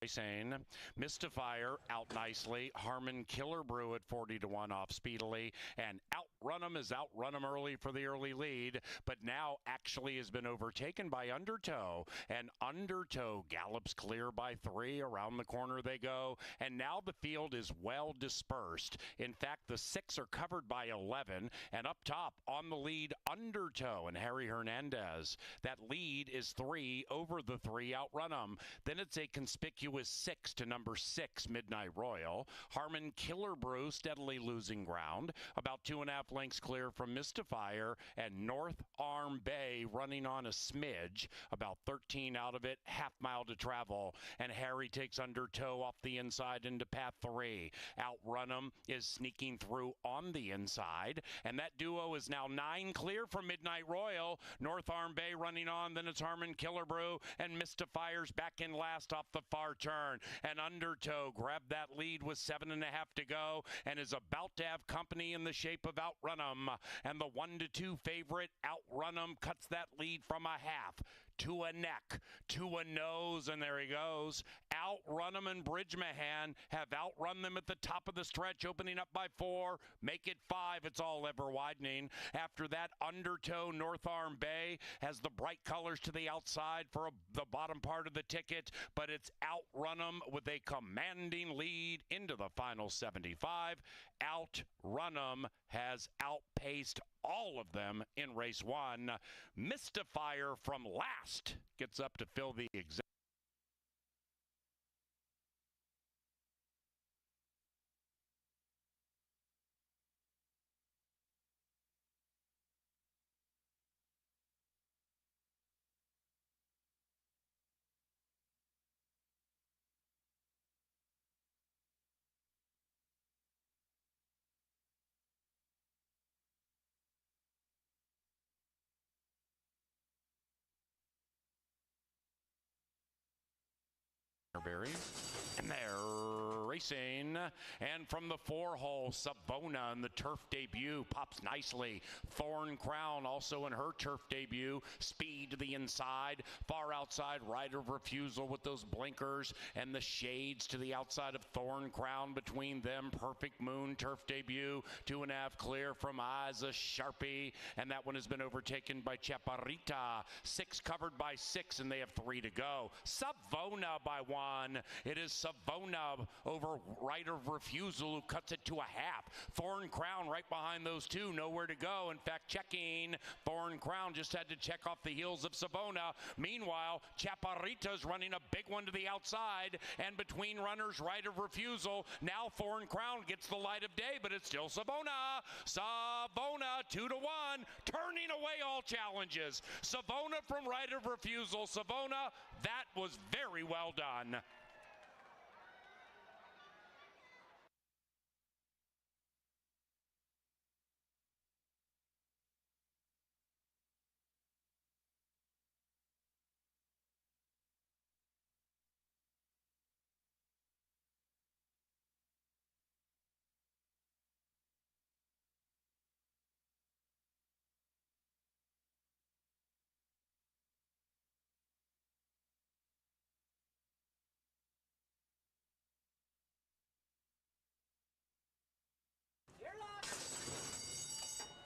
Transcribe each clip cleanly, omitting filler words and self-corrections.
Racing. Mystifier out nicely. Harmon Killerbrew at 40-1 off speedily. And Outrun 'em is Outrun 'em early for the early lead, but now actually has been overtaken by Undertow. And Undertow gallops clear by 3. Around the corner they go. And now the field is well dispersed. In fact, the 6 are covered by 11. And up top on the lead, Undertow and Harry Hernandez. That lead is 3 over the 3 Outrun 'em. Then it's a conspicuous 6 to number 6 Midnight Royal. Harmon Killerbrew steadily losing ground, about 2.5 lengths clear from Mystifier, and North Arm Bay running on a smidge, about 13 out of it, half mile to travel, and Harry takes Undertow off the inside into path 3. Outrun 'em is sneaking through on the inside, and that duo is now 9 clear from Midnight Royal. North Arm Bay running on, then it's Harmon Killerbrew, and Mystifier's back in last off the far turn, and Undertow grabbed that lead with 7.5 to go and is about to have company in the shape of Outrun 'em, and the 1-2 favorite Outrun 'em cuts that lead from a half to a neck to a nose, and there he goes. Outrun 'em and Bridgemahan have outrun them at the top of the stretch, opening up by 4, make it 5. It's all ever widening. After that, Undertow, North Arm Bay has the bright colors to the outside for the bottom part of the ticket, but it's Outrun 'em with a commanding lead into the final 75. Outrun 'em has outpaced all of them in race 1. Mystifier from last gets up to fill the exact. Canterbury. And they're racing. And from the 4-hole, Savona in the turf debut pops nicely. Thorn Crown also in her turf debut. Speed to the inside. Far outside, Rider of Refusal with those blinkers and the shades to the outside of Thorn Crown between them. Perfect Moon turf debut. 2.5 clear from Isa Sharpie. And that one has been overtaken by Chaparrita. 6 covered by 6, and they have 3 to go. Savona by 1. It is Savona over Rider of Refusal, who cuts it to a half. Thorn Crown right behind those two, nowhere to go. In fact, checking. Thorn Crown just had to check off the heels of Savona. Meanwhile, Chaparrita's running a big one to the outside, and between runners, Rider of Refusal. Now Thorn Crown gets the light of day, but it's still Savona. Savona 2-1, turning away all challenges. Savona from Rider of Refusal. Savona, that was very well done.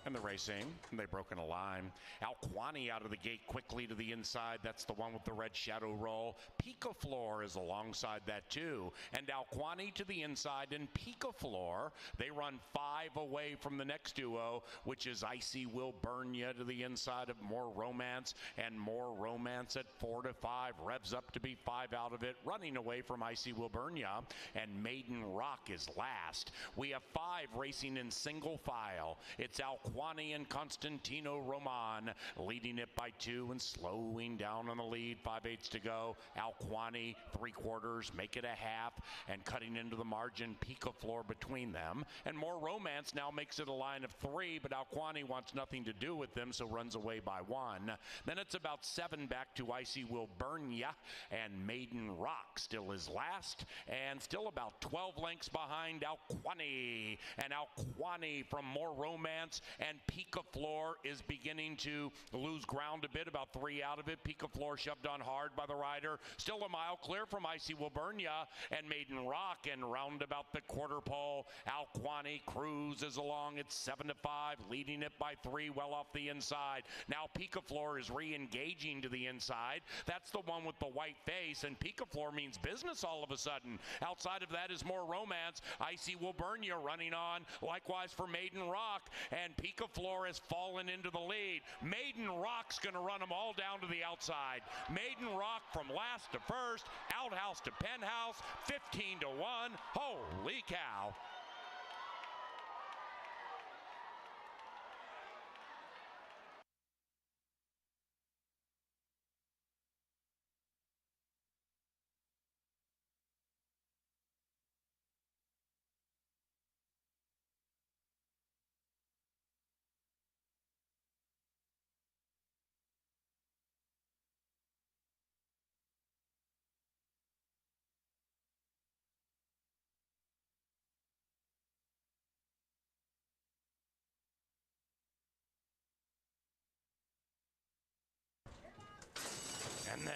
And the racing, and they've broken a line. Alquani out of the gate quickly to the inside. That's the one with the red shadow roll. Picaflor is alongside that too. And Alquani to the inside, and Picaflor, they run 5 away from the next duo, which is Icy Will Burn Ya to the inside of More Romance, and More Romance at 4-5. Revs up to be 5 out of it, running away from Icy Will Burn Ya, and Maiden Rock is last. We have 5 racing in single file. It's Alquani and Constantino Roman leading it by 2 and slowing down on the lead. 5/8 to go. Alquani 3/4, make it a half, and cutting into the margin. Picaflor between them, and More Romance now makes it a line of 3, but Alquani wants nothing to do with them, so runs away by 1. Then it's about 7 back to Icy Will Burn Ya, and Maiden Rock still is last, and still about 12 lengths behind Alquani. And Alquani from More Romance and Picaflor is beginning to lose ground a bit, about 3 out of it. Picaflor shoved on hard by the rider. Still a mile clear from Icy Wilburnia and Maiden Rock, and round about the quarter pole, Alquani Cruz is along at 7-5, leading it by 3 well off the inside. Now Picaflor is re-engaging to the inside. That's the one with the white face, and Picaflor means business all of a sudden. Outside of that is more romance. Icy Wilburnia running on, likewise for Maiden Rock, and Picaflor has fallen into the lead. Maiden Rock's going to run them all down to the outside. Maiden Rock from last to first, outhouse to penthouse, 15-1. Holy cow. And they're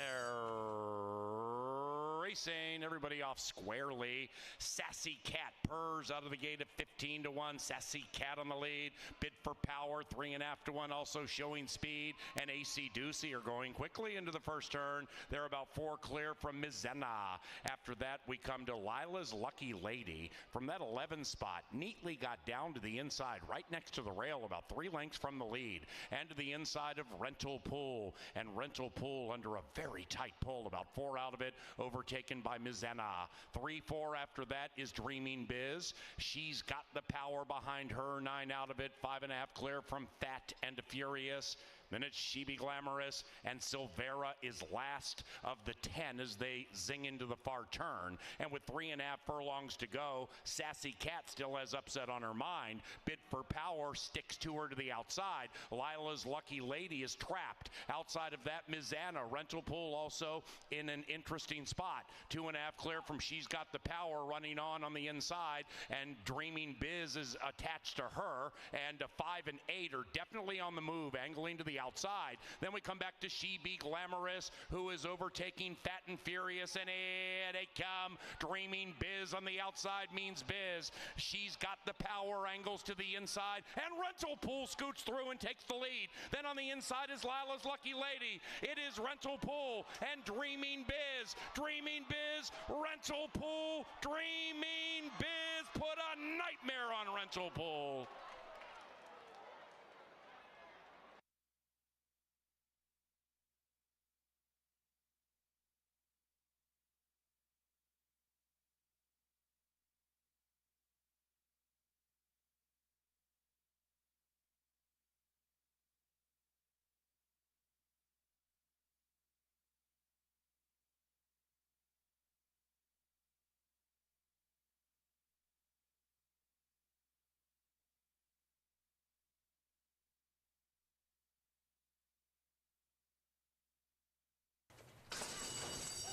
racing, everybody off squarely. Sassy Cat purrs out of the gate at 15-1. Sassy Cat on the lead. Bid for Power, 3.5-1, also showing speed. And AC Doocy are going quickly into the first turn. They're about 4 clear from Mizena. After that, we come to Lila's Lucky Lady. From that 11 spot, neatly got down to the inside, right next to the rail, about 3 lengths from the lead. And to the inside of Rental Pool. And Rental Pool under a very tight pull, about 4 out of it, overtaken by Mizena. 3-4 after that is Dreaming Biz. She's got the power behind her, 9 out of it, 5.5 clear from Fat and Furious. Then it's She Be Glamorous, and Silvera is last of the 10 as they zing into the far turn. And with 3.5 furlongs to go, Sassy Cat still has upset on her mind. Bid for Power sticks to her to the outside. Lila's Lucky Lady is trapped. Outside of that, Mizana. Rental Pool also in an interesting spot. 2.5 clear from She's Got the Power running on the inside, and Dreaming Biz is attached to her. And 5 and 8 are definitely on the move, angling to the outside. Then we come back to She Be Glamorous, who is overtaking Fat and Furious, and here they come. Dreaming Biz on the outside means Biz. She's Got the Power, angles to the inside, and Rental Pool scoots through and takes the lead. Then on the inside is Lila's Lucky Lady. It is Rental Pool and Dreaming Biz. Dreaming Biz, Rental Pool, Dreaming Biz. Put a nightmare on Rental Pool.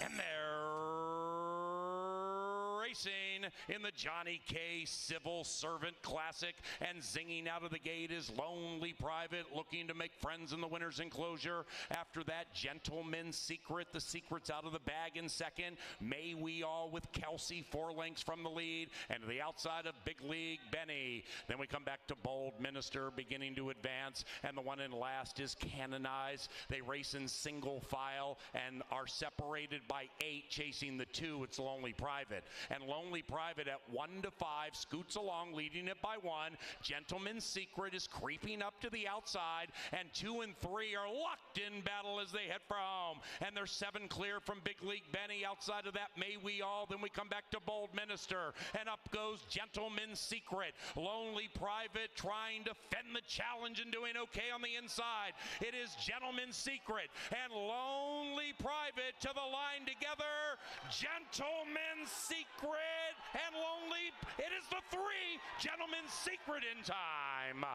And they're racing in the Johnny K. Civil Servant Classic, and zinging out of the gate is Lonely Private, looking to make friends in the winner's enclosure. After that, Gentleman's Secret. The secret's out of the bag in second. May We All with Kelsey, 4 lengths from the lead, and to the outside of Big League Benny. Then we come back to Bold Minister beginning to advance, and the one in last is Canonized. They race in single file and are separated by 8, chasing the 2. It's Lonely Private. And Lonely Private at 1-5 scoots along, leading it by 1. Gentleman's Secret is creeping up to the outside, and 2 and 3 are locked in battle as they head for home. And they're 7 clear from Big League Benny. Outside of that, May We All. Then we come back to Bold Minister, and up goes Gentleman's Secret. Lonely Private trying to fend the challenge and doing okay on the inside. It is Gentleman's Secret and Lonely Private to the line together. Gentleman's Secret and Lonely. It is the 3. Gentleman's Secret in time.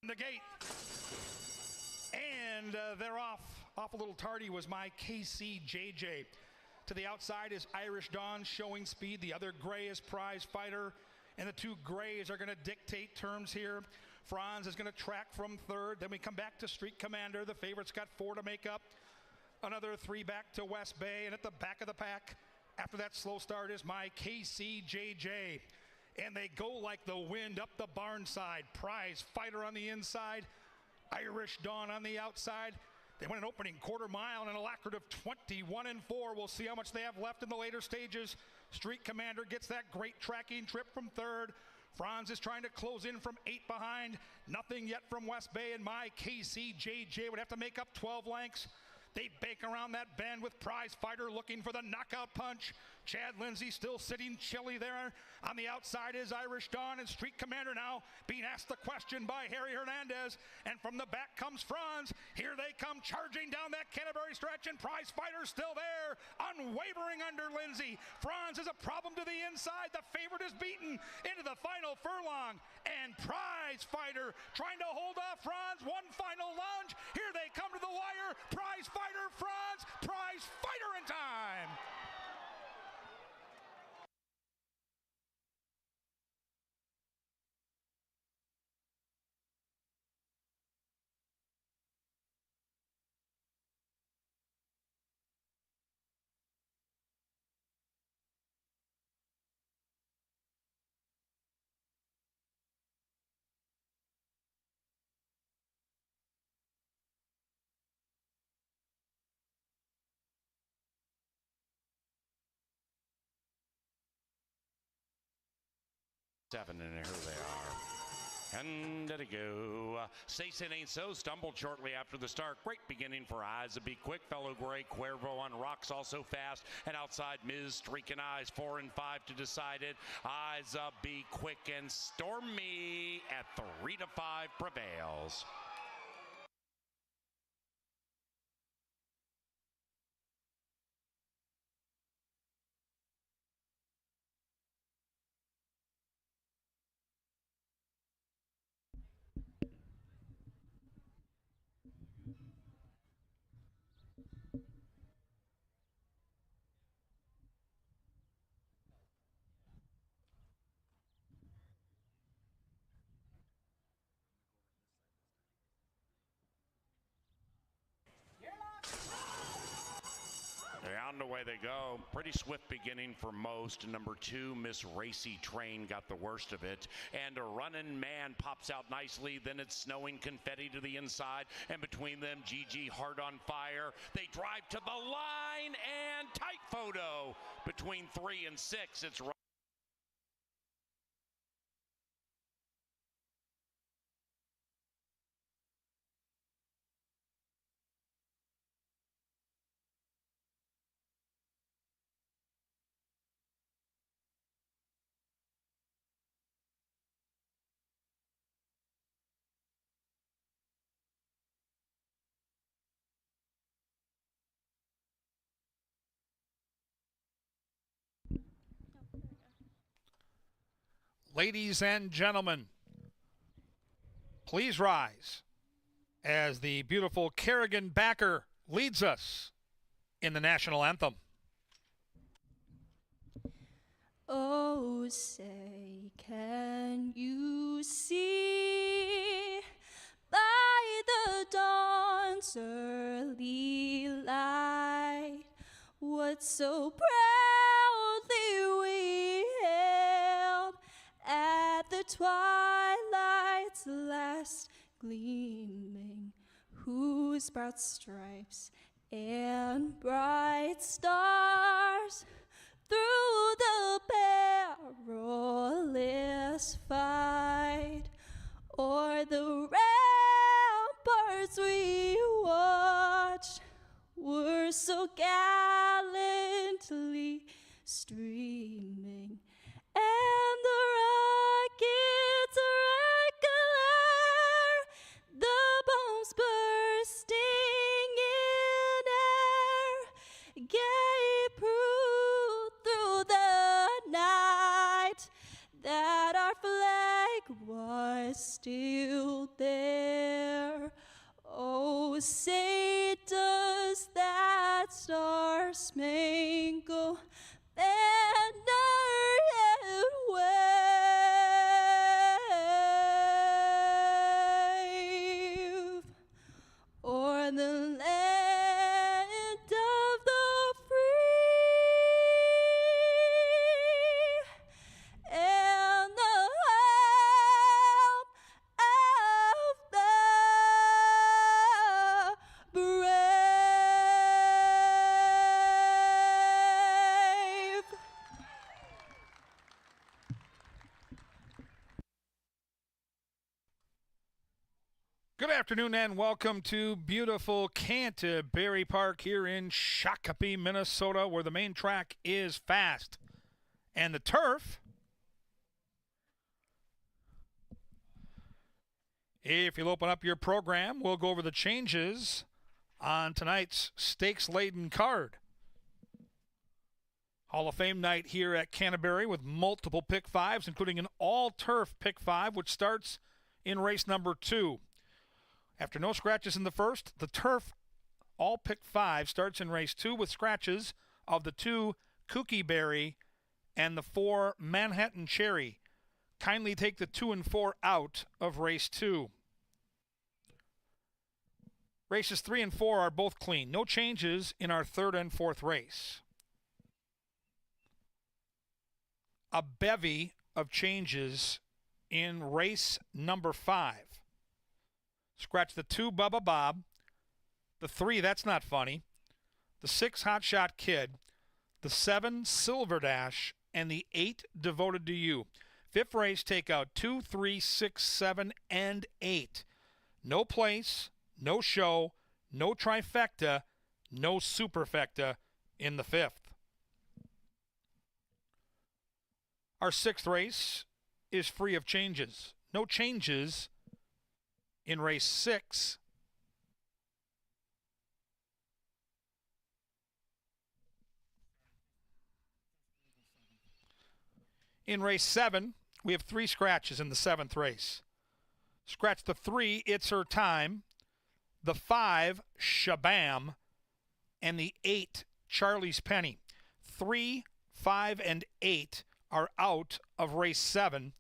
The gate. And they're off. Off a little tardy was my KCJJ. To the outside is Irish Dawn showing speed. The other gray is Prize Fighter. And the two grays are going to dictate terms here. Franz is going to track from third. Then we come back to Street Commander. The favorite's got 4 to make up. Another 3 back to West Bay. And at the back of the pack, after that slow start, is my KCJJ. And they go like the wind up the barn side. Prize Fighter on the inside. Irish Dawn on the outside. They went an opening quarter mile and an alacrity of 21-4. We'll see how much they have left in the later stages. Street Commander gets that great tracking trip from third. Franz is trying to close in from 8 behind. Nothing yet from West Bay, and my KCJJ would have to make up 12 lengths. They bank around that bend with Prize Fighter looking for the knockout punch. Chad Lindsay still sitting chilly there. On the outside is Irish Dawn, and Street Commander now being asked the question by Harry Hernandez. And from the back comes Franz. Here they come charging down that Canterbury stretch, and Prize Fighter still there, unwavering under Lindsay. Franz is a problem to the inside. The favorite is beaten into the final furlong. And Prize Fighter trying to hold off Franz. One final lunge. Here they come to the wire. Prize Fighter, Franz, Prize Fighter in time. Seven, and here they are. And there they go. Say It Ain't So stumbled shortly after the start. Great beginning for Eyes. A Be Quick, Fellow Gray, Cuervo on Rocks also fast. And outside, Ms. Streaking Eyes, 4 and 5 to decide it. Eyes Up, Be Quick, and Stormy at 3 to 5 prevails. And away they go. Pretty swift beginning for most. Number 2, Miss Racy Train got the worst of it. And a running man pops out nicely. Then it's Snowing Confetti to the inside. And between them, GG Hard on Fire. They drive to the line and tight photo between 3 and 6. It's Ladies and gentlemen, please rise as the beautiful Kerrigan Backer leads us in the national anthem. Oh, say, can you see by the dawn's early light what so proudly we hailed at the twilight's last gleaming, whose broad stripes and bright stars through the perilous fight o'er the ramparts we watched were so gallantly streaming, and the rockets regular, the bombs bursting in air, gave proof through the night that our flag was still there. Oh, say does that star-spangled banner yet wave o'er the land of the free and the home of the brave. Good afternoon and welcome to beautiful Canterbury Park here in Shakopee, Minnesota, where the main track is fast. And the turf, if you'll open up your program, we'll go over the changes on tonight's stakes-laden card. Hall of Fame night here at Canterbury with multiple pick fives, including an all-turf pick five, which starts in race number 2. After no scratches in the first, the turf all pick five starts in race 2 with scratches of the 2 Kooky Berry and the 4 Manhattan Cherry. Kindly take the 2 and 4 out of race 2. Races 3 and 4 are both clean. No changes in our 3rd and 4th race. A bevy of changes in race number 5. Scratch the 2 Bubba Bob, the 3 That's Not Funny, the 6 Hot Shot Kid, the 7 Silver Dash, and the 8 Devoted to You. 5th race, take out 2, 3, 6, 7, and 8. No place, no show, no trifecta, no superfecta in the 5th. Our 6th race is free of changes. No changes in race 6. In race 7, we have 3 scratches in the 7th race. Scratch the 3, It's Her Time, the 5, Shabam, and the 8, Charlie's Penny. 3, 5, and 8 are out of race 7.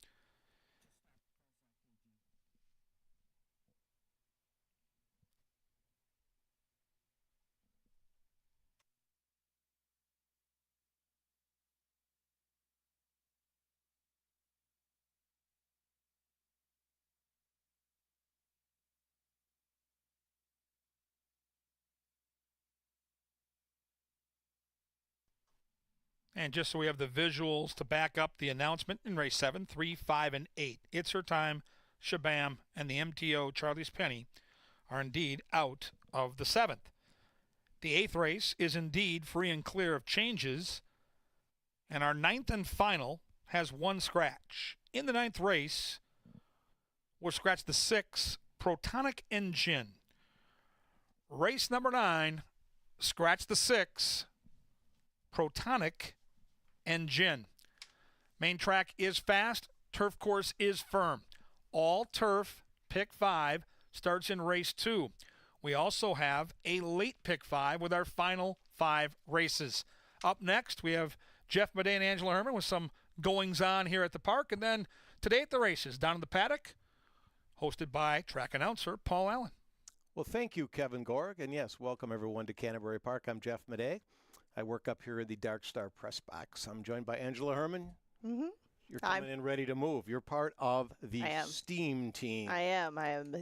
And just so we have the visuals to back up the announcement, in race 7, 3, 5, and 8, It's Her Time, Shabam, and the MTO Charlie's Penny are indeed out of the 7th. The 8th race is indeed free and clear of changes, and our 9th and final has 1 scratch. In the 9th race, we'll scratch the 6, Protonic Engine. Race number 9, scratch the 6, Protonic Engine. Main track is fast. Turf course is firm. All turf pick 5 starts in race 2. We also have a late pick 5 with our final 5 races. Up next, we have Jeff Madej and Angela Herman with some goings on here at the park. And then today at the races, down in the paddock, hosted by track announcer Paul Allen. Well, thank you, Kevin Gorg. And yes, welcome everyone to Canterbury Park. I'm Jeff Madej. I work up here in the Dark Star press box. I'm joined by Angela Herman. Mm-hmm. You're coming in ready to move. You're part of the STEAM team. I am. I am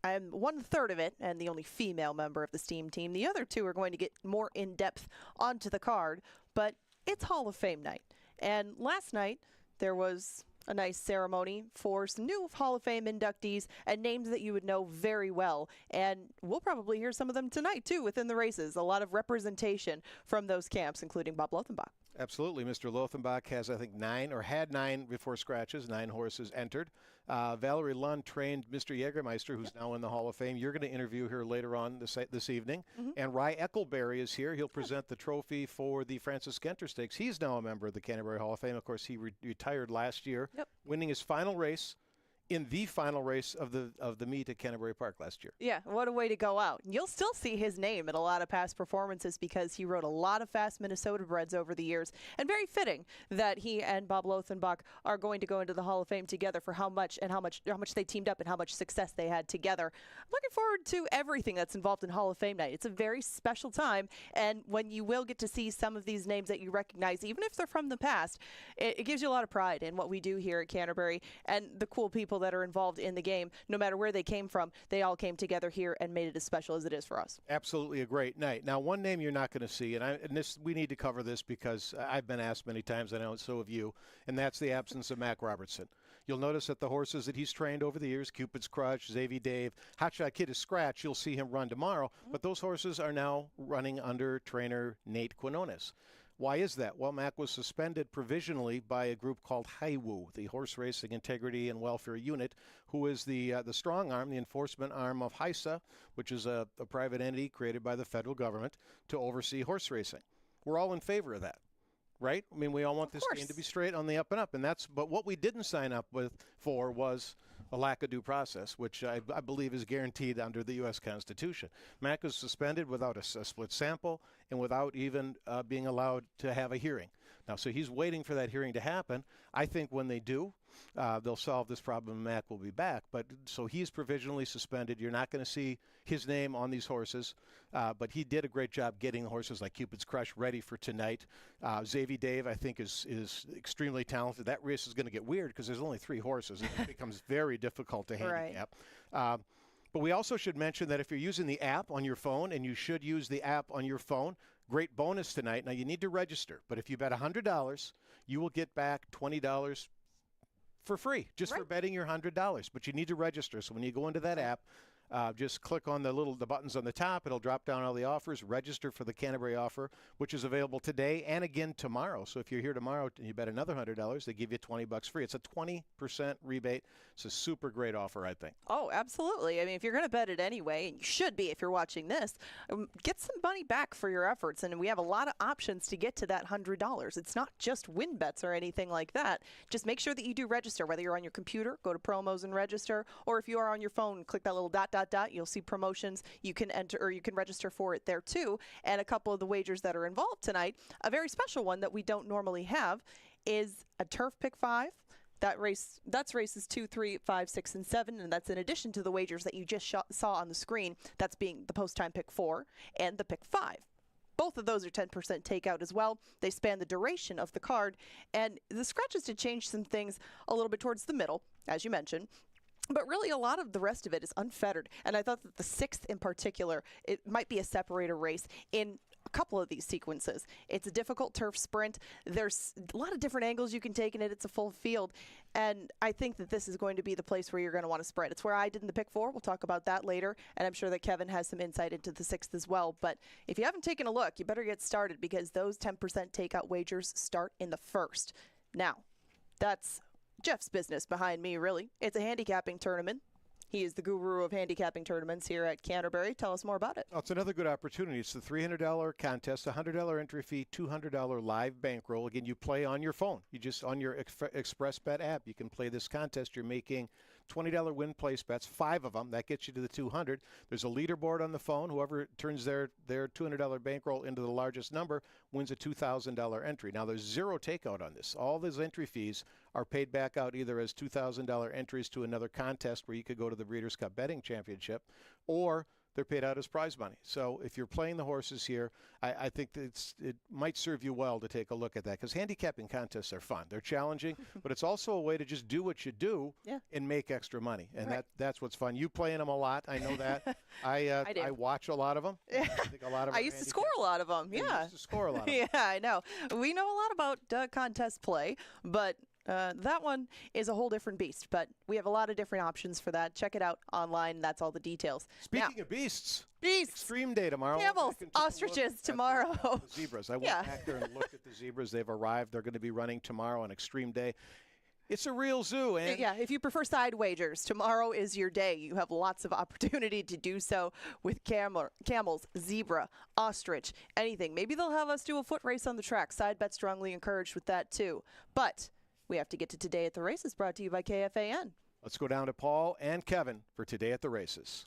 1/3 of it and the only female member of the STEAM team. The other 2 are going to get more in depth onto the card, but it's Hall of Fame night. And last night there was a nice ceremony for some new Hall of Fame inductees and names that you would know very well. And we'll probably hear some of them tonight, too, within the races. A lot of representation from those camps, including Bob Lothenbach. Absolutely. Mr. Lothenbach has, I think, 9 or had 9 before scratches, 9 horses entered. Valerie Lund trained Mr. Jägermeister, who's now in the Hall of Fame. You're going to interview her later on this evening. Mm-hmm. And Rye Eckelberry is here. He'll present the trophy for the Francis Genter Stakes. He's now a member of the Canterbury Hall of Fame. Of course, he retired last year, winning his final race in the final race of the meet at Canterbury Park last year. Yeah, what a way to go out. You'll still see his name in a lot of past performances because he rode a lot of fast Minnesota breds over the years. And very fitting that he and Bob Lothenbach are going to go into the Hall of Fame together for how much they teamed up and how much success they had together. I'm looking forward to everything that's involved in Hall of Fame night. It's a very special time, and when you will get to see some of these names that you recognize, even if they're from the past, it gives you a lot of pride in what we do here at Canterbury and the cool people that are involved in the game. No matter where they came from, they all came together here and made it as special as it is for us. Absolutely a great night. Now, one name you're not going to see, and we need to cover this because I've been asked many times, I know so have you, and that's the absence of Mac Robertson. You'll notice that the horses that he's trained over the years, Cupid's Crush, Xavier Dave, Hotshot Kid is Scratch, you'll see him run tomorrow, but those horses are now running under trainer Nate Quinones. Why is that? Well, Mac was suspended provisionally by a group called HIWU, the Horse Racing Integrity and Welfare Unit, who is the strong arm, the enforcement arm of HISA, which is a private entity created by the federal government to oversee horse racing. We're all in favor of that, right? I mean, we all want this game to be straight on the up and up, but what we didn't sign up for was a lack of due process, which I believe is guaranteed under the U.S. Constitution. Mac was suspended without a split sample and without even being allowed to have a hearing. Now, so he's waiting for that hearing to happen. I think when they do, they'll solve this problem and Mac will be back. But so he's provisionally suspended. You're not going to see his name on these horses, but he did a great job getting the horses like Cupid's Crush ready for tonight. Xavier Dave, I think, is extremely talented. That race is going to get weird because there's only 3 horses, and it becomes very difficult to handicap. Right. But we also should mention that if you're using the app on your phone, and you should use the app on your phone, great bonus tonight. Now, you need to register, but if you bet $100, you will get back $20 for free, just for betting your $100. But you need to register. So when you go into that app, just click on the buttons on the top. It'll drop down all the offers. Register for the Canterbury offer, which is available today and again tomorrow. So if you're here tomorrow and you bet another $100, they give you $20 free. It's a 20% rebate. It's a super great offer, I think. Oh, absolutely. I mean, if you're going to bet it anyway, and you should be if you're watching this, get some money back for your efforts. And we have a lot of options to get to that $100. It's not just win bets or anything like that. Just make sure that you do register, whether you're on your computer, go to promos and register, or if you are on your phone, click that little dot. You'll see promotions. You can enter, or you can register for it there too. And a couple of the wagers that are involved tonight, a very special one that we don't normally have is a turf pick 5. That's races 2, 3, 5, 6, and 7, and that's in addition to the wagers that you just saw on the screen. That's being the post time pick 4 and the pick 5. Both of those are 10% takeout as well. They span the duration of the card, and the scratches to change some things a little bit towards the middle, as you mentioned. But really, a lot of the rest of it is unfettered. And I thought that the 6th in particular, it might be a separator race in a couple of these sequences. It's a difficult turf sprint. There's a lot of different angles you can take in it. It's a full field. And I think that this is going to be the place where you're going to want to spread. It's where I did in the pick 4. We'll talk about that later. And I'm sure that Kevin has some insight into the 6th as well. But if you haven't taken a look, you better get started because those 10% takeout wagers start in the 1st. Now, that's Jeff's business behind me, really. It's a handicapping tournament. He is the guru of handicapping tournaments here at Canterbury. Tell us more about it. Oh, it's another good opportunity. It's the $300 contest, $100 entry fee, $200 live bankroll. Again, you play on your phone. You just, on your Express Bet app, you can play this contest. You're making $20 win place bets, 5 of them. That gets you to the 200. There's a leaderboard on the phone. Whoever turns their $200 bankroll into the largest number wins a $2,000 entry. Now, there's zero takeout on this. All those entry fees are paid back out either as $2,000 entries to another contest where you could go to the Breeders' Cup Betting Championship, or they're paid out as prize money. So if you're playing the horses here, I think that it might serve you well to take a look at that because handicapping contests are fun. They're challenging, but it's also a way to just do what you do and make extra money. And that's what's fun. You play in them a lot. I know that. I watch a lot of them. I think a lot of I used to score a lot of them. Yeah. You used to score a lot of them. Yeah, I know. We know a lot about contest play, but that one is a whole different beast, but we have a lot of different options for that. Check it out online. That's all the details. Speaking of beasts, Beasts. Extreme Day tomorrow. Camels, ostriches tomorrow. The zebras. I went back there and looked at the zebras. They've arrived. They're going to be running tomorrow on Extreme Day. It's a real zoo. And yeah, if you prefer side wagers, tomorrow is your day. You have lots of opportunity to do so with camels, zebra, ostrich, anything. Maybe they'll have us do a foot race on the track. Side bet strongly encouraged with that too. But we have to get to Today at the Races, brought to you by KFAN. Let's go down to Paul and Kevin for Today at the Races.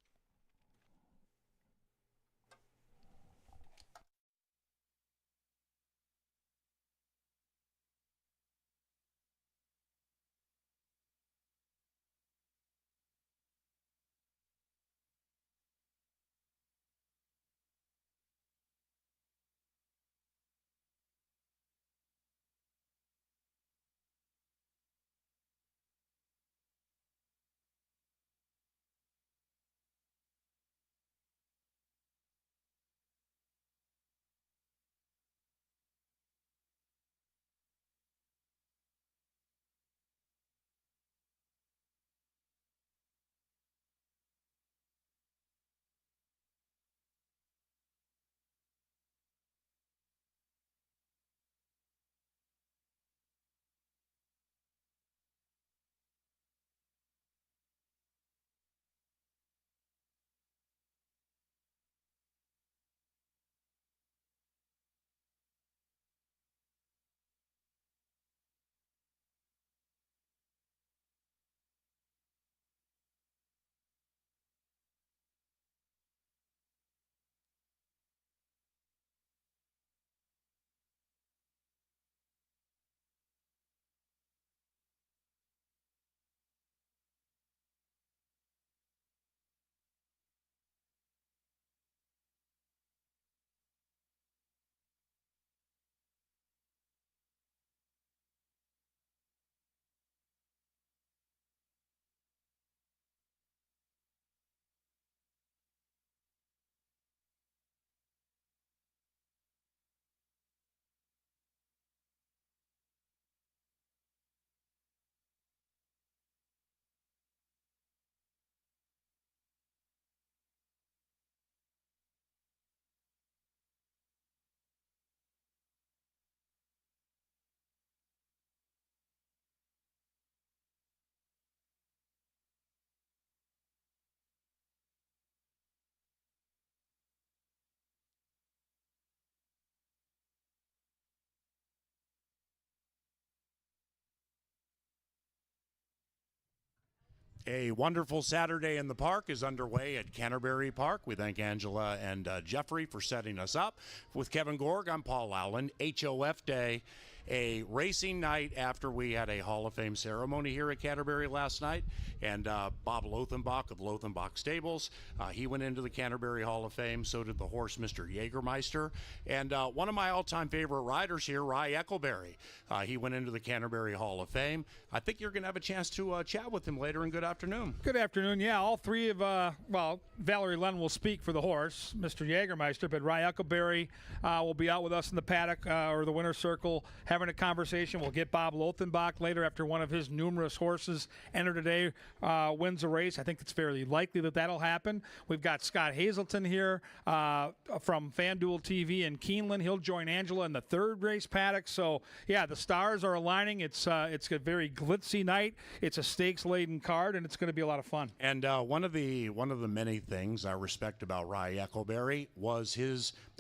A wonderful Saturday in the park is underway at Canterbury Park. We thank Angela and Jeffrey for setting us up. With Kevin Gorg, I'm Paul Allen. HOF Day, a racing night after we had a Hall of Fame ceremony here at Canterbury last night. And Bob Lothenbach of Lothenbach Stables, he went into the Canterbury Hall of Fame. So did the horse, Mr. Jägermeister. And one of my all-time favorite riders here, Rye Eckleberry. He went into the Canterbury Hall of Fame. I think you're going to have a chance to chat with him later, and good afternoon. Good afternoon. Yeah, all three of, Valerie Lund will speak for the horse, Mr. Jägermeister, but Rye Eckleberry will be out with us in the paddock or the winner's circle having a conversation. We'll get Bob Lothenbach later after one of his numerous horses enter today, wins a race. I think it's fairly likely that that'll happen. We've got Scott Hazelton here from FanDuel TV in Keeneland. He'll join Angela in the third race paddock. So, yeah, the stars are aligning. It's a very glitzy night. It's a stakes-laden card, and it's going to be a lot of fun. And one of the many things I respect about Rye Eckleberry was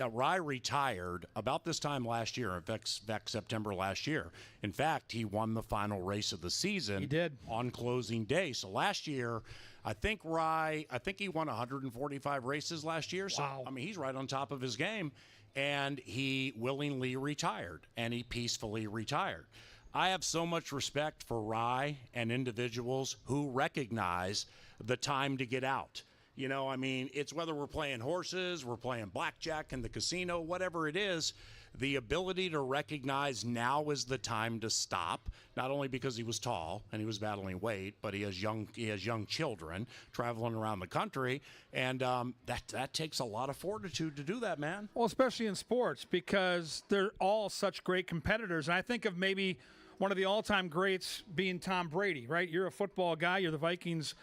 Rye retired about this time last year, in fact, September last year. In fact, he won the final race of the season. He did. On closing day. So last year, I think he won 145 races last year. So, wow. I mean, he's right on top of his game. And he willingly retired, and he peacefully retired. I have so much respect for Rye and individuals who recognize the time to get out. You know, I mean, it's whether we're playing horses, we're playing blackjack in the casino, whatever it is, the ability to recognize now is the time to stop, not only because he was tall and he was battling weight, but he has young children traveling around the country, and that takes a lot of fortitude to do that, man. Well, especially in sports, because they're all such great competitors. And I think of maybe one of the all-time greats being Tom Brady, right? You're a football guy. You're the Vikings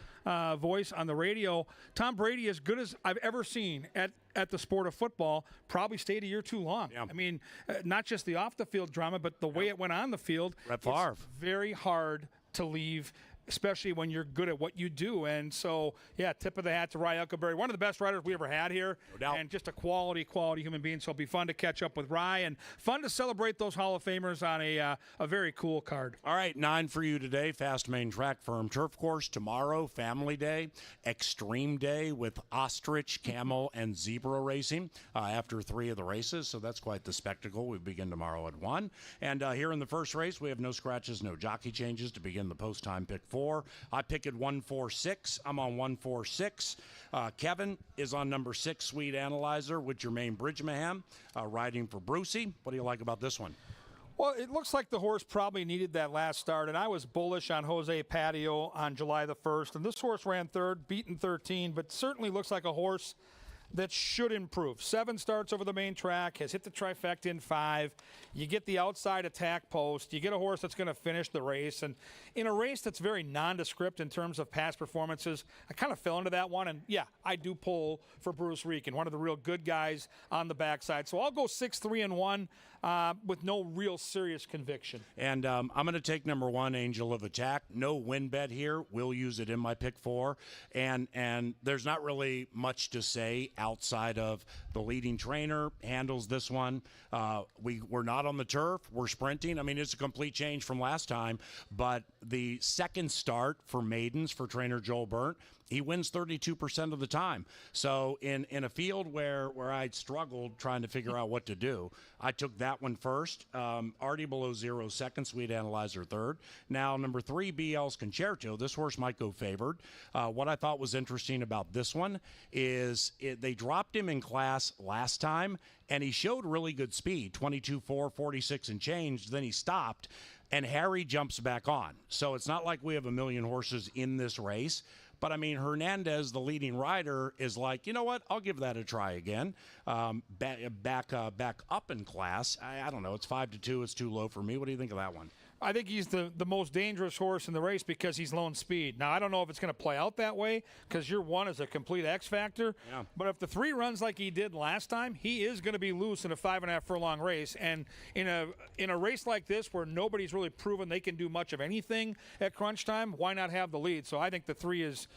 voice on the radio. Tom Brady, as good as I've ever seen at the sport of football, probably stayed a year too long. Yeah. I mean, not just the off-the-field drama, but the way it went on the field. Brett Favre. It's very hard to leave especially when you're good at what you do. And so, yeah, tip of the hat to Rye Huckleberry, one of the best riders we ever had here, No doubt. and just a quality human being. So it'll be fun to catch up with Rye and fun to celebrate those Hall of Famers on a very cool card. All right, 9 for you today. Fast Main Track Firm Turf Course. Tomorrow, Family Day, Extreme Day with ostrich, camel, and zebra racing after 3 of the races. So that's quite the spectacle. We begin tomorrow at 1. And here in the first race, we have no scratches, no jockey changes to begin the post-time pick 4. I pick at 146. I'm on 146. Kevin is on number 6, Sweet Analyzer, with Jermaine Bridgman riding for Brucey. What do you like about this one? Well, it looks like the horse probably needed that last start, and I was bullish on Jose Patio on July the 1st, and this horse ran third, beaten 13, but certainly looks like a horse that should improve. 7 starts over the main track, has hit the trifecta in 5. You get the outside attack post. You get a horse that's going to finish the race. And in a race that's very nondescript in terms of past performances, I kind of fell into that one. And, yeah, I do pull for Bruce Reekin, one of the real good guys on the backside. So I'll go 6-3-1 with no real serious conviction. And I'm going to take number 1, Angel of Attack. No win bet here. We'll use it in my pick 4. And there's not really much to say outside of the leading trainer handles this one. We're not on the turf. We're sprinting. I mean, it's a complete change from last time. But the second start for maidens for trainer Joel Burnt, he wins 32% of the time. So in a field where I'd struggled trying to figure out what to do, I took that one first. Already below 0 second, Sweet Analyzer third. Now, number 3, BL's Concerto. This horse might go favored. What I thought was interesting about this one is they dropped him in class last time, and he showed really good speed, 22.4, 46 and change. Then he stopped, and Harry jumps back on. So it's not like we have a million horses in this race. But, I mean, Hernandez, the leading rider, is like, you know what, I'll give that a try again. Back up in class. I don't know. It's 5-2. It's too low for me. What do you think of that one? I think he's the most dangerous horse in the race because he's lone speed. Now, I don't know if it's going to play out that way because your 1 is a complete X factor. Yeah. But if the 3 runs like he did last time, he is going to be loose in a 5.5 furlong race. And in a race like this where nobody's really proven they can do much of anything at crunch time, why not have the lead? So I think the 3 is,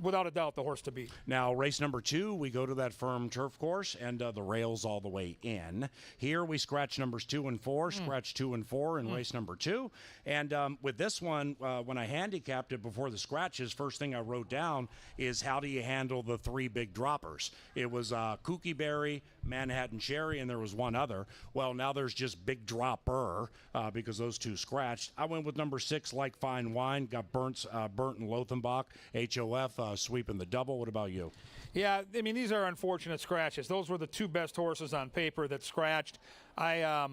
without a doubt, the horse to beat. Now, race number 2, we go to that firm turf course and the rails all the way in. Here we scratch numbers 2 and 4, scratch 2 and 4 in race number 2. And with this one, when I handicapped it before the scratches, first thing I wrote down is how do you handle the 3 big droppers? It was Kooky Berry, Manhattan Cherry, and there was one other. Well, now there's just big dropper because those 2 scratched. I went with number 6, Like Fine Wine, got Burnt and Lothenbach, HOF sweeping the double. What about you? Yeah, I mean, these are unfortunate scratches. Those were the 2 best horses on paper that scratched. I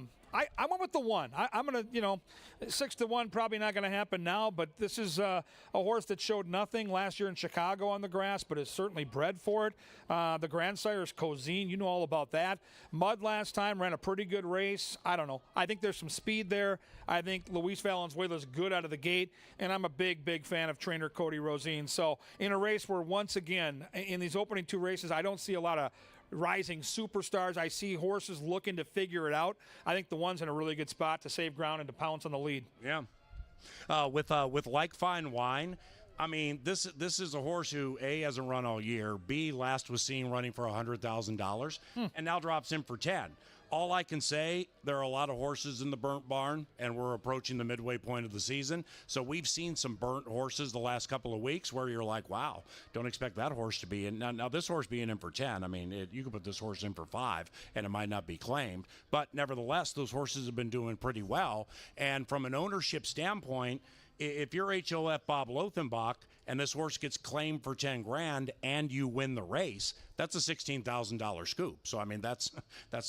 went with the 1. I'm going to, 6-1, probably not going to happen now, but this is a horse that showed nothing last year in Chicago on the grass, but is certainly bred for it. The grandsire is Cozine. You know all about that. Mud last time, ran a pretty good race. I don't know. I think there's some speed there. I think Luis Valenzuela's good out of the gate, and I'm a big, big fan of trainer Cody Rosine. So in a race where, once again, in these opening 2 races, I don't see a lot of rising superstars. I see horses looking to figure it out. I think the 1's in a really good spot to save ground and to pounce on the lead. Yeah. With Like Fine Wine, I mean, this is a horse who, A, hasn't run all year, B, last was seen running for $100,000, and now drops in for 10. All I can say, there are a lot of horses in the Burnt barn, and we're approaching the midway point of the season. So we've seen some Burnt horses the last couple of weeks where you're like, wow, don't expect that horse to be in. Now this horse being in for 10, I mean, you could put this horse in for 5, and it might not be claimed. But nevertheless, those horses have been doing pretty well. And from an ownership standpoint, if you're HOF Bob Lothenbach and this horse gets claimed for 10 grand and you win the race, that's a $16,000 scoop. So, I mean, that's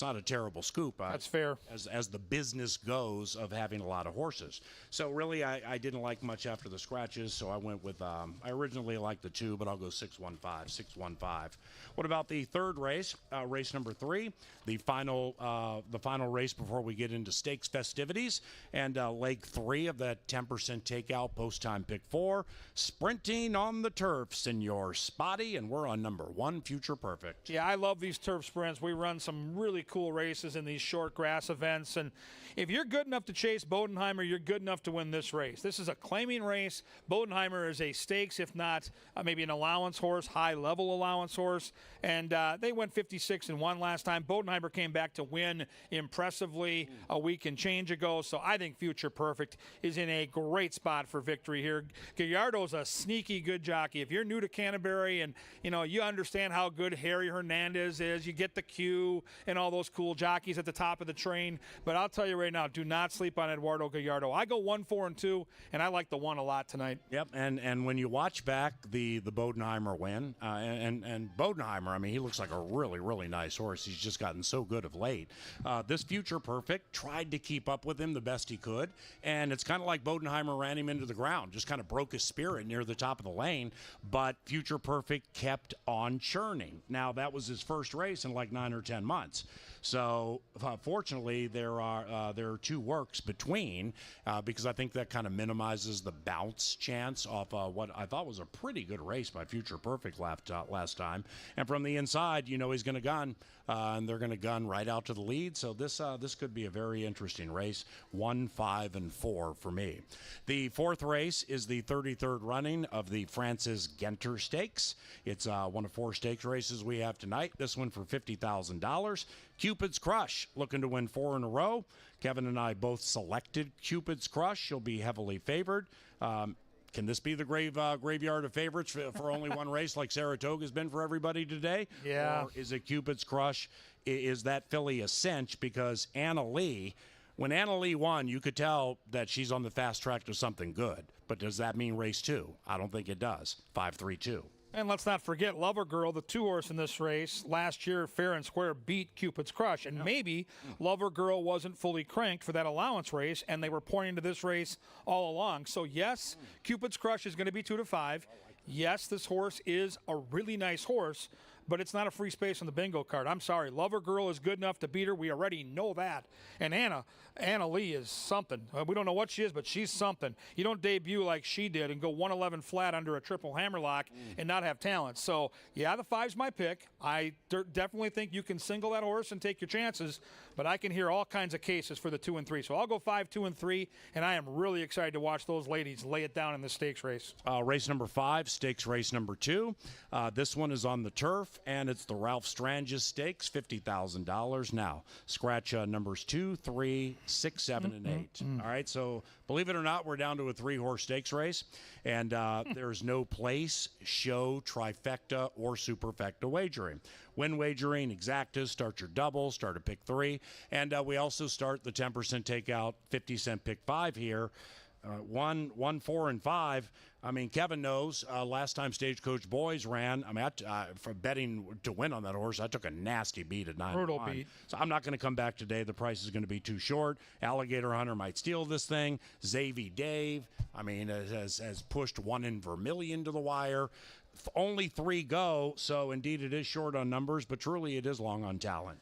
not a terrible scoop. That's fair. As the business goes of having a lot of horses. So, really, I didn't like much after the scratches, so I went with, I originally liked the 2, but I'll go 6-1-5. What about the third race, race number 3, the final race before we get into stakes festivities, and leg 3 of that 10% takeout post-time pick 4, sprinting on the turf, Senor Spotty, and we're on number 1, Future Perfect. Yeah, I love these turf sprints. We run some really cool races in these short grass events, and if you're good enough to chase Bodenheimer, you're good enough to win this race. This is a claiming race. Bodenheimer is a stakes, if not maybe an allowance horse, high-level allowance horse. And they went 56-1 last time. Bodenheimer came back to win impressively a week and change ago. So I think Future Perfect is in a great spot for victory here. Gallardo's a sneaky good jockey. If you're new to Canterbury and you understand how good Harry Hernandez is, you get the Q and all those cool jockeys at the top of the train. But I'll tell you right now, do not sleep on Eduardo Gallardo. I go 1, 4, and 2, and I like the 1 a lot tonight. Yep, and when you watch back the Bodenheimer win, and Bodenheimer, I mean, he looks like a really, really nice horse. He's just gotten so good of late. This Future Perfect tried to keep up with him the best he could, and it's kind of like Bodenheimer ran him into the ground, just kind of broke his spirit near the top of the lane, but Future Perfect kept on churning. Now, that was his first race in like 9 or 10 months. So, fortunately, there are 2 works between because I think that kind of minimizes the bounce chance off what I thought was a pretty good race by Future Perfect last time. And from the inside, he's going to gun, and they're going to gun right out to the lead. So this could be a very interesting race. 1, 5, and 4 for me. The 4th race is the 33rd running of the Francis Genter Stakes. It's one of 4 stakes races we have tonight. This one for $50,000. Cupid's Crush, looking to win 4 in a row. Kevin and I both selected Cupid's Crush. She'll be heavily favored. Can this be the graveyard of favorites for only one race like Saratoga's been for everybody today? Yeah. Or is it Cupid's Crush? Is that filly a cinch? Because Anna Lee, when Anna Lee won, you could tell that she's on the fast track to something good. But does that mean race 2? I don't think it does. 5-3-2. And let's not forget Lover Girl, the 2-horse in this race. Last year, fair and square beat Cupid's Crush. And maybe Lover Girl wasn't fully cranked for that allowance race, and they were pointing to this race all along. So, yes, Cupid's Crush is going to be 2-5. Yes, this horse is a really nice horse, but it's not a free space on the bingo card. I'm sorry. Lover Girl is good enough to beat her. We already know that. And Anna Lee is something. We don't know what she is, but she's something. You don't debut like she did and go 111 flat under a triple hammerlock and not have talent. So, yeah, the 5's my pick. I definitely think you can single that horse and take your chances, but I can hear all kinds of cases for the 2 and 3. So I'll go 5, 2, and 3, and I am really excited to watch those ladies lay it down in the stakes race. Race number 5, stakes race number 2. This one is on the turf, and it's the Ralph Strangis Stakes, $50,000. Now, scratch numbers 2, 3, 6, 7, and 8. All right, so believe it or not, we're down to a 3-horse stakes race, and there's no place, show, trifecta, or superfecta wagering. Win wagering, exactas, start your double, start a pick 3, and we also start the 10% takeout 50-cent pick 5 here. 1, 4, and 5. I mean, Kevin knows last time Stagecoach Boys ran, I mean, for betting to win on that horse, I took a nasty beat at 9. Brutal beat. So I'm not going to come back today. The price is going to be too short. Alligator Hunter might steal this thing. Xavier Dave, I mean, has pushed 1 in Vermilion to the wire. Only 3 go, so indeed it is short on numbers, but truly it is long on talent.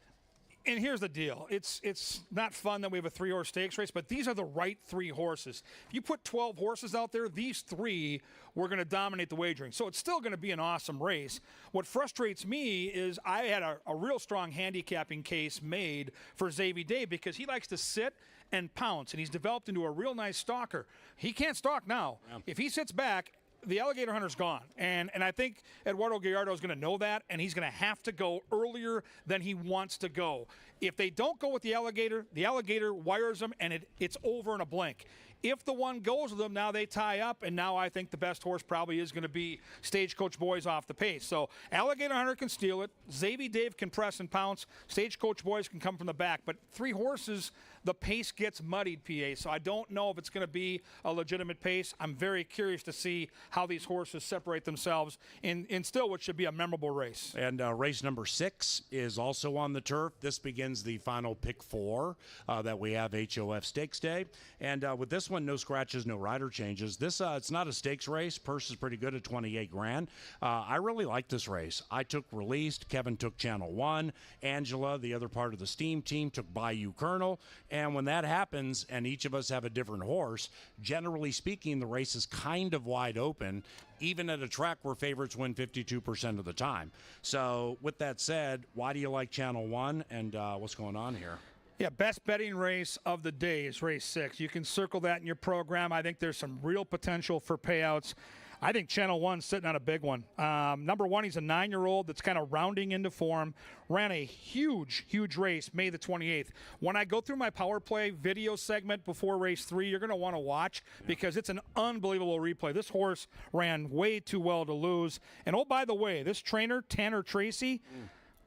And here's the deal. It's not fun that we have a 3-horse stakes race, but these are the right 3 horses. If you put 12 horses out there, these 3 were going to dominate the wagering. So it's still going to be an awesome race. What frustrates me is I had a real strong handicapping case made for Xavier Dave because he likes to sit and pounce, and he's developed into a real nice stalker. He can't stalk now. Yeah. If he sits back, the Alligator Hunter's gone. And I think Eduardo Gallardo is going to know that, and he's going to have to go earlier than he wants to go. If they don't go with the Alligator wires them, and it's over in a blink. If the one goes with them, now they tie up, and now I think the best horse probably is going to be Stagecoach Boys off the pace. So Alligator Hunter can steal it. Xavier Dave can press and pounce. Stagecoach Boys can come from the back. But 3 horses, the pace gets muddied, PA. So I don't know if it's going to be a legitimate pace. I'm very curious to see how these horses separate themselves in still what should be a memorable race. And race number 6 is also on the turf. This begins the final pick 4 that we have HOF Stakes Day. And with this one, no scratches, no rider changes. This it's not a stakes race. Purse is pretty good at 28 grand. I really like this race. I took Released. Kevin took Channel 1. Angela, the other part of the Steam team, took Bayou Colonel. And when that happens, and each of us have a different horse, generally speaking, the race is kind of wide open, even at a track where favorites win 52% of the time. So with that said, why do you like Channel 1, and what's going on here? Yeah, best betting race of the day is race 6. You can circle that in your program. I think there's some real potential for payouts. I think Channel 1's sitting on a big one. Number 1, he's a 9-year-old that's kind of rounding into form. Ran a huge race May the 28th. When I go through my power play video segment before race 3, you're going to want to watch because it's an unbelievable replay. This horse ran way too well to lose. And oh, by the way, this trainer, Tanner Tracy,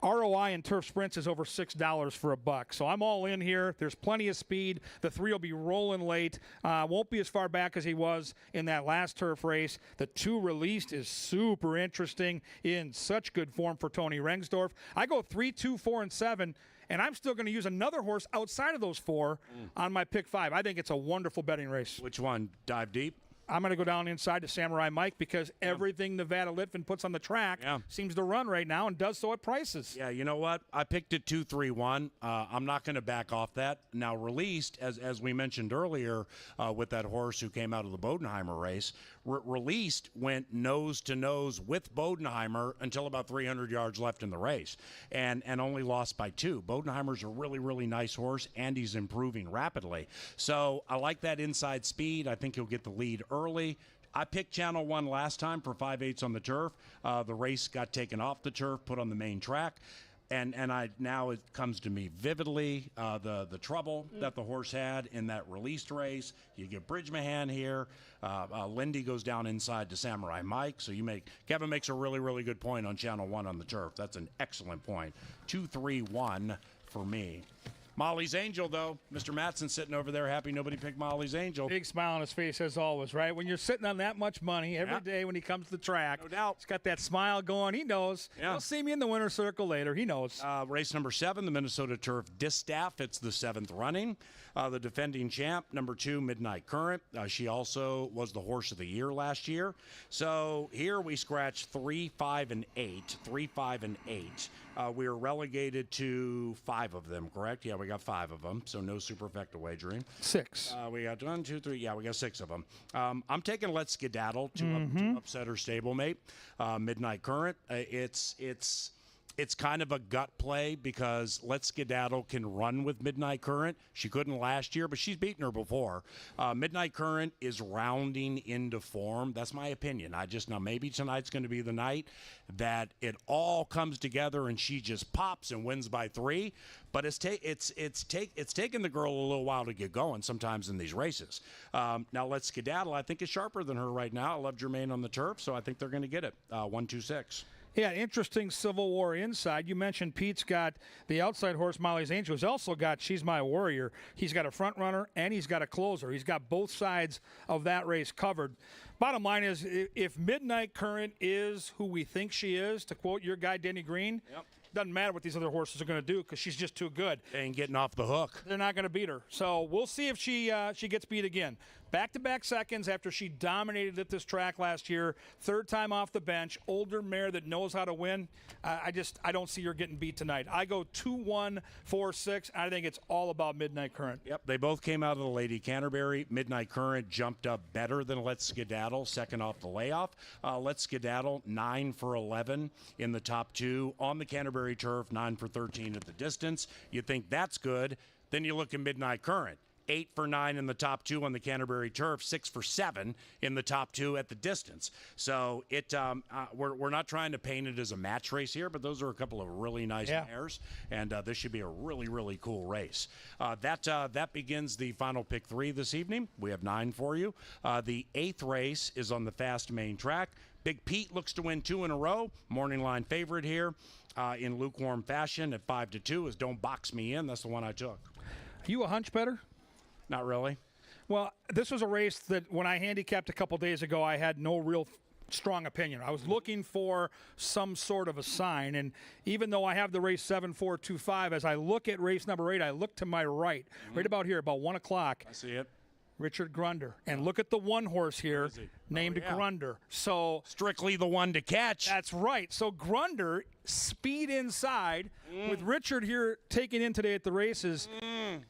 ROI in turf sprints is over $6 for $1. So I'm all in here. There's plenty of speed. The 3 will be rolling late. Won't be as far back as he was in that last turf race. The 2 released is super interesting, in such good form for Tony Rengsdorf. I go 3, 2, 4, and 7. And I'm still going to use another horse outside of those 4 on my pick 5. I think it's a wonderful betting race. Which one? Dive deep? I'm going to go down inside to Samurai Mike because everything Nevada Litvin puts on the track seems to run right now and does so at prices. Yeah, you know what? I picked it 2-3-1. I'm not going to back off that. Now, Released, as we mentioned earlier with that horse who came out of the Bodenheimer race, Released went nose-to-nose with Bodenheimer until about 300 yards left in the race and only lost by 2. Bodenheimer's a really, really nice horse, and he's improving rapidly. So I like that inside speed. I think he'll get the lead early. I picked Channel 1 last time for 5/8 on the turf. The race got taken off the turf, put on the main track. And now it comes to me vividly, the trouble that the horse had in that Released race. You get Bridgemahan here. Lindy goes down inside to Samurai Mike. So Kevin makes a really, really good point on Channel 1 on the turf. That's an excellent point. 2-3-1 for me. Molly's Angel, though. Mr. Mattson sitting over there happy nobody picked Molly's Angel. Big smile on his face as always, right? When you're sitting on that much money every day when he comes to the track. No doubt. He's got that smile going. He knows. Yeah. He'll see me in the winner's circle later. He knows. Race number 7, the Minnesota Turf Distaff. It's the 7th running. The defending champ, number 2, Midnight Current. She also was the horse of the year last year. So here we scratch 3, 5, and 8. 3, 5, and 8. We are relegated to 5 of them, correct? Yeah, we got 5 of them, so no superfecta wagering. 6. We got 1, 2, 3. Yeah, we got 6 of them. I'm taking Let's Skedaddle to upset her stablemate, Midnight Current. It's kind of a gut play because Let's Skedaddle can run with Midnight Current. She couldn't last year, but she's beaten her before. Midnight Current is rounding into form. That's my opinion. Now maybe tonight's going to be the night that it all comes together and she just pops and wins by 3. But it's taken the girl a little while to get going sometimes in these races. Now Let's Skedaddle, I think, is sharper than her right now. I love Jermaine on the turf, so I think they're going to get it. 1, 2, 6. Yeah, interesting Civil War inside. You mentioned Pete's got the outside horse, Molly's Angel. He's also got She's My Warrior. He's got a front runner and he's got a closer. He's got both sides of that race covered. Bottom line is, if Midnight Current is who we think she is, to quote your guy, Denny Green, doesn't matter what these other horses are going to do because she's just too good. They ain't getting off the hook. They're not going to beat her. So we'll see if she gets beat again. Back-to-back seconds after she dominated at this track last year. 3rd time off the bench. Older mare that knows how to win. I don't see her getting beat tonight. I go 2-1, 4-6. I think it's all about Midnight Current. Yep, they both came out of the Lady Canterbury. Midnight Current jumped up better than Let's Skedaddle, second off the layoff. Let's Skedaddle, 9 for 11 in the top 2 on the Canterbury turf, 9 for 13 at the distance. You think that's good. Then you look at Midnight Current. 8 for 9 in the top 2 on the Canterbury turf, 6 for 7 in the top 2 at the distance. So we're not trying to paint it as a match race here, but those are a couple of really nice mares, and this should be a really, really cool race. That begins the final pick 3 this evening. We have 9 for you. The 8th race is on the fast main track. Big Pete looks to win 2 in a row. Morning line favorite here in lukewarm fashion at 5-2 is Don't Box Me In. That's the one I took. Are you a hunch better? Not really. Well, this was a race that when I handicapped a couple days ago, I had no real strong opinion. I was looking for some sort of a sign, and even though I have the race 7-4-2-5, as I look at race number 8, I look to my right, right about here, about 1 o'clock. I see it. Richard Grunder. And look at the one horse here named yeah. Grunder. So Strictly the one to catch. that's right. So Grunder, speed inside, with Richard here taking in today at the races.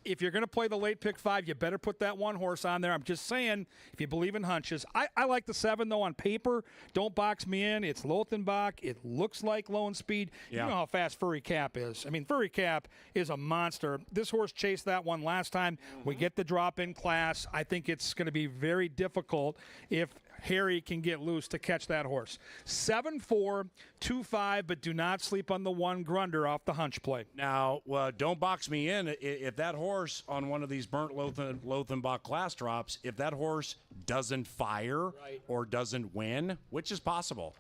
If you're going to play the late pick 5, you better put that one horse on there. I'm just saying, if you believe in hunches. I like the 7, though, on paper. Don't box me in. It's Lothenbach. It looks like Lone Speed. Yeah. You know how fast Furry Cap is. I mean, Furry Cap is a monster. This horse chased that one last time. We get the drop in class. I think it's going to be very difficult if Harry can get loose to catch that horse. 7-4, 2-5, but do not sleep on the one Grunder off the hunch play. Now, don't box me in. If that horse on one of these burnt Lothenbach class drops, if that horse doesn't fire or doesn't win, which is possible,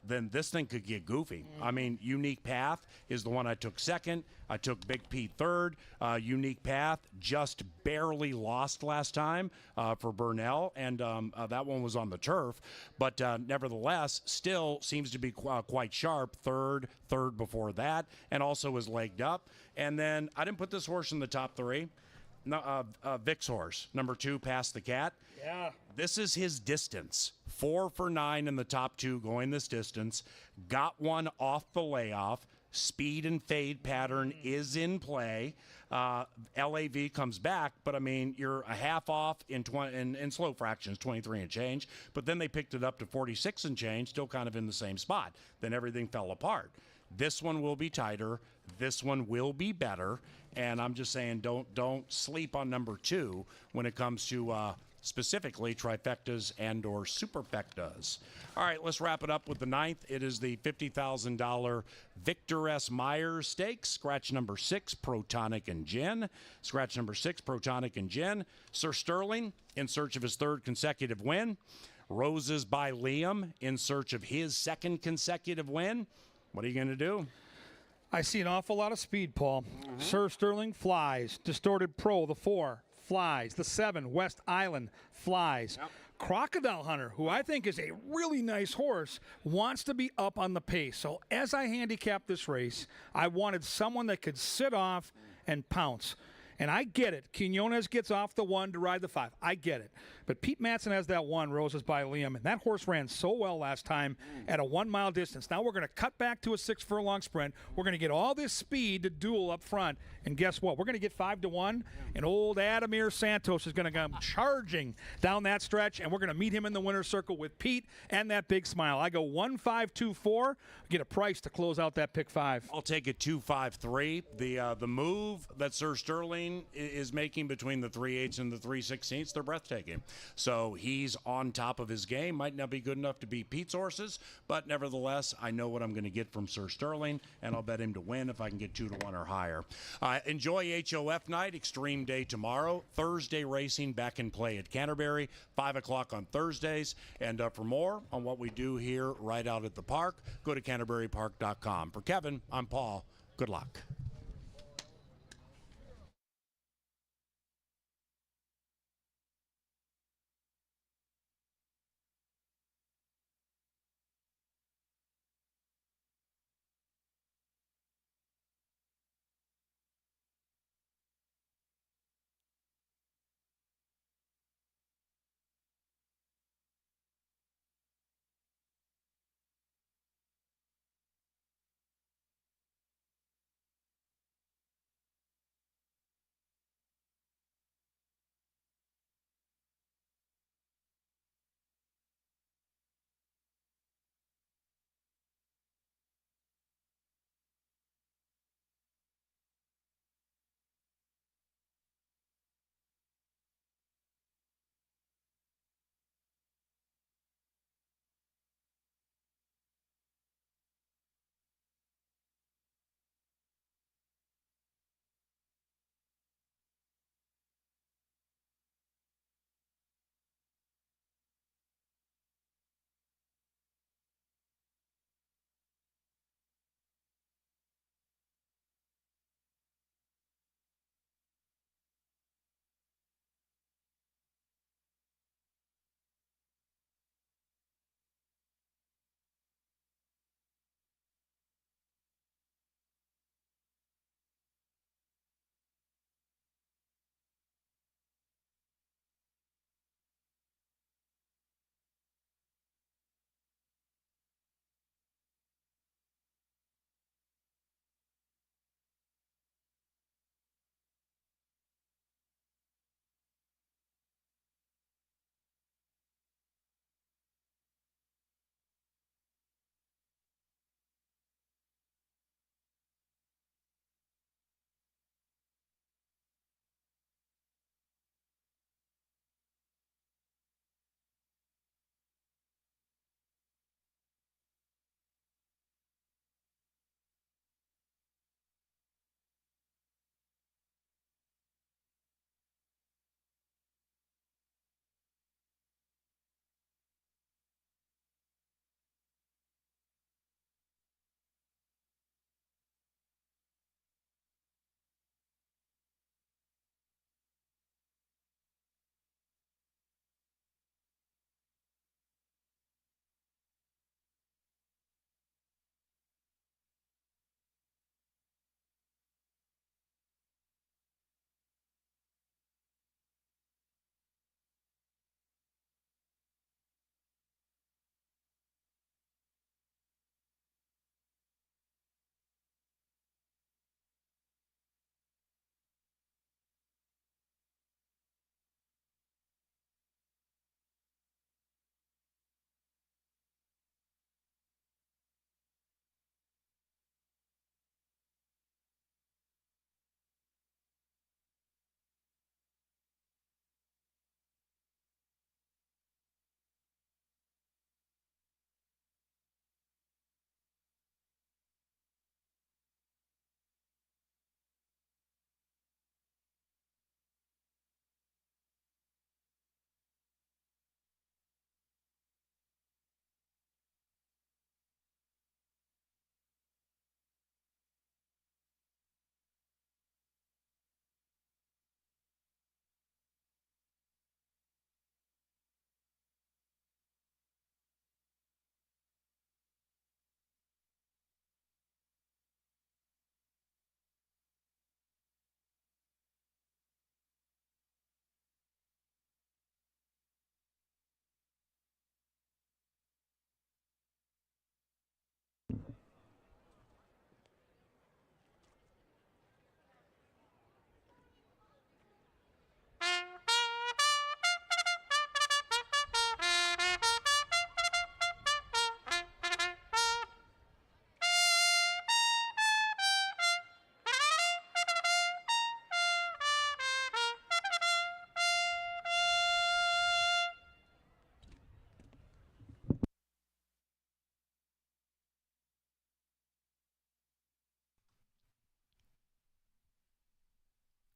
then this thing could get goofy. I mean, Unique Path is the one I took second. I took Big Pete third. Unique Path just barely lost last time for Burnell, and that one was on the turf. But nevertheless, still seems to be quite sharp. Third before that, and also is legged up. And then I didn't put this horse in the top 3. No, Vic's horse, number 2, Past the Cat. Yeah. This is his distance. 4 for 9 in the top 2 going this distance. Got one off the layoff. Speed and fade pattern is in play. LAV comes back, but I mean, you're a half off in slow fractions, 23 and change. But then they picked it up to 46 and change, still kind of in the same spot. Then everything fell apart. This one will be tighter. This one will be better. And I'm just saying, don't sleep on number 2 when it comes to specifically trifectas and or superfectas. All right, let's wrap it up with the 9th. It is the $50,000 Victor S. Myers Stakes. Scratch number 6, Protonic and Gin. Scratch number 6, Protonic and Gin. Sir Sterling in search of his 3rd consecutive win. Roses by Liam in search of his 2nd consecutive win. What are you going to do? I see an awful lot of speed, Paul. Sir Sterling flies. Distorted Pro, the 4, flies. The 7, West Island, flies. Crocodile Hunter, who I think is a really nice horse, wants to be up on the pace. So as I handicapped this race, I wanted someone that could sit off and pounce. And I get it. Quinones gets off the 1 to ride the 5. I get it. But Pete Matson has that 1, Roses by Liam, and that horse ran so well last time at a 1-mile distance. Now we're going to cut back to a 6-furlong sprint. We're going to get all this speed to duel up front. And guess what? We're going to get 5-1, and old Adamir Santos is going to come charging down that stretch, and we're going to meet him in the winner's circle with Pete and that big smile. I go 1-5-2-4, get a price to close out that pick 5. I'll take it 2-5-3. The move that Sir Sterling is making between the 3/8 and the 3/16, they're breathtaking. So he's on top of his game. Might not be good enough to beat Pete's horses, but nevertheless, I know what I'm going to get from Sir Sterling, and I'll bet him to win if I can get 2-1 or higher. Enjoy HOF night, Extreme Day tomorrow. Thursday racing back in play at Canterbury, 5 o'clock on Thursdays. And for more on what we do here right out at the park, go to CanterburyPark.com. For Kevin, I'm Paul. Good luck.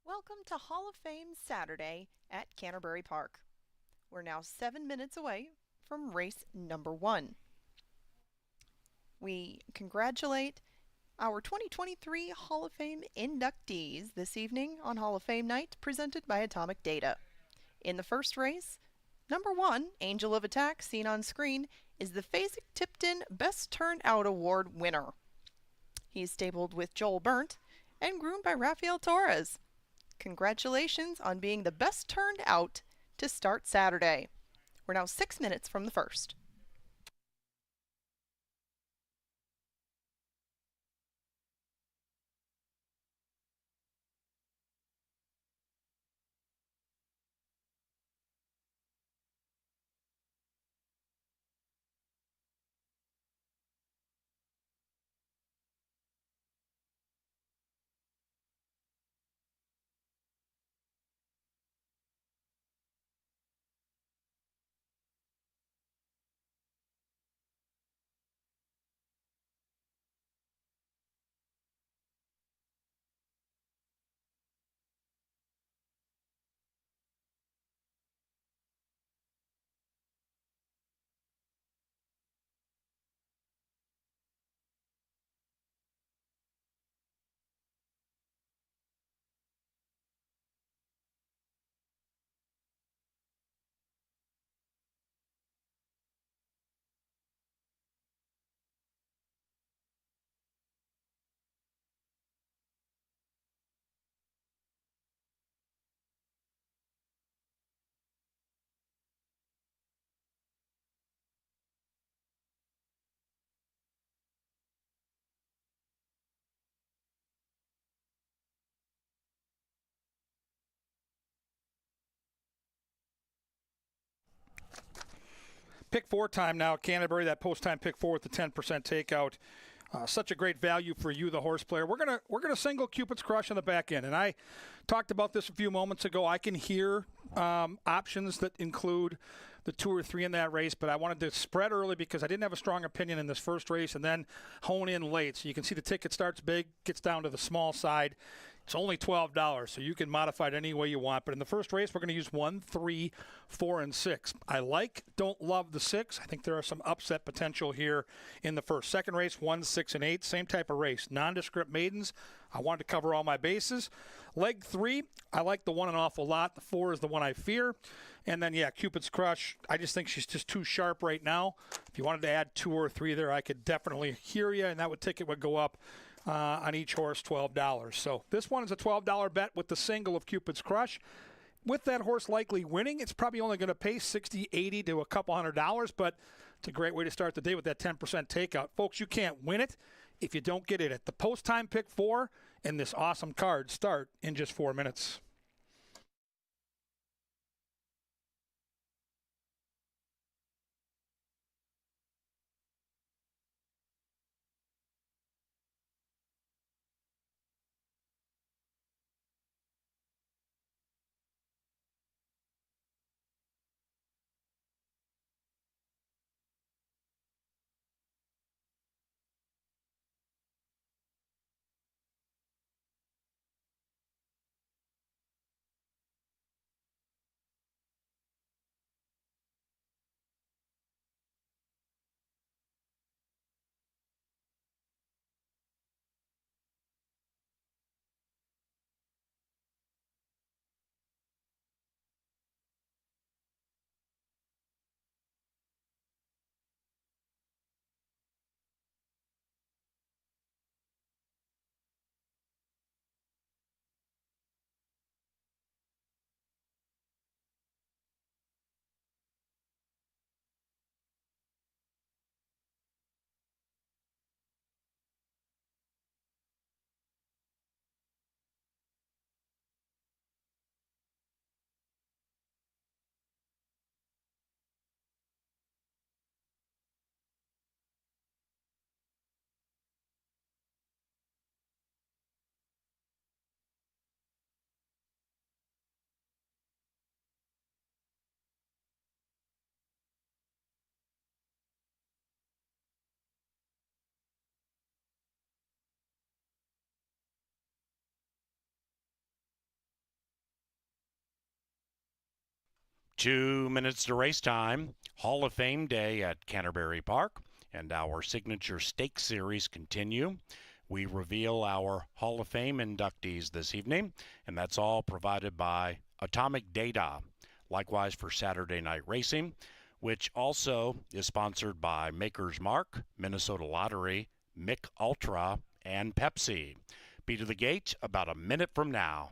Welcome to Hall of Fame Saturday at Canterbury Park. We're now 7 minutes away from race number 1. We congratulate our 2023 Hall of Fame inductees this evening on Hall of Fame night, presented by Atomic Data. In the first race, number 1, Angel of Attack, seen on screen, is the Fasig-Tipton Best Turned Out Award winner. He's stabled with Joel Burnt and groomed by Rafael Torres. Congratulations on being the best turned out to start Saturday. We're now 6 minutes from the first. Pick 4 time now, Canterbury. That post time pick 4 with the 10% takeout. Such a great value for you, the horse player. We're gonna single Cupid's Crush on the back end, and I talked about this a few moments ago. I can hear options that include the 2 or 3 in that race, but I wanted to spread early because I didn't have a strong opinion in this first race, and then hone in late. So you can see the ticket starts big, gets down to the small side. It's only $12, so you can modify it any way you want. But in the first race, we're going to use 1, 3, 4, and 6. Don't love the 6. I think there are some upset potential here in the first. Second race, 1, 6, and 8. Same type of race. Nondescript maidens. I wanted to cover all my bases. Leg 3, I like the 1 an awful lot. The 4 is the one I fear. And then, Cupid's Crush. I just think she's just too sharp right now. If you wanted to add 2 or 3 there, I could definitely hear you, and that ticket would go up on each horse $12. So this one is a $12 bet with the single of Cupid's Crush. With that horse likely winning, it's probably only going to pay $60, $80 to a couple $100, but it's a great way to start the day with that 10% takeout. Folks, you can't win it if you don't get it at the post time pick 4, and this awesome card start in just 4 minutes. 2 minutes to race time. Hall of Fame Day at Canterbury Park, and our signature stake series continue. We reveal our Hall of Fame inductees this evening, and that's all provided by Atomic Data. Likewise for Saturday night racing, which also is sponsored by Maker's Mark, Minnesota Lottery, Mick Ultra, and Pepsi. Be to the gate about a minute from now.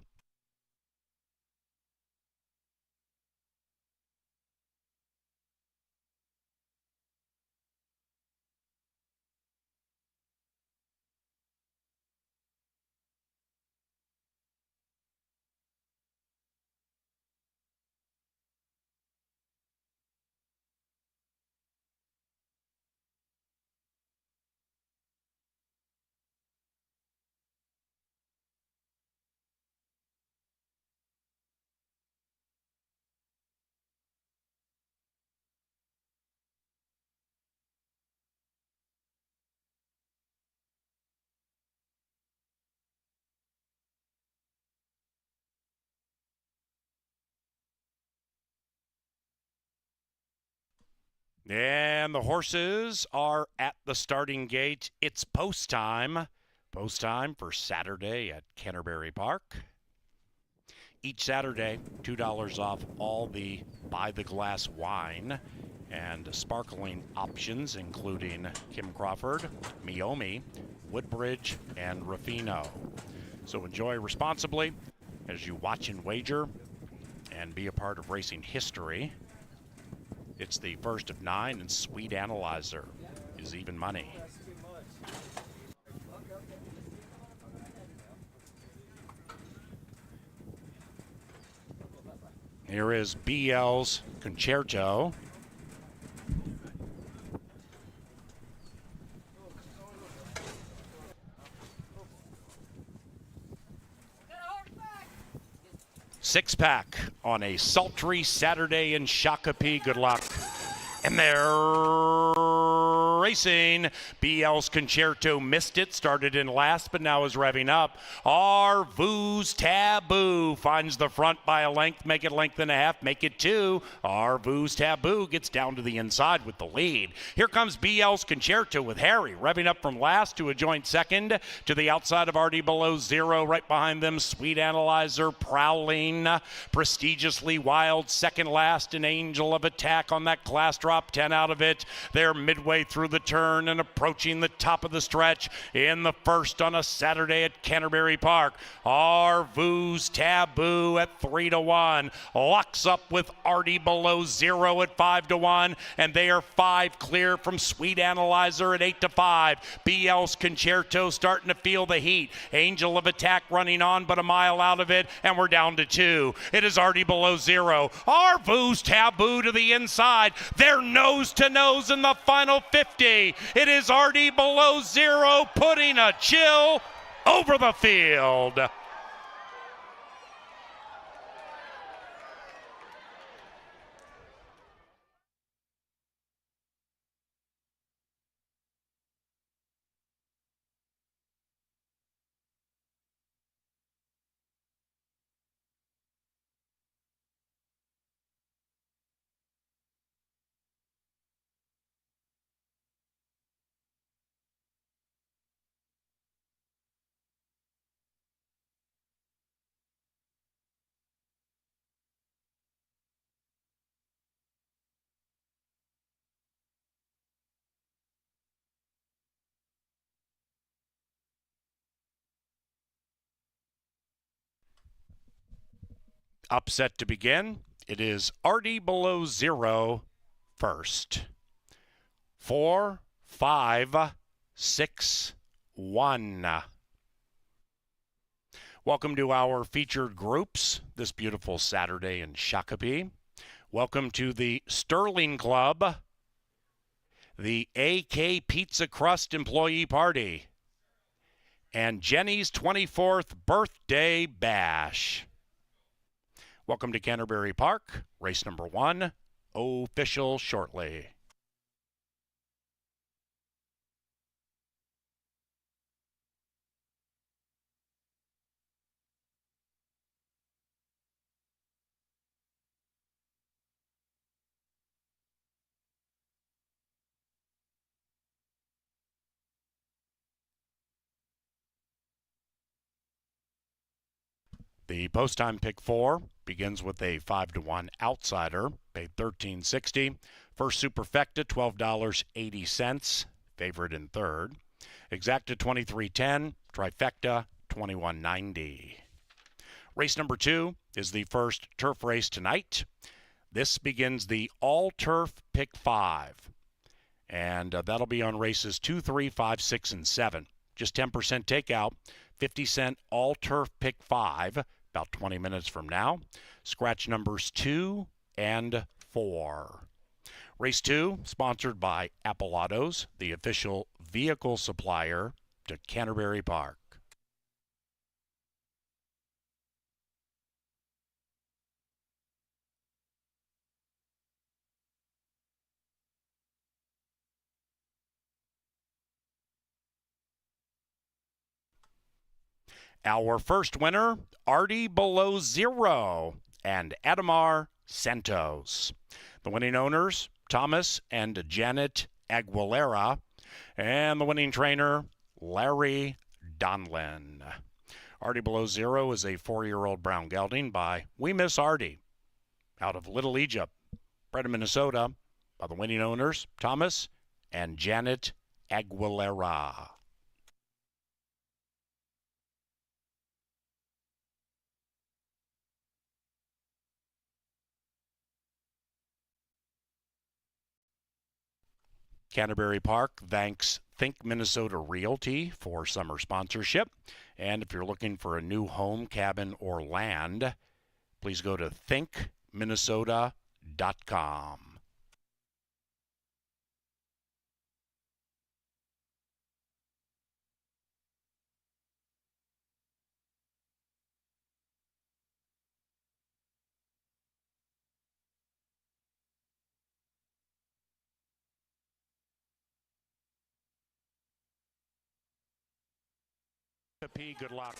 And the horses are at the starting gate. It's post time. Post time for Saturday at Canterbury Park. Each Saturday, $2 off all the by-the-glass wine and sparkling options, including Kim Crawford, Miomi, Woodbridge, and Ruffino. So enjoy responsibly as you watch and wager and be a part of racing history. It's the first of 9, and Sweet Analyzer is even money. Here is BL's Concerto. Six-pack on a sultry Saturday in Shakopee. Good luck. And they're racing. BL's Concerto missed it, started in last, but now is revving up. Arvu's Taboo finds the front by a length, make it length and a half, make it 2. Arvu's Taboo gets down to the inside with the lead. Here comes BL's Concerto with Harry revving up from last to a joint second. To the outside of Artie below 0, right behind them, Sweet Analyzer prowling. Prestigiously Wild second last, an Angel of Attack on that class drop. 10 out of it. They're midway through the turn and approaching the top of the stretch in the first on a Saturday at Canterbury Park. Arvu's Taboo at 3-1. Locks up with Artie below 0 at 5-1, and they are 5 clear from Sweet Analyzer at 8-5. BL's Concerto starting to feel the heat. Angel of Attack running on but a mile out of it, and we're down to 2. It is Artie below 0. Arvu's Taboo to the inside. They're nose to nose in the final 50. It is Artie below 0 putting a chill over the field. Upset to begin. It is Artie below 0 first. 4, 5, 6, 1. Welcome to our featured groups this beautiful Saturday in Shakopee. Welcome to the Sterling Club, the AK Pizza Crust Employee Party, and Jenny's 24th Birthday Bash. Welcome to Canterbury Park, race number 1, official shortly. The post time pick 4 begins with a 5-1 outsider, paid $13.60. First superfecta, $12.80, favorite in third. Exacta 23.10, trifecta 21.90. Race number 2 is the first turf race tonight. This begins the all-turf pick 5. And that'll be on races 2, 3, 5, 6, and 7. Just 10% takeout. 50-cent all-turf pick 5, about 20 minutes from now. Scratch numbers 2 and 4. Race 2, sponsored by Apple Autos, the official vehicle supplier to Canterbury Park. Our first winner, Artie Below Zero and Adamar Santos. The winning owners, Thomas and Janet Aguilera, and the winning trainer, Larry Donlin. Artie Below Zero is a 4-year-old brown gelding by We Miss Artie out of Little Egypt, bred in Minnesota by the winning owners, Thomas and Janet Aguilera. Canterbury Park thanks Think Minnesota Realty for summer sponsorship. And if you're looking for a new home, cabin, or land, please go to thinkminnesota.com. Good luck.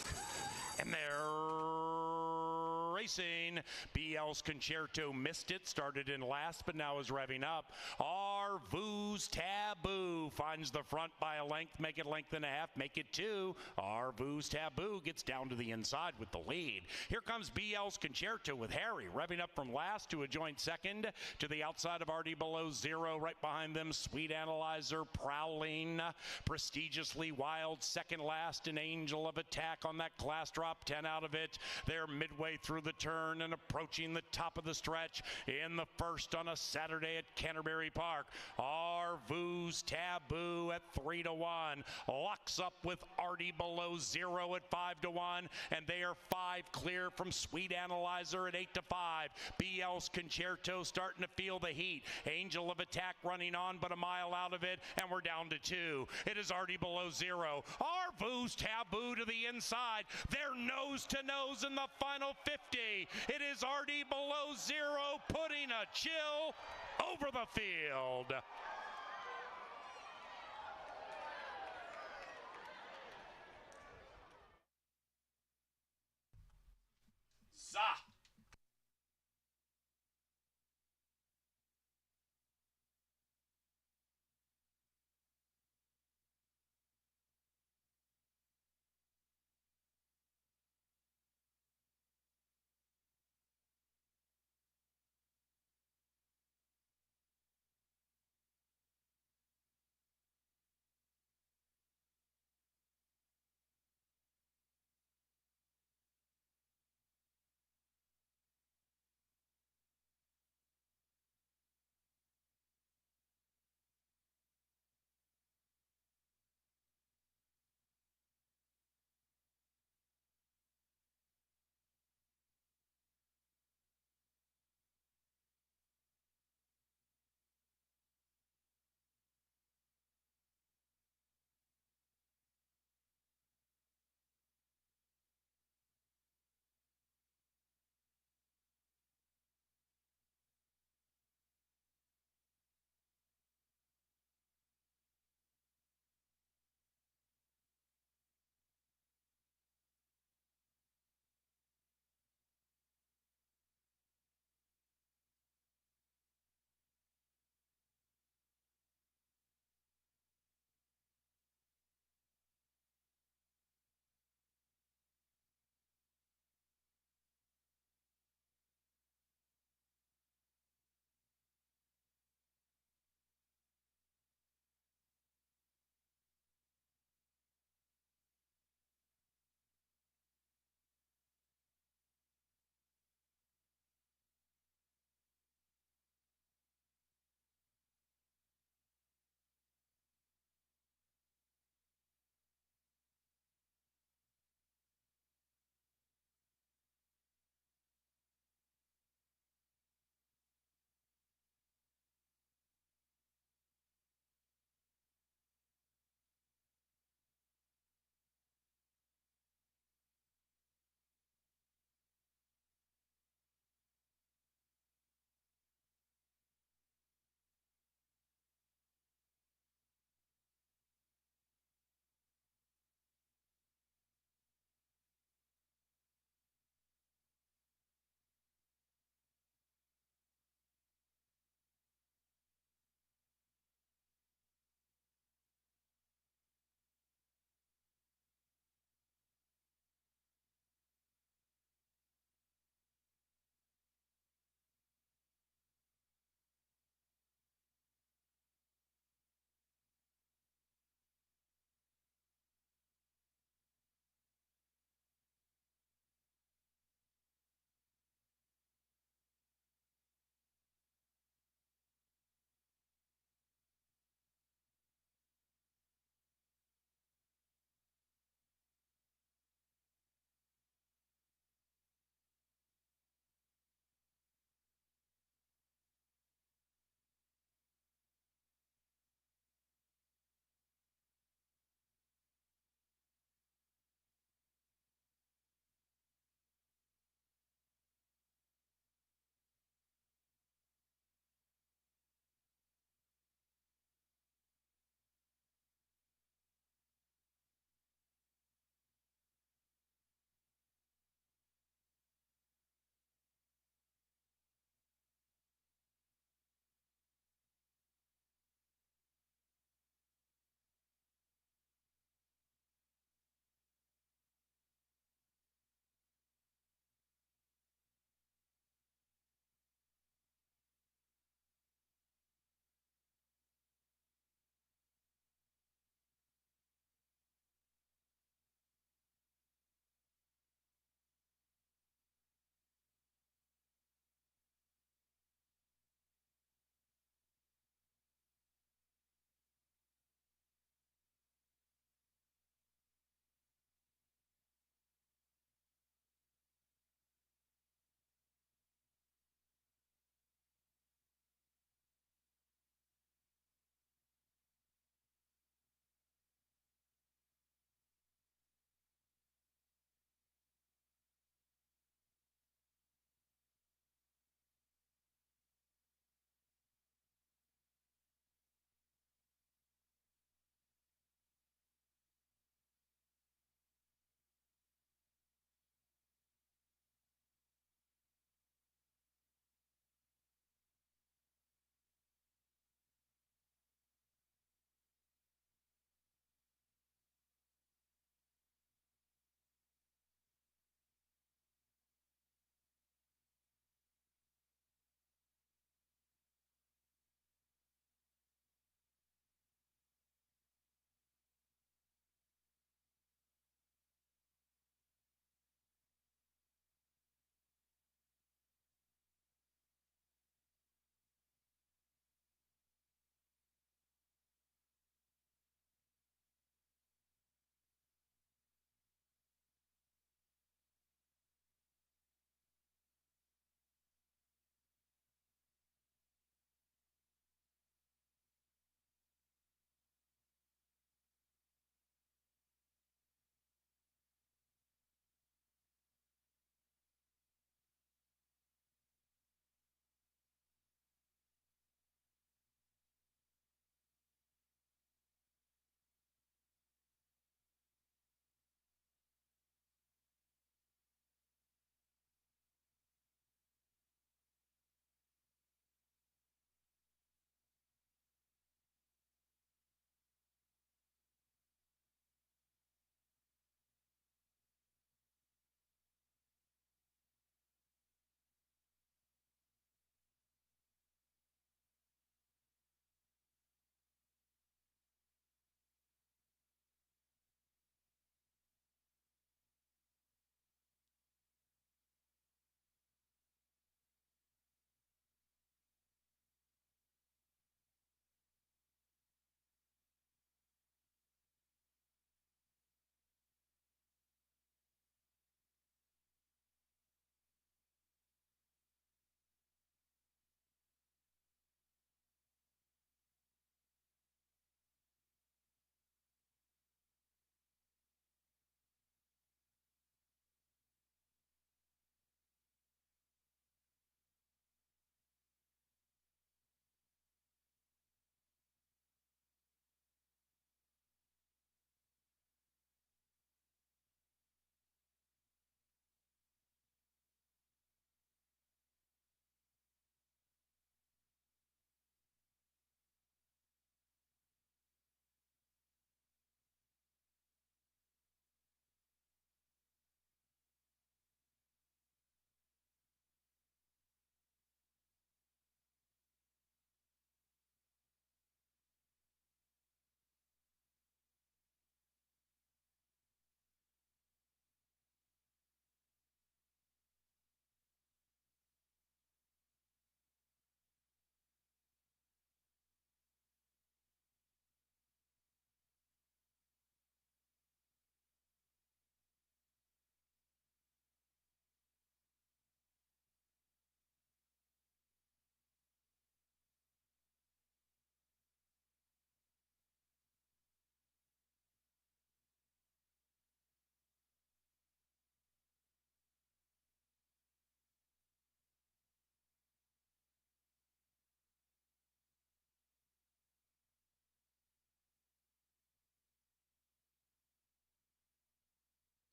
And they're racing. BL's Concerto missed it, started in last, but now is revving up. Arvu's Taboo finds the front by a length, make it length and a half, make it 2. Arvu's Taboo gets down to the inside with the lead. Here comes BL's Concerto with Harry revving up from last to a joint second to the outside of Artie Below Zero. Right behind them, Sweet Analyzer prowling, Prestigiously Wild second last, an Angel of Attack on that class drop, 10 out of it. They're midway through the turn and approaching the top of the stretch in the first on a Saturday at Canterbury Park. Arvu's Taboo at 3-1 locks up with Artie Below Zero at 5-1, and they are 5 clear from Sweet Analyzer at 8-5. BL's Concerto starting to feel the heat. Angel of Attack running on, but a mile out of it, and we're down to 2. It is Artie Below Zero. Arvu's Taboo to the inside. They're nose to nose in the final 50. It is Artie Below Zero putting a chill over the field. Za.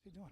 What's he doing?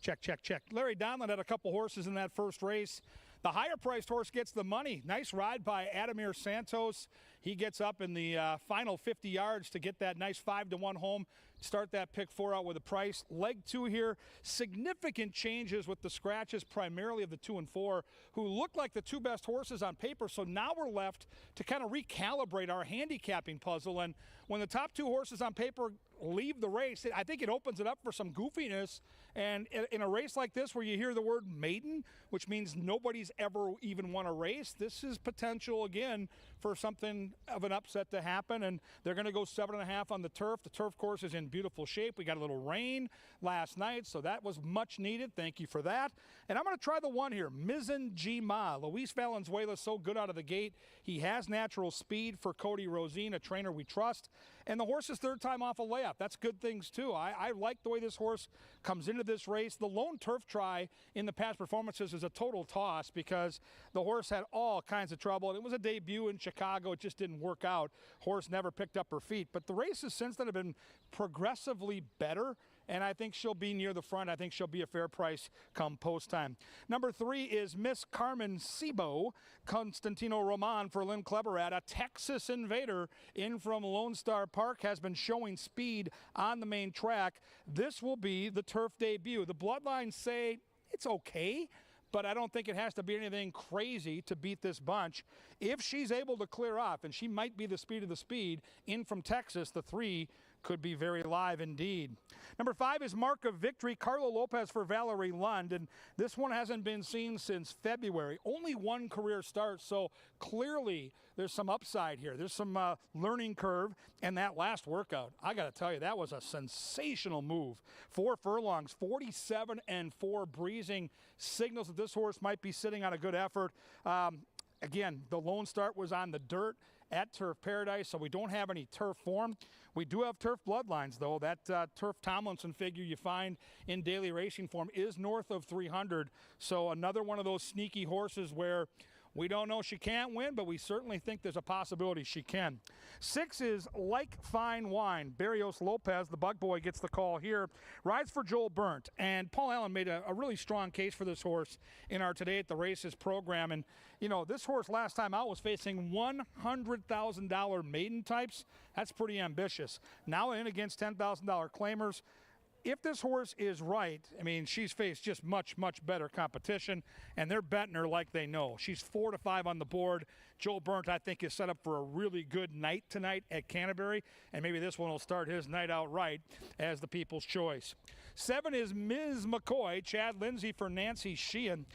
Check, check, check. Larry Donlin had a couple horses in that first race. The higher-priced horse gets the money. Nice ride by Adamir Santos. He gets up in the final 50 yards to get that nice 5-1 home. Start that pick 4 out with a price. Leg 2 here, significant changes with the scratches, primarily of the 2 and 4, who look like the 2 best horses on paper. So now we're left to kind of recalibrate our handicapping puzzle. And when the top 2 horses on paper leave the race, I think it opens it up for some goofiness. And in a race like this where you hear the word maiden, which means nobody's ever even won a race, this is potential again for something of an upset to happen. And they're going to go 7.5 on the turf. The turf course is in beautiful shape. We got a little rain last night, so that was much needed. Thank you for that. And I'm going to try the 1 here, Mizzen G Ma. Luis Valenzuela so good out of the gate. He has natural speed for Cody Rosine, a trainer we trust. And the horse's 3rd time off a layup. That's good things, too. I like the way this horse comes into this race. The lone turf try in the past performances is a total toss because the horse had all kinds of trouble. And it was a debut in Chicago. It just didn't work out. Horse never picked up her feet. But the races since then have been progressively better. And I think she'll be near the front. I think she'll be a fair price come post time. Number 3 is Miss Carmen Sebo, Constantino Roman for Lynn Cleverat, a Texas invader in from Lone Star Park, has been showing speed on the main track. This will be the turf debut. The bloodlines say it's okay, but I don't think it has to be anything crazy to beat this bunch. If she's able to clear off, and she might be the speed of the speed, in from Texas, the 3 could be very live indeed. Number 5 is Mark of Victory, Carlo Lopez for Valerie Lund, and this one hasn't been seen since February. Only 1 career start, so clearly there's some upside here. There's some learning curve, and that last workout, I got to tell you, that was a sensational move. 4 furlongs, 47-4, breezing signals that this horse might be sitting on a good effort. Again, the lone start was on the dirt at Turf Paradise, so we don't have any turf form. We do have turf bloodlines, though. That Turf Tomlinson figure you find in daily racing form is north of 300, so another one of those sneaky horses where we don't know she can't win, but we certainly think there's a possibility she can. 6 is Like Fine Wine. Barrios Lopez, the bug boy, gets the call here. Rides for Joel Burnt. And Paul Allen made a really strong case for this horse in our Today at the Races program. And, you know, this horse last time out was facing $100,000 maiden types. That's pretty ambitious. Now in against $10,000 claimers. If this horse is right, I mean, she's faced just much, much better competition, and they're betting her like they know. She's 4-5 on the board. Joel Burnt, I think, is set up for a really good night tonight at Canterbury, and maybe this one will start his night out right as the people's choice. 7 is Ms. McCoy, Chad Lindsay for Nancy Sheehan.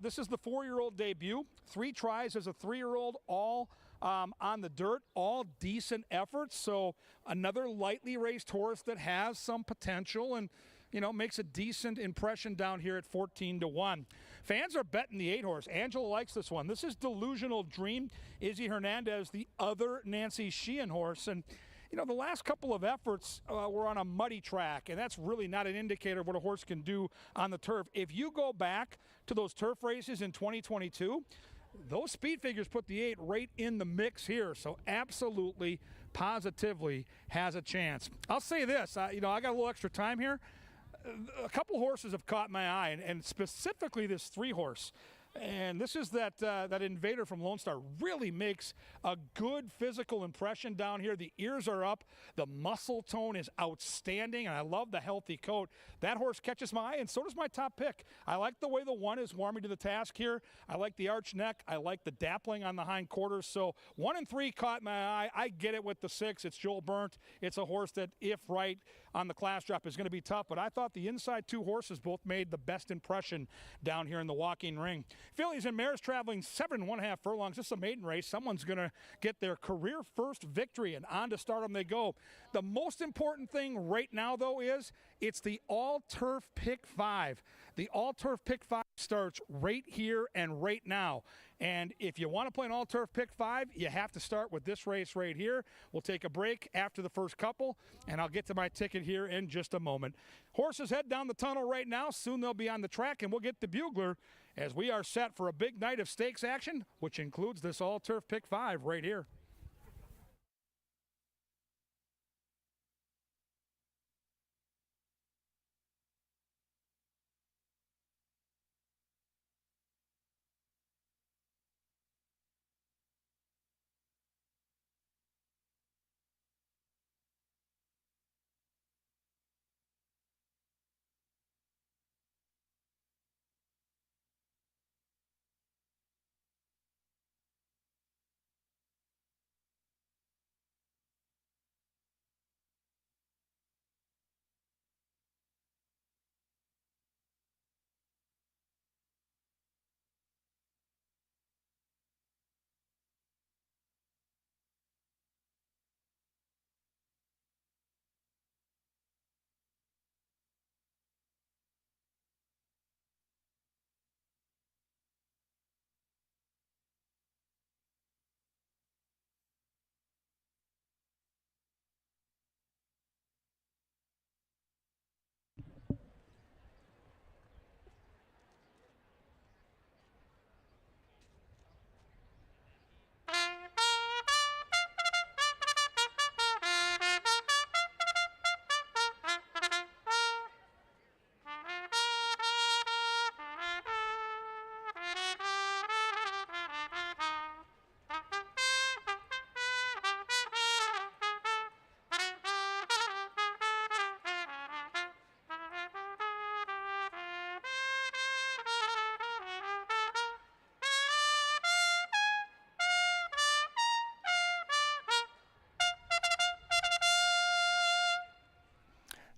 This is the 4-year-old debut. 3 tries as a 3-year-old, all on the dirt, all decent efforts. So another lightly raced horse that has some potential and, you know, makes a decent impression down here at 14-1. Fans are betting the 8 horse. Angela likes this one. This is Delusional Dream. Izzy Hernandez, the other Nancy Sheehan horse. And, you know, the last couple of efforts were on a muddy track, and that's really not an indicator of what a horse can do on the turf. If you go back to those turf races in 2022, those speed figures put the 8 right in the mix here, so absolutely, positively has a chance. I'll say this, you know, I got a little extra time here. A couple horses have caught my eye, and specifically this 3 horse. And this is that invader from Lone Star. Really makes a good physical impression down here. The ears are up. The muscle tone is outstanding, and I love the healthy coat. That horse catches my eye, and so does my top pick. I like the way the 1 is warming to the task here. I like the arch neck. I like the dappling on the hind quarters. So 1 and 3 caught my eye. I get it with the 6. It's Joel Burnt. It's a horse that, if right on the class drop, is going to be tough. But I thought the inside 2 horses both made the best impression down here in the walking ring. Fillies and mares traveling 7.5 furlongs. This is a maiden race. Someone's going to get their career first victory, and on to stardom they go. The most important thing right now, though, is it's the all-turf pick 5. The all-turf pick 5 starts right here and right now. And if you want to play an all-turf pick 5, you have to start with this race right here. We'll take a break after the first couple, and I'll get to my ticket here in just a moment. Horses head down the tunnel right now. Soon they'll be on the track, and we'll get the bugler as we are set for a big night of stakes action, which includes this all-turf pick 5 right here.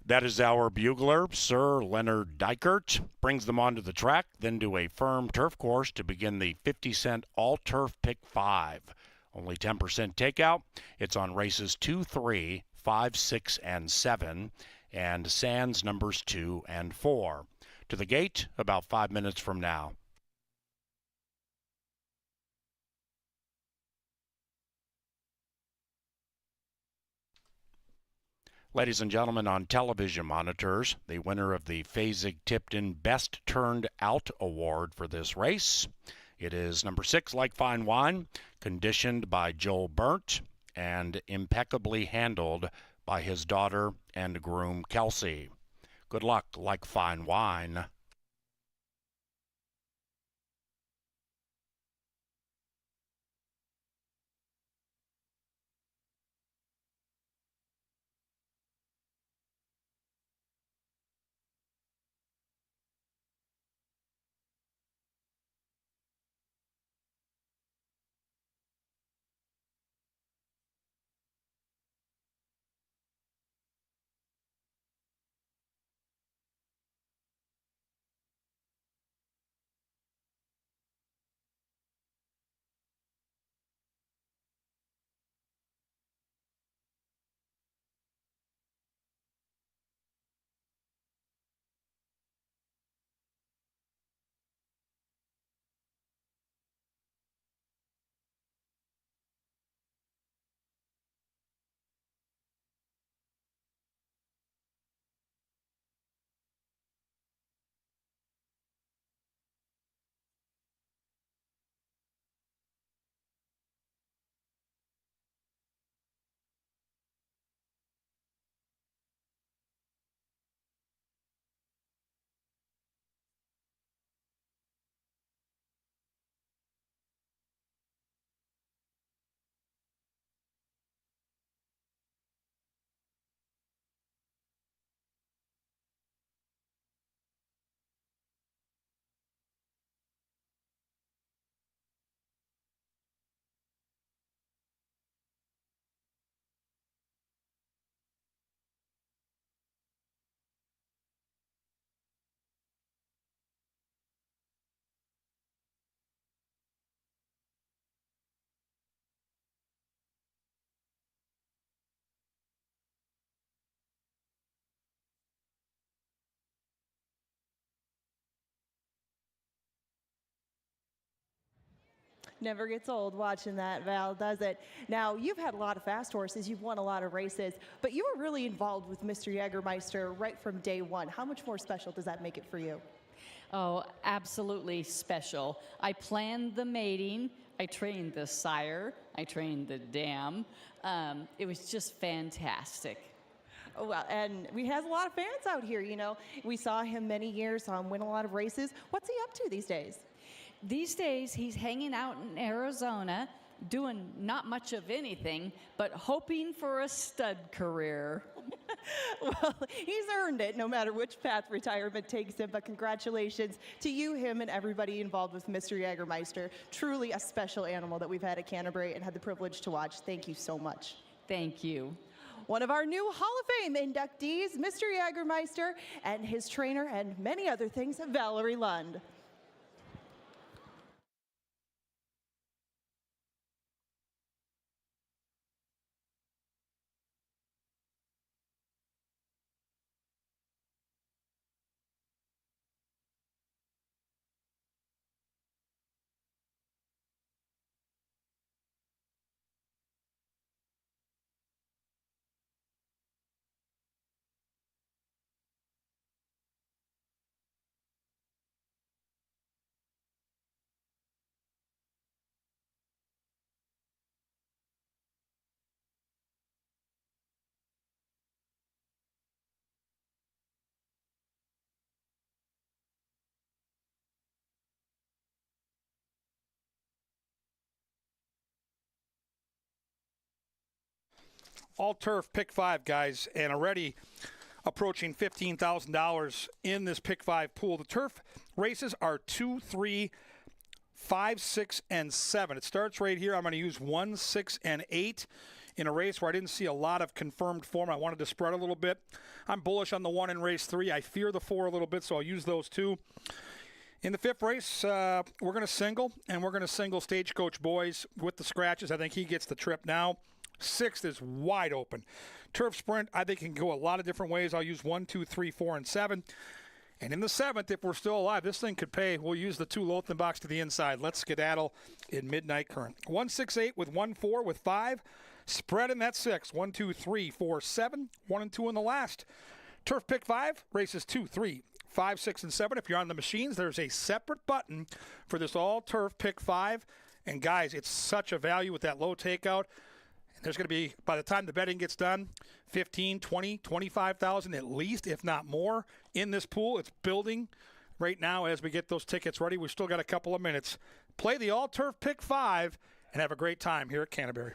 That is our bugler, Sir Leonard Dykert. Brings them onto the track, then to a firm turf course to begin the 50-cent all-turf pick 5. Only 10% takeout. It's on races 2, 3, 5, 6, and 7, and sands numbers 2 and 4. To the gate about 5 minutes from now. Ladies and gentlemen, on television monitors, the winner of the Fasig-Tipton Best Turned Out Award for this race. It is number 6, Like Fine Wine, conditioned by Joel Burnt and impeccably handled by his daughter and groom, Kelsey. Good luck, Like Fine Wine. Never gets old watching that, Val, does it? Now, you've had a lot of fast horses, you've won a lot of races, but you were really involved with Mr. Jägermeister right from day one. How much more special does that make it for you? Oh, absolutely special. I planned the mating, I trained the sire, I trained the dam. It was just fantastic. Oh, well, and we have a lot of fans out here, you know. We saw him many years win a lot of races. What's he up to these days? These days, he's hanging out in Arizona, doing not much of anything, but hoping for a stud career. Well, he's earned it no matter which path retirement takes him, but congratulations to you, him, and everybody involved with Mr. Jägermeister. Truly a special animal that we've had at Canterbury and had the privilege to watch. Thank you so much. Thank you. One of our new Hall of Fame inductees, Mr. Jägermeister, and his trainer, and many other things, Valerie Lund. All turf pick 5, guys, and already approaching $15,000 in this pick 5 pool. The turf races are 2, 3, 5, 6, and 7. It starts right here. I'm going to use 1, 6, and 8 in a race where I didn't see a lot of confirmed form. I wanted to spread a little bit. I'm bullish on the 1 in race 3. I fear the 4 a little bit, so I'll use those 2. In the 5th race, we're going to single, and we're going to single Stagecoach Boys with the scratches. I think he gets the trip now. 6th is wide open. Turf Sprint, I think, can go a lot of different ways. I'll use 1, 2, 3, 4, and 7. And in the 7th, if we're still alive, this thing could pay. We'll use the 2 Lothenbachs to the inside. Let's skedaddle in Midnight Current. 1, 6, 8 with 1, 4 with 5. Spread in that 6. 1, 2, 3, 4, 7. 1 and 2 in the last. Turf Pick 5, races 2, 3, 5, 6, and 7. If you're on the machines, there's a separate button for this all-turf Pick 5. And, guys, it's such a value with that low takeout. And there's going to be, by the time the betting gets done, 15, 20, 25,000 at least, if not more, in this pool. It's building right now as we get those tickets ready. We've still got a couple of minutes. Play the all-turf Pick 5 and have a great time here at Canterbury.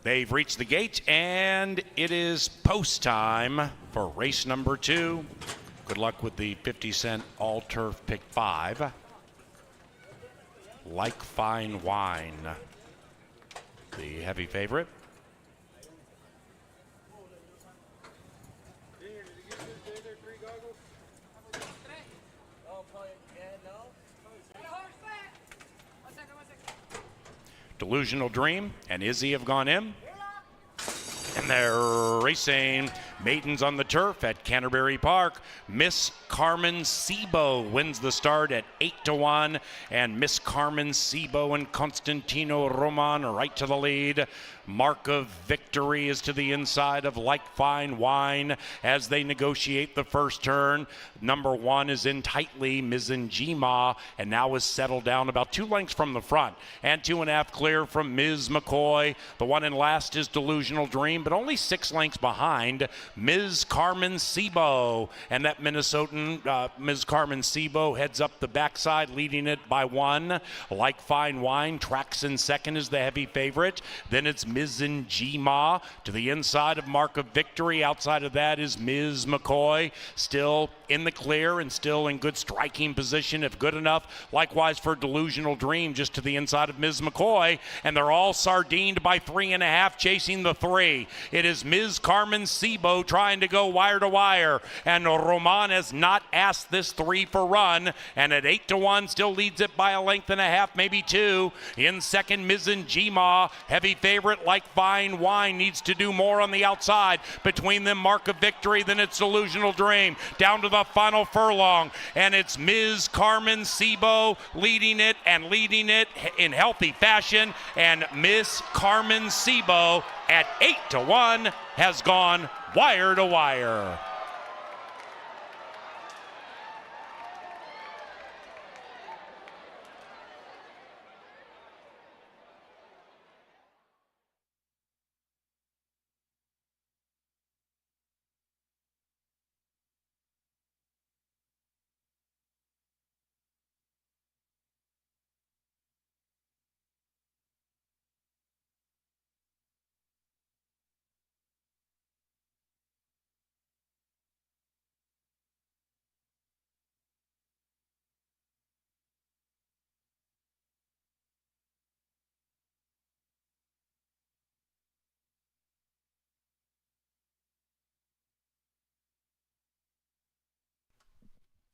They've reached the gate, and it is post time for race number 2. Good luck with the 50-cent all-turf Pick 5. Like Fine Wine, the heavy favorite. Delusional Dream and Izzy have gone in. And they're racing. Maidens on the turf at Canterbury Park. Miss Carmen Sebo wins the start at 8-1. And Miss Carmen Sebo and Constantino Roman right to the lead. Mark of Victory is to the inside of Like Fine Wine as they negotiate the first turn. Number 1 is in tightly, Mizunjima, and now is settled down about 2 lengths from the front. And 2.5 clear from Ms. McCoy. The one in last is Delusional Dream, but only 6 lengths behind Ms. Carmen Sebo. And that Minnesotan, Ms. Carmen Sebo, heads up the backside, leading it by 1. Like Fine Wine tracks in second is the heavy favorite. Then it's Mizunjima to the inside of Mark of Victory. Outside of that is Ms. McCoy, still in the clear and still in good striking position if good enough. Likewise for Delusional Dream just to the inside of Ms. McCoy, and they're all sardined by 3.5 chasing the 3. It is Ms. Carmen Sebo trying to go wire to wire, and Roman has not asked this 3 for run, and at 8-1 still leads it by 1.5 lengths, maybe 2. In second, Mizunjima, heavy favorite Like Fine Wine needs to do more on the outside. Between them, Mark of Victory, then it's Delusional Dream. Down to the final furlong, and it's Ms. Carmen Sebo leading it in healthy fashion, and Miss Carmen Sebo at 8-1 has gone wire to wire.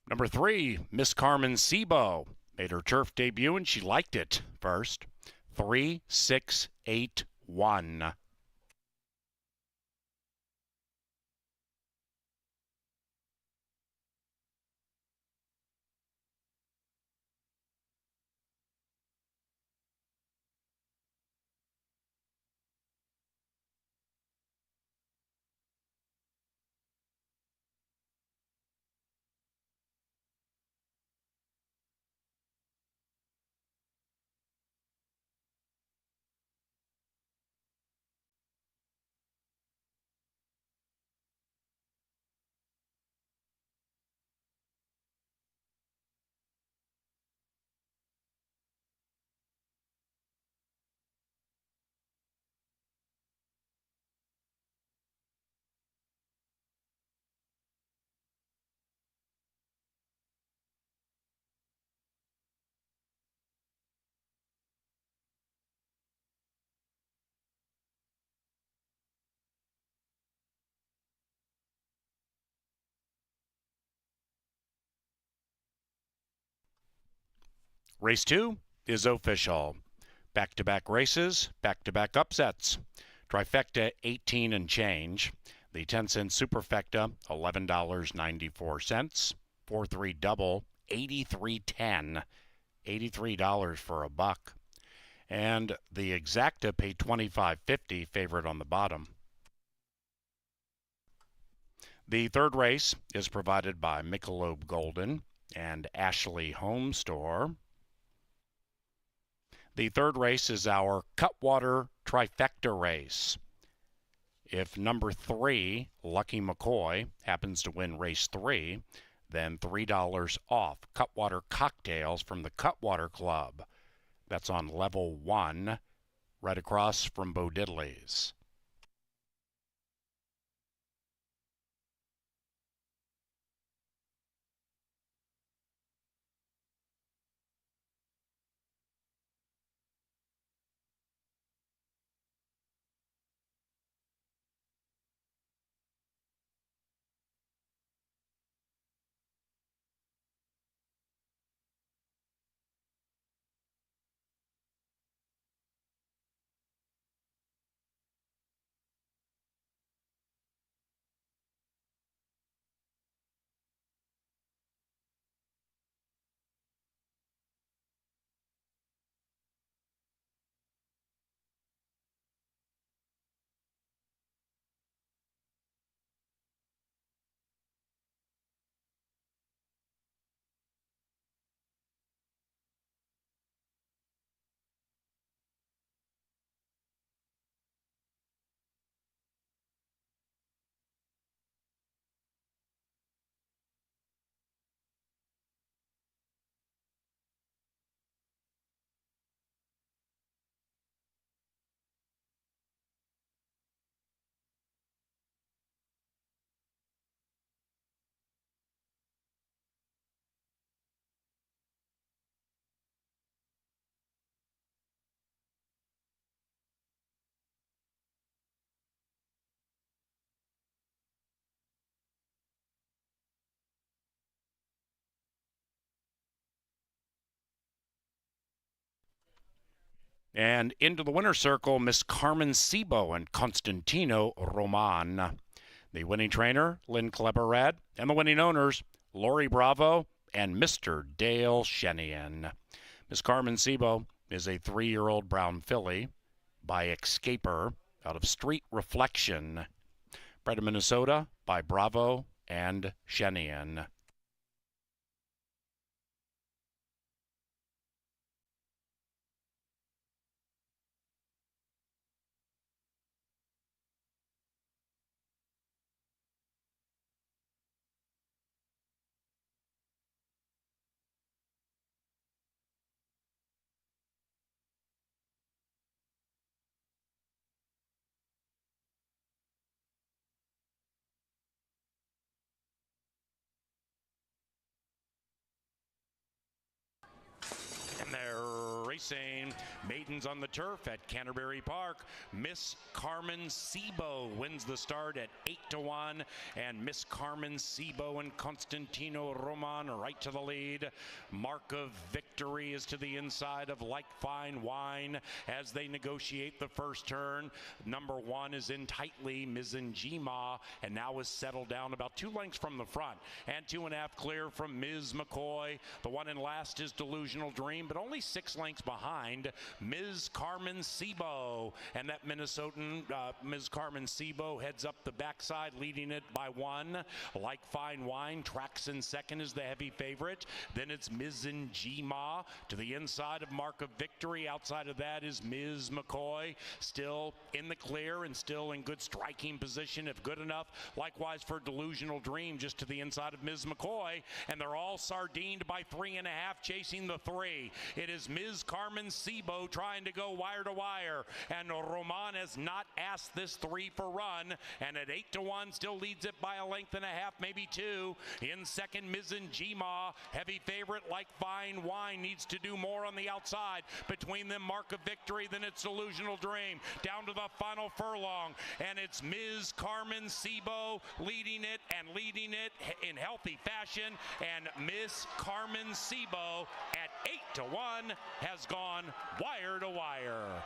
Number 3, Miss Carmen Sebo. Made her turf debut and she liked it first. 3-6-8-1. Race 2 is official. Back-to-back races, back-to-back upsets. Trifecta 18 and change. The 10-cent superfecta $11.94. 4-3 double $83.10. $83 for a buck. And the exacta paid $25.50, favorite on the bottom. The third race is provided by Michelob Golden and Ashley Home Store. The third race is our Cutwater Trifecta race. If number 3, Lucky McCoy, happens to win race 3, then $3 off Cutwater cocktails from the Cutwater Club. That's on level 1, right across from Bo Diddley's. And into the winner's circle, Miss Carmen Sebo and Constantino Roman. The winning trainer, Lynn Kleberad, and the winning owners, Lori Bravo and Mr. Dale Shenian. Miss Carmen Sebo is a 3-year-old brown filly by Escaper out of Street Reflection. Bred in Minnesota by Bravo and Shenian. racing. Maidens on the turf at Canterbury Park. Miss Carmen Sebo wins the start at 8-1, and Miss Carmen Sebo and Constantino Roman right to the lead. Mark of Victory is to the inside of Like Fine Wine as they negotiate the first turn. Number 1 is in tightly, Mizunjima, and now is settled down about 2 lengths from the front, and 2.5 clear from Ms. McCoy. The one in last is Delusional Dream, but only 6 lengths behind Ms. Carmen Sebo, and that Minnesotan Ms. Carmen Sebo heads up the backside, leading it by 1. Like Fine Wine tracks in second is the heavy favorite. Then it's Mizunjima to the inside of Mark of Victory. Outside of that is Ms. McCoy, still in the clear and still in good striking position, if good enough. Likewise for Delusional Dream, just to the inside of Ms. McCoy, and they're all sardined by 3.5, chasing the 3. It is Ms. Carmen Sebo trying to go wire to wire, and Roman has not asked this 3 for run, and at 8-1 still leads it by 1.5 lengths, maybe 2. In second, Mizunjima, heavy favorite Like Fine Wine, needs to do more on the outside. Between them, Mark of Victory, then it's Delusional Dream, down to the final furlong, and it's Ms. Carmen Sebo leading it in healthy fashion, and Miss Carmen Sebo at 8-1 has gone wire to wire.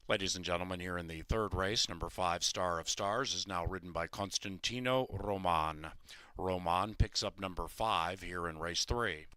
Ladies and gentlemen, here in the third race, number 5, Star of Stars, is now ridden by Constantino Roman. Roman picks up number 5 here in race 3.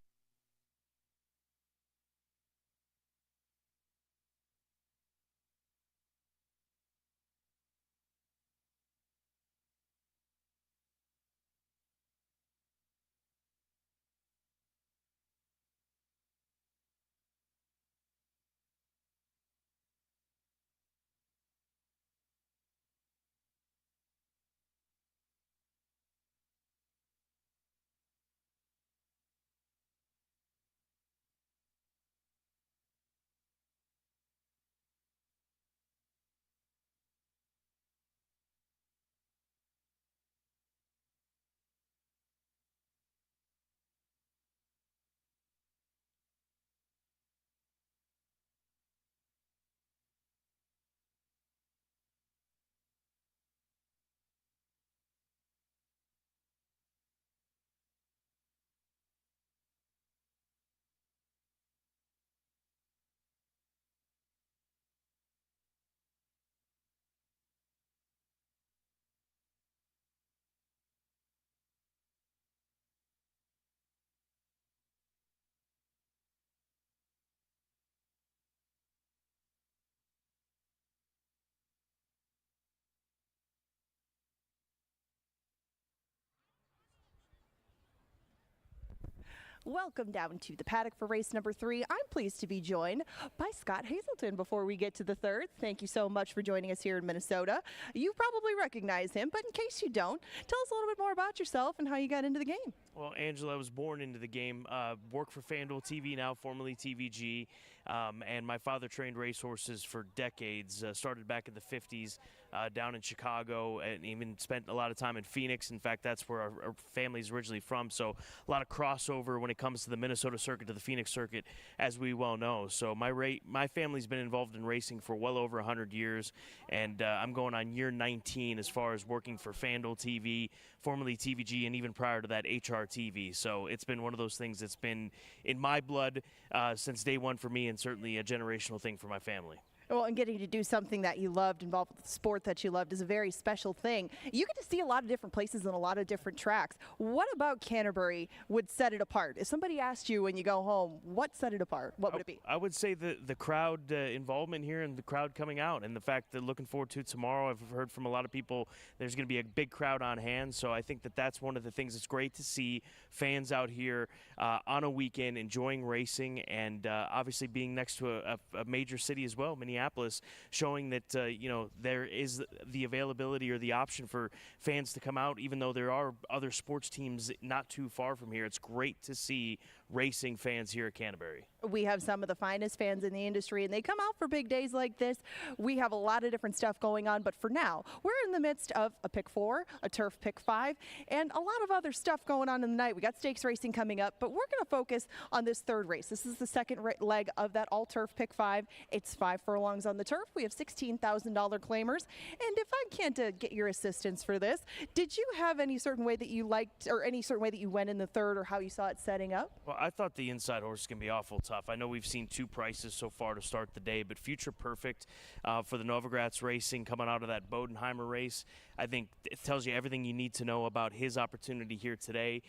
Welcome down to the paddock for race number 3. I'm pleased to be joined by Scott Hazelton before we get to the third. Thank you so much for joining us here in Minnesota. You probably recognize him, but in case you don't, tell us a little bit more about yourself and how you got into the game. Well, Angela, I was born into the game, work for FanDuel TV now, formerly TVG, and my father trained racehorses for decades, started back in the 50s down in Chicago, and even spent a lot of time in Phoenix. In fact, that's where our family's originally from, so a lot of crossover when it comes to the Minnesota circuit to the Phoenix circuit, as we well know. So my family's been involved in racing for well over 100 years, and I'm going on year 19 as far as working for FanDuel TV, formerly TVG, and even prior to that, HR TV. So it's been one of those things that's been in my blood since day one for me, and certainly a generational thing for my family. Well, and getting to do something that you loved, involved with the sport that you loved, is a very special thing. You get to see a lot of different places and a lot of different tracks. What about Canterbury would set it apart? If somebody asked you when you go home, what set it apart? What would it be? I would say the crowd involvement here and the crowd coming out, and the fact that looking forward to tomorrow. I've heard from a lot of people there's going to be a big crowd on hand, so I think that's one of the things that's great to see fans out here on a weekend enjoying racing, and obviously being next to a major city as well, Minneapolis, showing that there is the availability or the option for fans to come out, even though there are other sports teams not too far from here. It's great to see racing fans here at Canterbury. We have some of the finest fans in the industry, and they come out for big days like this. We have a lot of different stuff going on, but for now, we're in the midst of a pick 4, a turf pick 5, and a lot of other stuff going on in the night. We got stakes racing coming up, but we're going to focus on this third race. This is the second leg of that all-turf pick 5. It's 5 furlongs on the turf. We have $16,000 claimers, and if I can't get your assistance for this, did you have any certain way that you liked, or any certain way that you went in the third, or how you saw it setting up? Well, I thought the inside horse can be awful tough. I know we've seen 2 prices so far to start the day, but Future Perfect for the Novogratz Racing coming out of that Bodenheimer race, I think it tells you everything you need to know about his opportunity here today.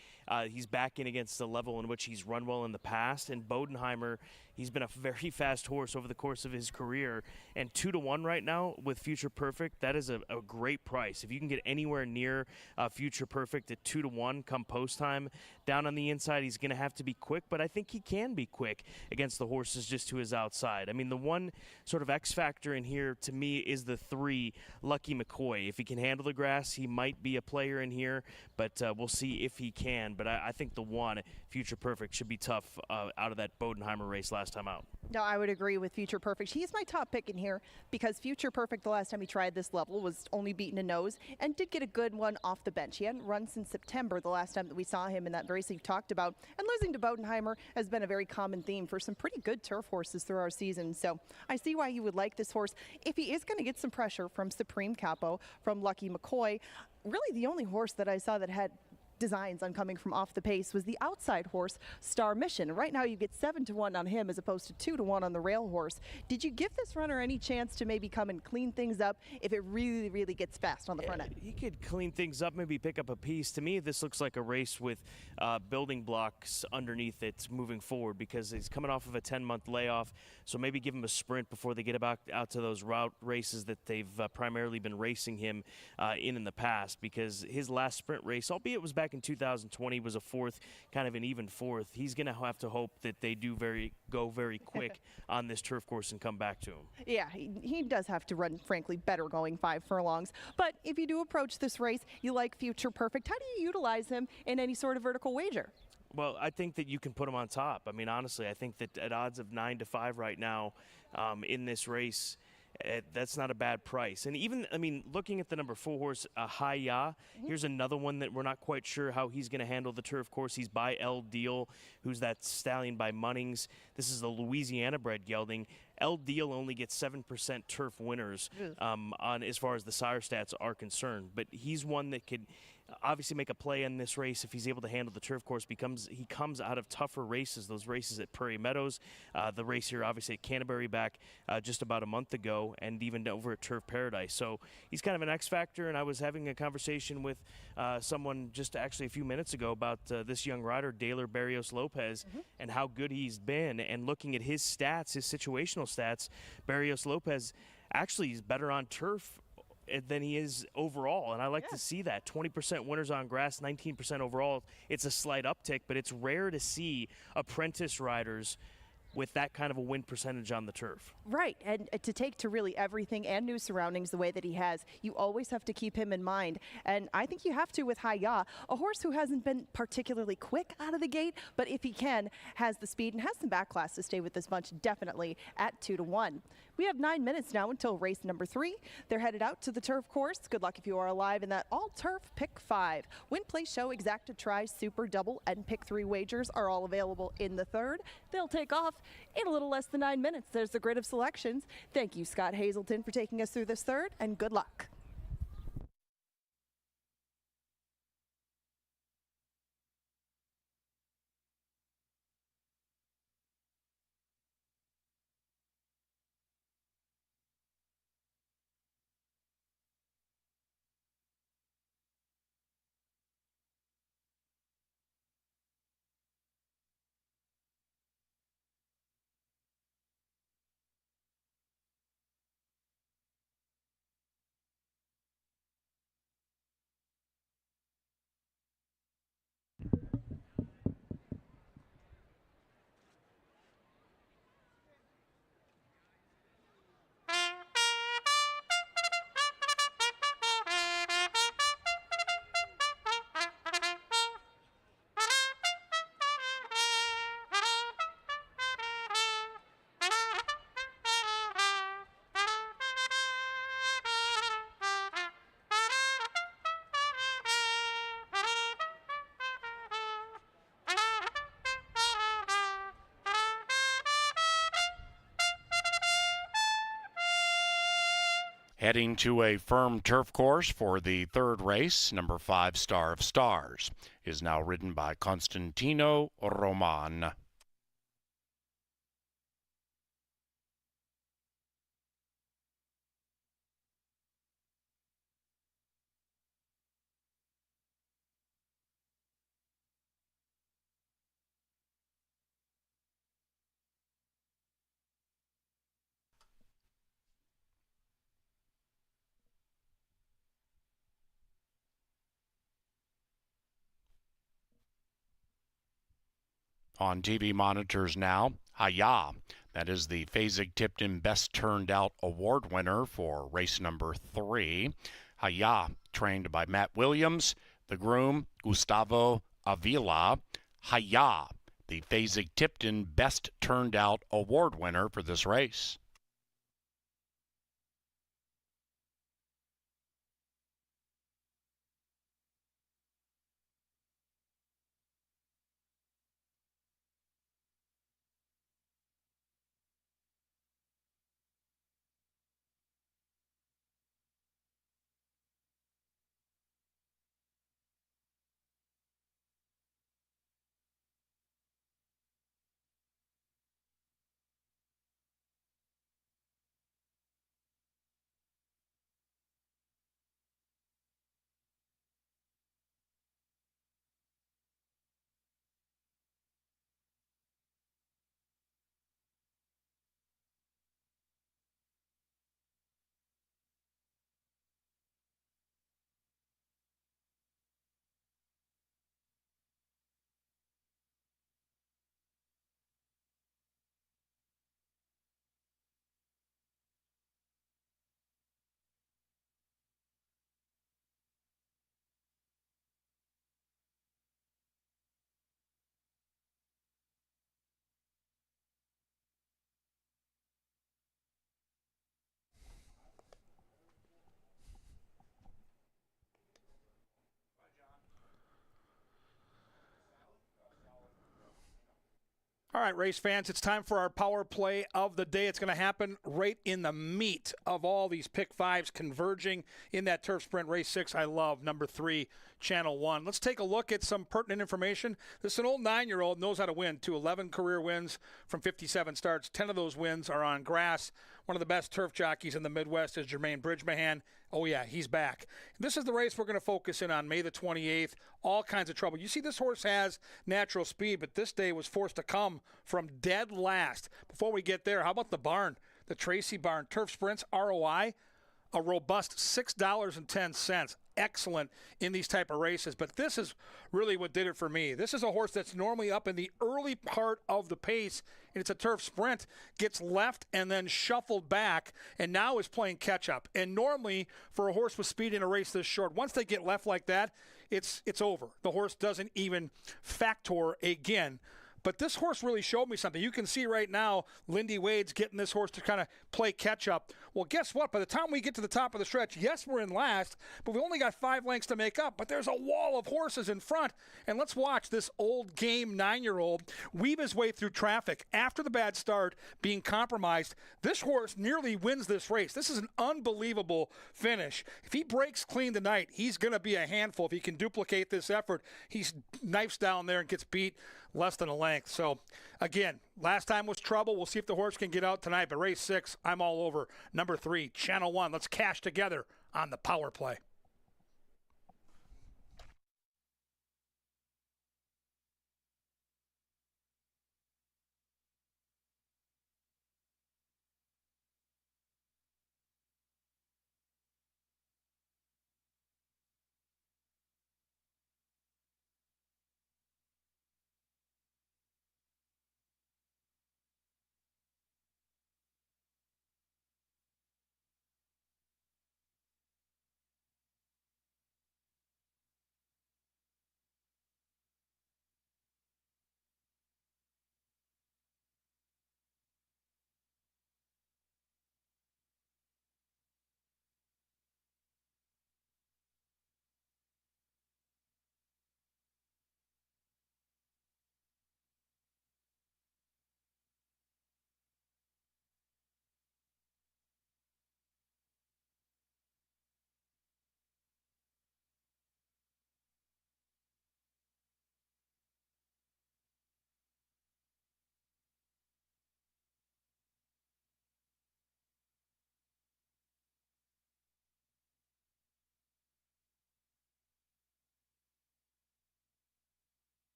He's back in against the level in which he's run well in the past, and Bodenheimer, he's been a very fast horse over the course of his career, and 2-1 right now with Future Perfect, that is a great price. If you can get anywhere near Future Perfect at 2-1 come post time, down on the inside, he's going to have to be quick, but I think he can be quick against the horses just to his outside. I mean, the one sort of X factor in here to me is the 3, Lucky McCoy. If he can handle the grass, he might be a player in here, but we'll see if he can. But I think the 1, Future Perfect, should be tough out of that Bodenheimer race last time out. No, I would agree with Future Perfect. He's my top pick in here because Future Perfect, the last time he tried this level, was only beaten a nose and did get a good one off the bench. He hadn't run since September, the last time that we saw him in that race you've talked about. And losing to Bodenheimer has been a very common theme for some pretty good turf horses through our season. So I see why you would like this horse. If he is going to get some pressure from Supreme Capo, from Lucky McCoy, really the only horse that I saw that had designs on coming from off the pace was the outside horse, Star Mission. Right now you get 7-1 on him as opposed to 2-1 on the rail horse. Did you give this runner any chance to maybe come and clean things up if it really, really gets fast on the front end? He could clean things up, maybe pick up a piece. To me, this looks like a race with building blocks underneath it moving forward, because he's coming off of a 10-month layoff. So maybe give him a sprint before they get out to those route races that they've primarily been racing him in the past, because his last sprint race, albeit it was back in 2020, was a fourth, kind of an even fourth. He's going to have to hope that they do go very quick on this turf course and come back to him. Yeah, he does have to run, frankly, better going 5 furlongs. But if you do approach this race, you like Future Perfect. How do you utilize him in any sort of vertical wager? Well, I think that you can put him on top. I mean, honestly, I think that at odds of 9-5 right now in this race, that's not a bad price. And even, I mean, looking at the number 4 horse, Hi-Ya, here's another one that we're not quite sure how he's going to handle the turf course. He's by El Deal, who's that stallion by Munnings. This is the Louisiana bred gelding. El Deal only gets 7% turf winners on as far as the sire stats are concerned. But he's one that could obviously make a play in this race if he's able to handle the turf course. He comes out of tougher races, those races at Prairie Meadows, the race here obviously at Canterbury back just about a month ago, and even over at Turf Paradise. So he's kind of an X factor, and I was having a conversation with someone just actually a few minutes ago about this young rider, Daler Barrios Lopez, and how good he's been. And looking at his stats, his situational stats, Barrios Lopez actually is better on turf than he is overall, and I like to see that. 20% winners on grass, 19% overall. It's a slight uptick, but it's rare to see apprentice riders with that kind of a win percentage on the turf. Right, and to take to really everything and new surroundings the way that he has, you always have to keep him in mind. And I think you have to with Hi-Ya, a horse who hasn't been particularly quick out of the gate, but if he can, has the speed and has some back class to stay with this bunch definitely at 2-1. We have 9 minutes now until race number 3. They're headed out to the turf course. Good luck if you are alive in that all-turf pick 5. Win, play, show, exacta, try, super, double, and pick 3 wagers are all available in the third. They'll take off in a little less than 9 minutes. There's the grid of selections. Thank you, Scott Hazelton, for taking us through this third, and good luck. Heading to a firm turf course for the third race, number 5, Star of Stars, is now ridden by Constantino Roman. On TV monitors now, Hi-Ya. That is the Fasig-Tipton Best Turned Out Award winner for race number 3. Hi-Ya, trained by Matt Williams, the groom, Gustavo Avila. Hi-Ya, the Fasig-Tipton Best Turned Out Award winner for this race. All right, race fans, it's time for our power play of the day. It's going to happen right in the meat of all these pick fives converging in that turf sprint. Race 6, I love, number 3, Channel 1. Let's take a look at some pertinent information. This is an old 9-year-old, knows how to win, 11 career wins from 57 starts. 10 of those wins are on grass. One of the best turf jockeys in the Midwest is Jermaine Bridgemahan. Oh, yeah, he's back. This is the race we're going to focus in on May the 28th. All kinds of trouble. You see, this horse has natural speed, but this day was forced to come from dead last. Before we get there, how about the barn? The Tracy Barn Turf Sprints ROI, a robust $6.10. Excellent in these type of races, but this is really what did it for me. This is a horse that's normally up in the early part of the pace, and it's a turf sprint, gets left and then shuffled back, and now is playing catch up. And normally for a horse with speed in a race this short, once they get left like that, it's over. The horse doesn't even factor again. But this horse really showed me something. You can see right now Lindy Wade's getting this horse to kind of play catch-up. Well, guess what? By the time we get to the top of the stretch, yes, we're in last, but we only got 5 lengths to make up. But there's a wall of horses in front. And let's watch this old game 9-year-old weave his way through traffic. After the bad start, being compromised, this horse nearly wins this race. This is an unbelievable finish. If he breaks clean tonight, he's going to be a handful. If he can duplicate this effort, he knifes down there and gets beat less than a length. So, again, last time was trouble. We'll see if the horse can get out tonight. But race 6, I'm all over. Number 3, Channel 1. Let's cash together on the power play.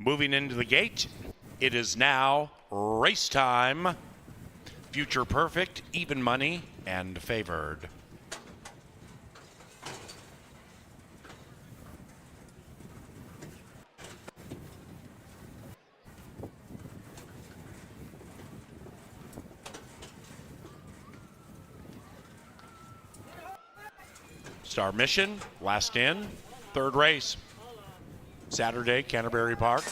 Moving into the gate, it is now race time. Future Perfect, Even Money, and Favored. Star Mission, last in. Third race, Saturday, Canterbury Park.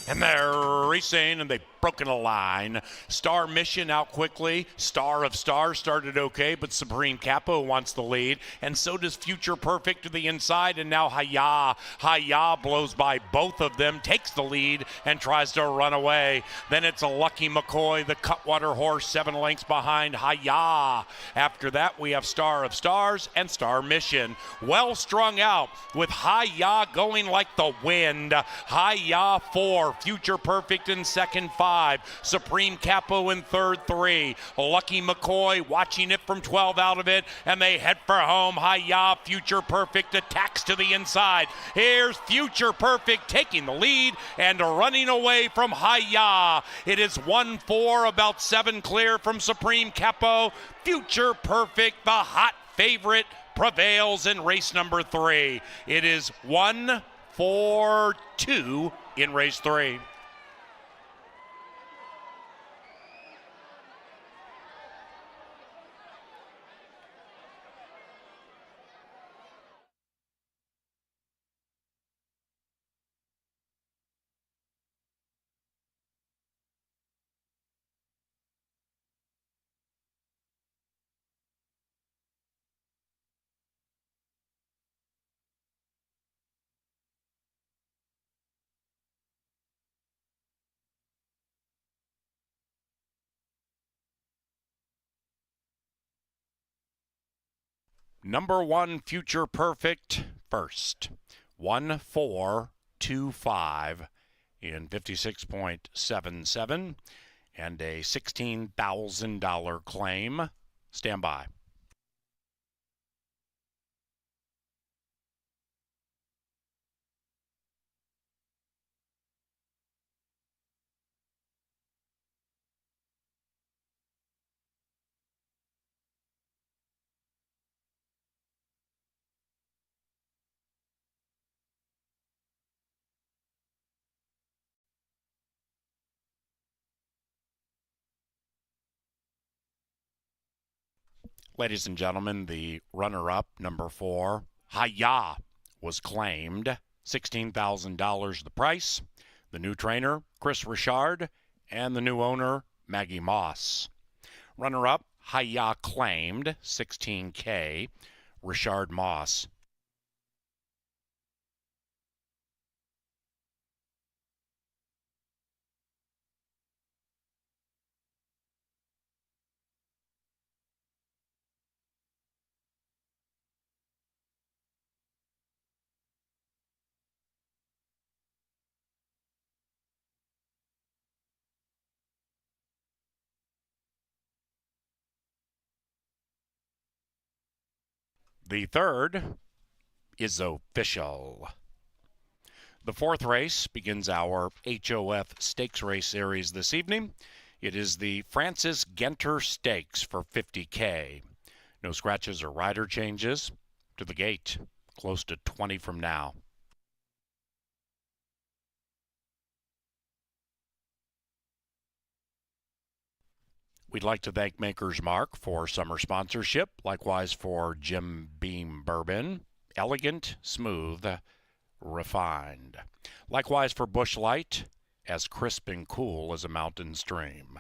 And they're racing, and they've broken a line. Star Mission out quickly. Star of Stars started okay, but Supreme Capo wants the lead. And so does Future Perfect to the inside. And now Hayah. Hayah blows by both of them, takes the lead, and tries to run away. Then it's a Lucky McCoy, the Cutwater horse, 7 lengths behind Hayah. After that, we have Star of Stars and Star Mission. Well strung out with Hayah going like the wind. Hayah 4. Future Perfect in second, 5. Supreme Capo in third, 3. Lucky McCoy watching it from 12 out of it, and they head for home. Hayah, Future Perfect attacks to the inside. Here's Future Perfect taking the lead and running away from Hayah. It is 1-4, about 7 clear from Supreme Capo. Future Perfect, the hot favorite, prevails in race number 3. It is 1-4-2 in race 3. Number 1, Future Perfect, first. 1-4-2-5 in 56.77 and a $16,000 claim. Stand by. Ladies and gentlemen, the runner-up, number 4, Hayah, was claimed. $16,000 the price. The new trainer, Chris Richard, and the new owner, Maggie Moss. Runner-up, Hayah claimed, $16K. Richard Moss. The third is official. The fourth race begins our HOF Stakes Race Series this evening. It is the Francis Genter Stakes for $50K. No scratches or rider changes. To the gate, close to 20 from now. We'd like to thank Maker's Mark for summer sponsorship. Likewise for Jim Beam Bourbon. Elegant, smooth, refined. Likewise for Busch Light, as crisp and cool as a mountain stream.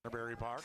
Canterbury Park.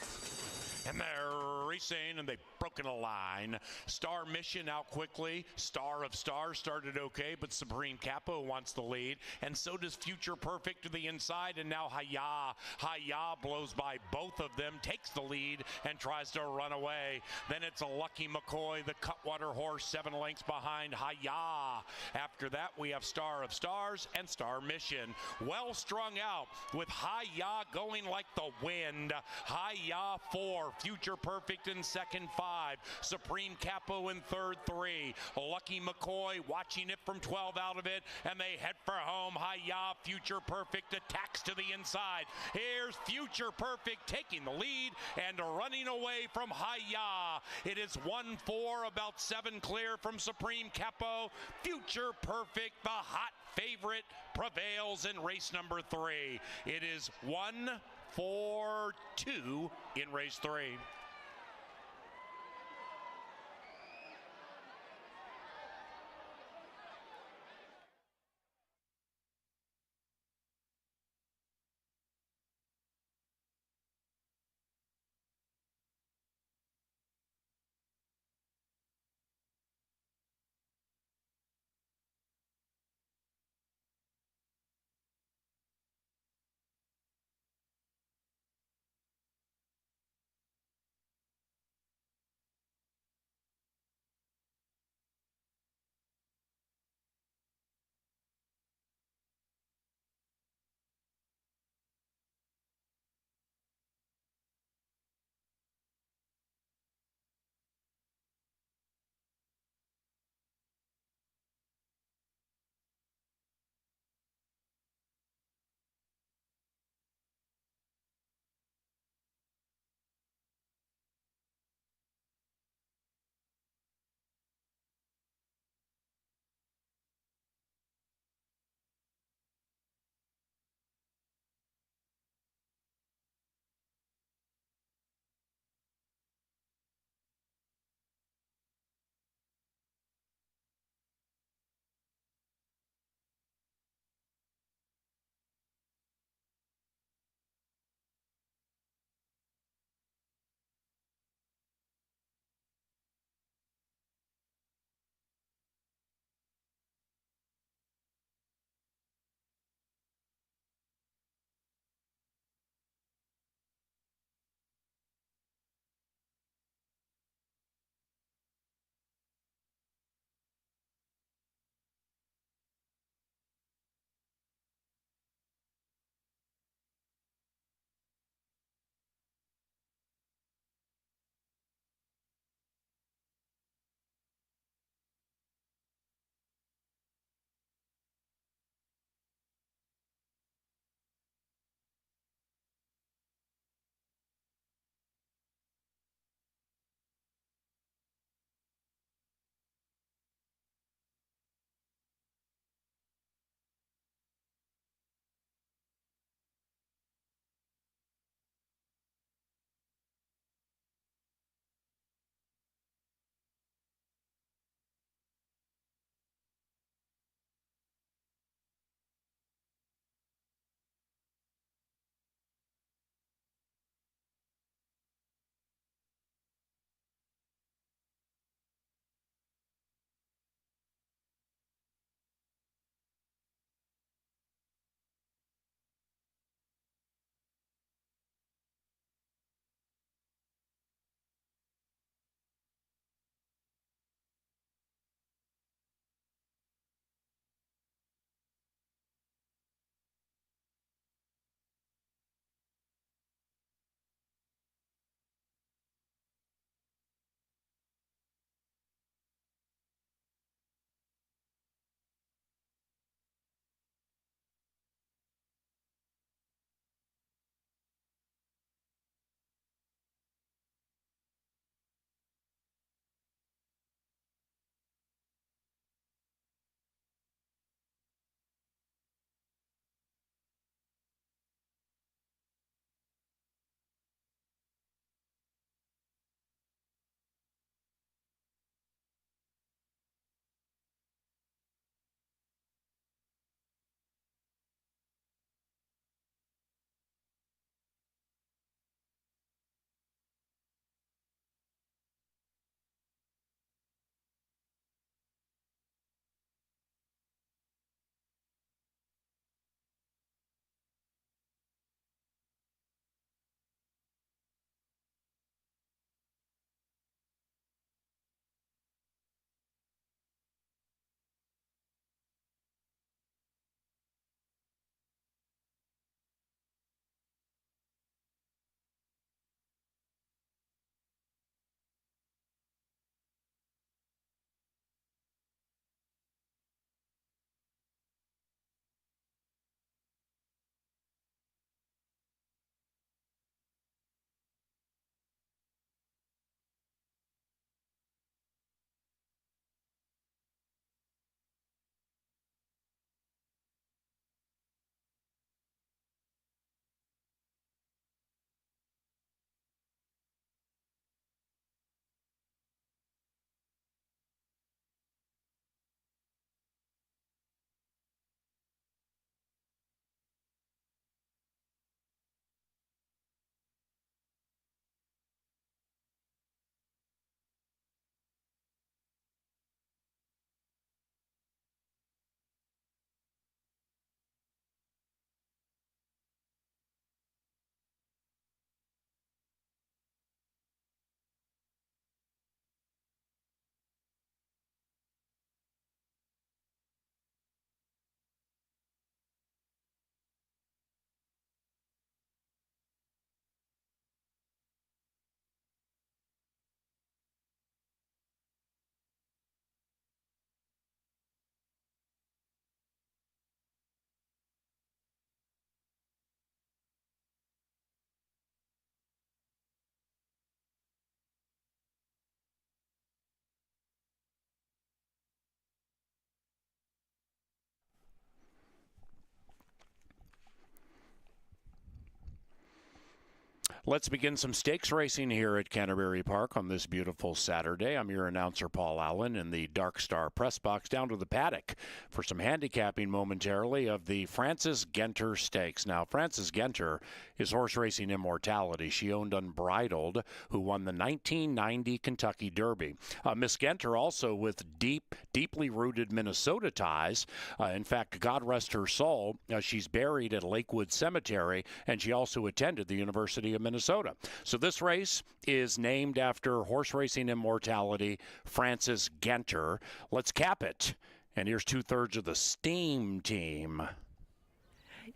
And they're racing, and they've broken a line. Star Mission out quickly. Star of Stars started okay, but Supreme Capo wants the lead, and so does Future Perfect to the inside, and now Haya. Haya blows by both of them, takes the lead, and tries to run away. Then it's a Lucky McCoy, the Cutwater horse, 7 lengths behind Haya. After that, we have Star of Stars and Star Mission. Well strung out with Haya going like the wind. Haya 4. Future Perfect in second, 5. Supreme Capo in third, 3. Lucky McCoy watching it from 12 out of it, and they head for home. Haya, Future Perfect attacks to the inside. Here's Future Perfect taking the lead and running away from Haya. It is 1-4, about 7 clear from Supreme Capo. Future Perfect, the hot favorite, prevails in race number 3. It is 1-4-2 in race 3. Let's begin some stakes racing here at Canterbury Park on this beautiful Saturday. I'm your announcer, Paul Allen, in the Dark Star press box down to the paddock for some handicapping momentarily of the Frances Genter Stakes. Now, Frances Genter is horse racing immortality. She owned Unbridled, who won the 1990 Kentucky Derby. Miss Genter also with deeply rooted Minnesota ties. In fact, God rest her soul, she's buried at Lakewood Cemetery, and she also attended the University of Minnesota. So this race is named after horse racing immortality Frances Genter. Let's cap it. And here's 2/3 of the Steam team.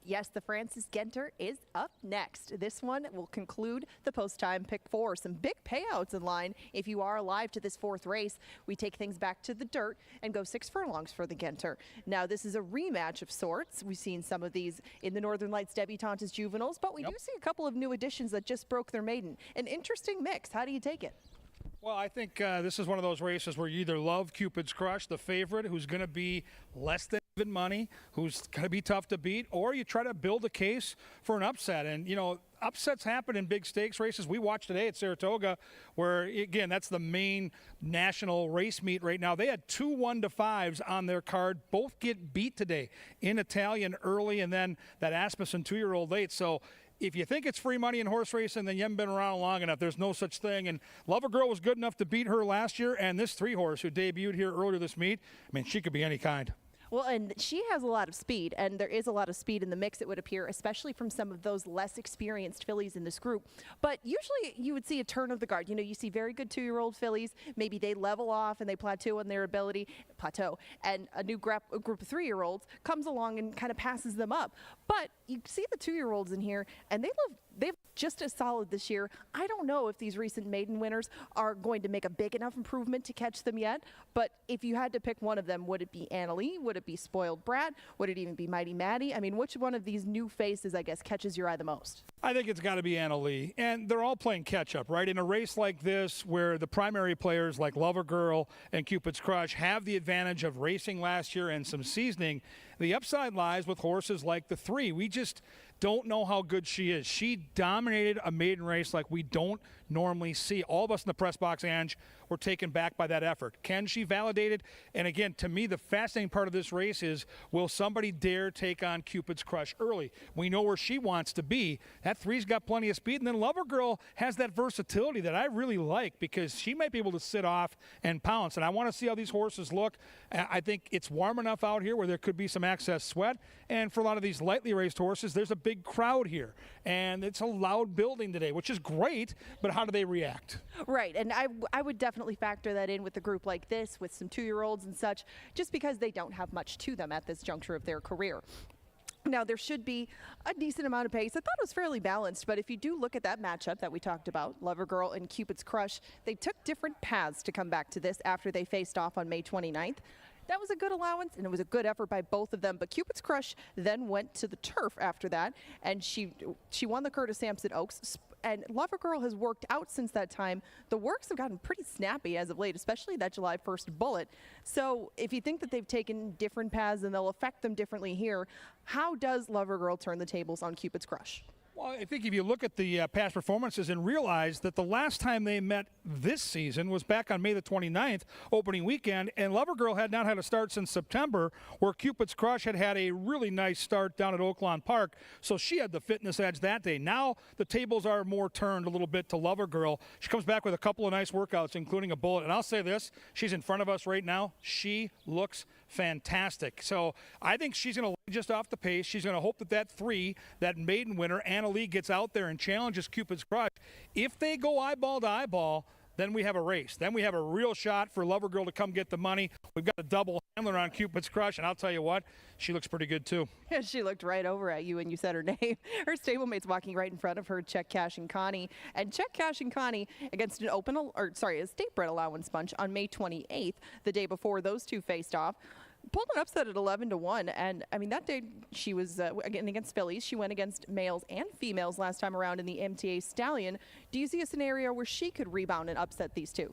Yes, the Frances Genter is up next. This one will conclude the post-time pick 4. Some big payouts in line if you are alive to this 4th race. We take things back to the dirt and go 6 furlongs for the Genter. Now, this is a rematch of sorts. We've seen some of these in the Northern Lights debutante as juveniles, but we do see a couple of new additions that just broke their maiden. An interesting mix. How do you take it? Well, I think this is one of those races where you either love Cupid's Crush, the favorite, who's going to be less than even money, who's going to be tough to beat, or you try to build a case for an upset. And, you know, upsets happen in big stakes races. We watched today at Saratoga where, again, that's the main national race meet right now. They had 2 1-5s on their card. Both get beat today in Italian early and then that Asmussen 2-year-old late. So if you think it's free money in horse racing, then you haven't been around long enough. There's no such thing. And Lover Girl was good enough to beat her last year. And this 3-horse who debuted here earlier this meet, I mean, she could be any kind. Well, and she has a lot of speed, and there is a lot of speed in the mix, it would appear, especially from some of those less experienced fillies in this group. But usually you would see a turn of the guard. You know, you see very good 2-year-old fillies. Maybe they level off and they plateau in their ability, and a new group of 3-year-olds comes along and kind of passes them up. But you see the 2-year-olds in here, and they've just as solid this year. I don't know if these recent maiden winners are going to make a big enough improvement to catch them yet, but if you had to pick one of them, would it be Annalie? Would it be Spoiled Brat? Would it even be Mighty Maddie? I mean, which one of these new faces, I guess, catches your eye the most? I think it's got to be Annalie, and they're all playing catch-up, right? In a race like this where the primary players like Lover Girl and Cupid's Crush have the advantage of racing last year and some seasoning, the upside lies with horses like the 3. We just don't know how good she is. She dominated a maiden race like we don't normally see. All of us in the press box, Ange, were taken back by that effort. Can she validate it? And again, to me, the fascinating part of this race is, will somebody dare take on Cupid's Crush early? We know where she wants to be. That 3's got plenty of speed. And then Lover Girl has that versatility that I really like because she might be able to sit off and pounce. And I want to see how these horses look. I think it's warm enough out here where there could be some excess sweat. And for a lot of these lightly raced horses, there's a big crowd here. And it's a loud building today, which is great, but how do they react? Right, and I would definitely factor that in with a group like this, with some 2-year-olds and such, just because they don't have much to them at this juncture of their career. Now, there should be a decent amount of pace. I thought it was fairly balanced, but if you do look at that matchup that we talked about, Lover Girl and Cupid's Crush, they took different paths to come back to this after they faced off on May 29th. That was a good allowance, and it was a good effort by both of them. But Cupid's Crush then went to the turf after that, and she won the Curtis Sampson Oaks. And Lover Girl has worked out since that time. The works have gotten pretty snappy as of late, especially that July 1st bullet. So if you think that they've taken different paths and they'll affect them differently here, how does Lover Girl turn the tables on Cupid's Crush? Well, I think if you look at the past performances and realize that the last time they met this season was back on May the 29th, opening weekend, and Lover Girl had not had a start since September, where Cupid's Crush had had a really nice start down at Oaklawn Park, so she had the fitness edge that day. Now the tables are more turned a little bit to Lover Girl. She comes back with a couple of nice workouts, including a bullet, and I'll say this, she's in front of us right now. She looks fantastic. So I think she's going to lay just off the pace. She's going to hope that that 3, that maiden winner, Annalie, gets out there and challenges Cupid's Crush. If they go eyeball to eyeball, then we have a race. Then we have a real shot for Lover Girl to come get the money. We've got a double handler on Cupid's Crush, and I'll tell you what, she looks pretty good too. Yeah, she looked right over at you when you said her name. Her stablemate's walking right in front of her, Check Cash and Connie. And Check Cash and Connie against a state bred allowance bunch on May 28th, the day before those two faced off. pulled an upset at 11-1, and I mean that day she was again against fillies. She went against males and females last time around in the MTA Stallion. Do you see a scenario where she could rebound and upset these two?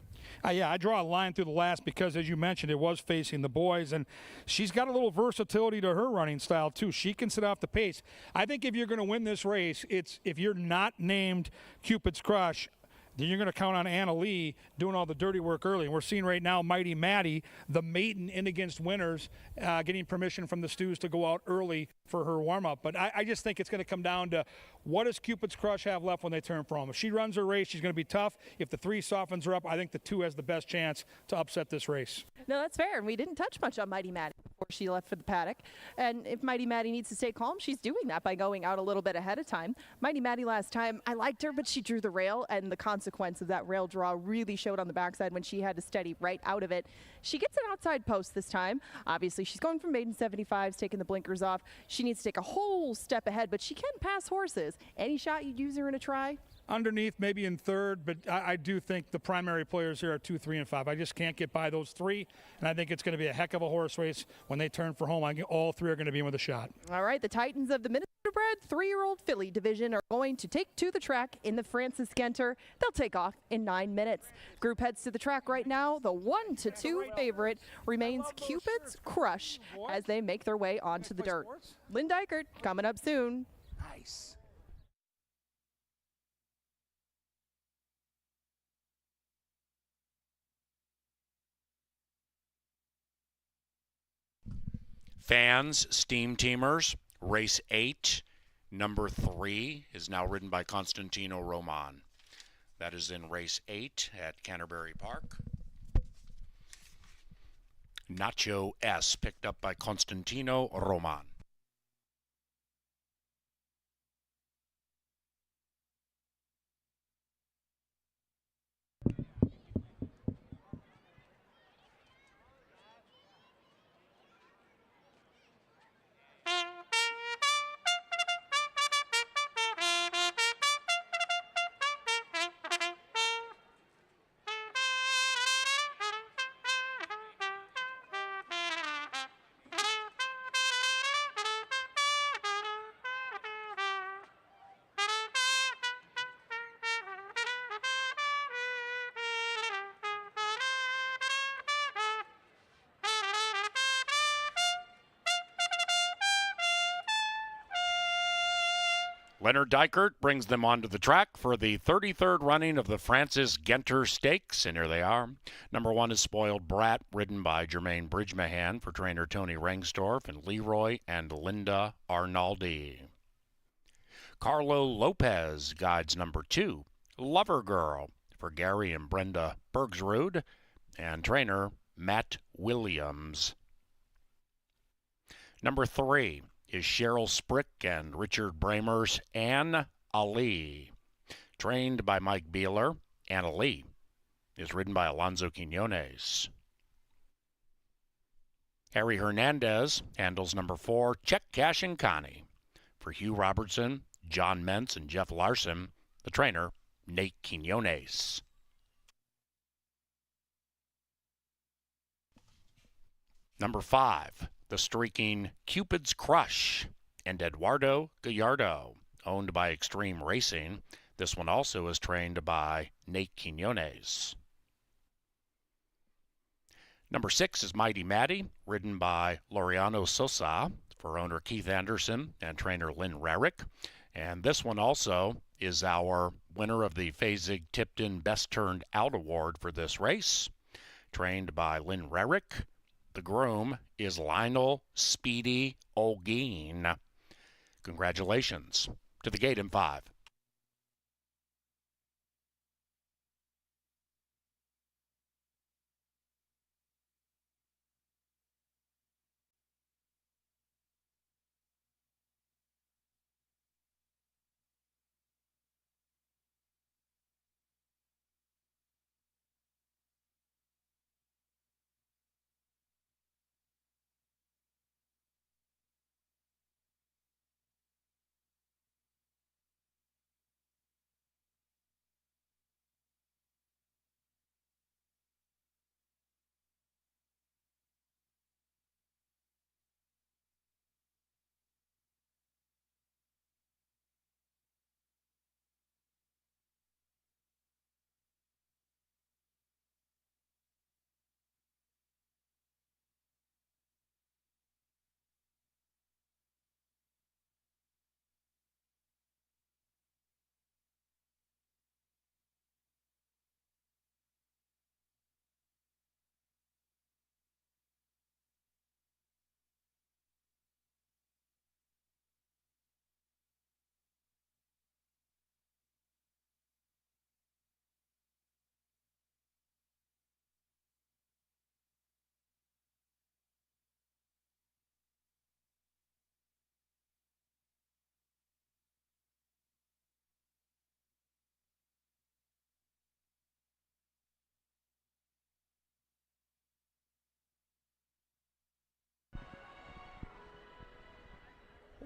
Yeah, I draw a line through the last because, as you mentioned, it was facing the boys, and she's got a little versatility to her running style too. She can sit off the pace. I think if you're going to win this race, it's if you're not named Cupid's Crush, then you're going to count on Anna Lee doing all the dirty work early. And we're seeing right now Mighty Maddie, the maiden in against winners, getting permission from the Stews to go out early for her warm-up. But I just think it's going to come down to what does Cupid's Crush have left when they turn for home. If she runs her race, she's going to be tough. If the 3 softens her up, I think the 2 has the best chance to upset this race. No, that's fair. And we didn't touch much on Mighty Maddie before she left for the paddock. And if Mighty Maddie needs to stay calm, she's doing that by going out a little bit ahead of time. Mighty Maddie last time, I liked her, but she drew the rail, and the consequence of that rail draw really showed on the backside when she had to steady right out of it. She gets an outside post this time. Obviously, she's going from maiden 75s, taking the blinkers off. She needs to take a whole step ahead, but she can pass horses. Any shot you'd use her in a try? Underneath, maybe in third, but I do think the primary players here are 2, 3, and 5. I just can't get by those 3, and I think it's going to be a heck of a horse race when they turn for home. I think all 3 are going to be in with a shot. All right, the Titans of the Minnesota-bred 3-year-old filly division are going to take to the track in the Francis Genter. They'll take off in 9 minutes. Group heads to the track right now. The 1-2 favorite remains Cupid's Crush as they make their way onto the dirt. Lynn Dykert coming up soon. Nice. Fans, steam teamers, race 8, number 3 is now ridden by Constantino Roman. That is in race 8 at Canterbury Park. Nacho S picked up by Constantino Roman. Leonard Dykert brings them onto the track for the 33rd running of the Francis Genter Stakes, and here they are. Number 1 is Spoiled Brat, ridden by Jermaine Bridgemahan for trainer Tony Rengstorff and Leroy and Linda Arnaldi. Carlo Lopez guides number 2, Lover Girl, for Gary and Brenda Bergsrud and trainer Matt Williams. Number 3 is Cheryl Sprick and Richard Bramer's Anne Ali. Trained by Mike Beeler, Anne Ali is ridden by Alonso Quinones. Harry Hernandez handles number 4, Check Cash and Connie. For Hugh Robertson, John Mentz, and Jeff Larson, the trainer, Nate Quinones. Number 5, the streaking Cupid's Crush and Eduardo Gallardo, owned by Extreme Racing. This one also is trained by Nate Quinones. Number 6 is Mighty Maddie, ridden by Laureano Sosa for owner Keith Anderson and trainer Lynn Rarick. And this one also is our winner of the Fasig-Tipton Best Turned Out Award for this race, trained by Lynn Rarick. The groom is Lionel Speedy Olguin. Congratulations to the gate in 5.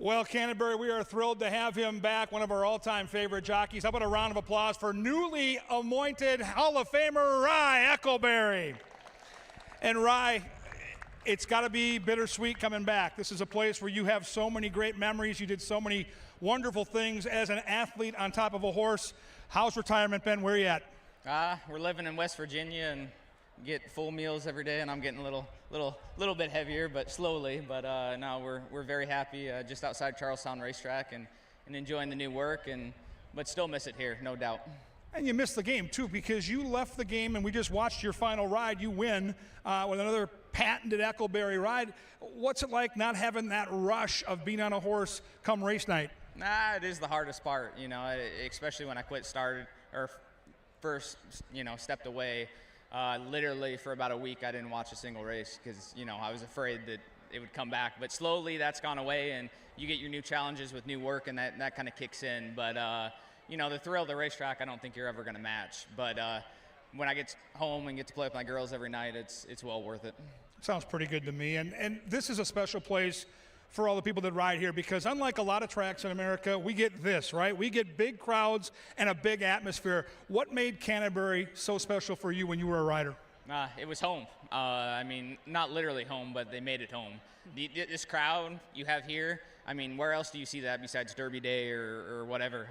Well, Canterbury, we are thrilled to have him back, one of our all-time favorite jockeys. How about a round of applause for newly anointed Hall of Famer Rye Eckleberry. And Rye, it's got to be bittersweet coming back. This is a place where you have so many great memories. You did so many wonderful things as an athlete on top of a horse. How's retirement been? Where are you at? We're living in West Virginia and get full meals every day, and I'm getting a little bit heavier, but slowly. But no, we're very happy just outside Charlestown Racetrack and enjoying the new work, but still miss it here, no doubt. And you missed the game too, because you left the game and we just watched your final ride. You win with another patented Eckleberry ride. What's it like not having that rush of being on a horse come race night? It is the hardest part, especially when I first stepped away. Literally for about a week, I didn't watch a single race because, I was afraid that it would come back. But slowly that's gone away, and you get your new challenges with new work, and that kind of kicks in. But, the thrill of the racetrack, I don't think you're ever going to match. But when I get home and get to play with my girls every night, it's well worth it. Sounds pretty good to me. And this is a special place for all the people that ride here, because unlike a lot of tracks in America, we get this, right? We get big crowds and a big atmosphere. What made Canterbury so special for you when you were a rider? It was home. Not literally home, but they made it home. This crowd you have here, where else do you see that besides Derby Day or whatever?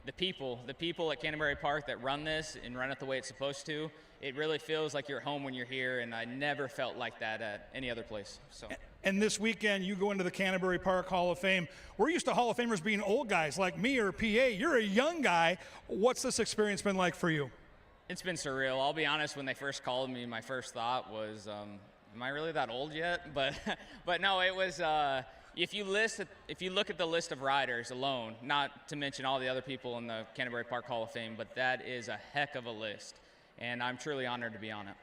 The people at Canterbury Park that run this and run it the way it's supposed to, it really feels like you're home when you're here, and I never felt like that at any other place. So. And this weekend, you go into the Canterbury Park Hall of Fame. We're used to Hall of Famers being old guys like me or PA. You're a young guy. What's this experience been like for you? It's been surreal. I'll be honest, when they first called me, my first thought was, am I really that old yet? But no, it was, if you look at the list of riders alone, not to mention all the other people in the Canterbury Park Hall of Fame, but that is a heck of a list. And I'm truly honored to be on it.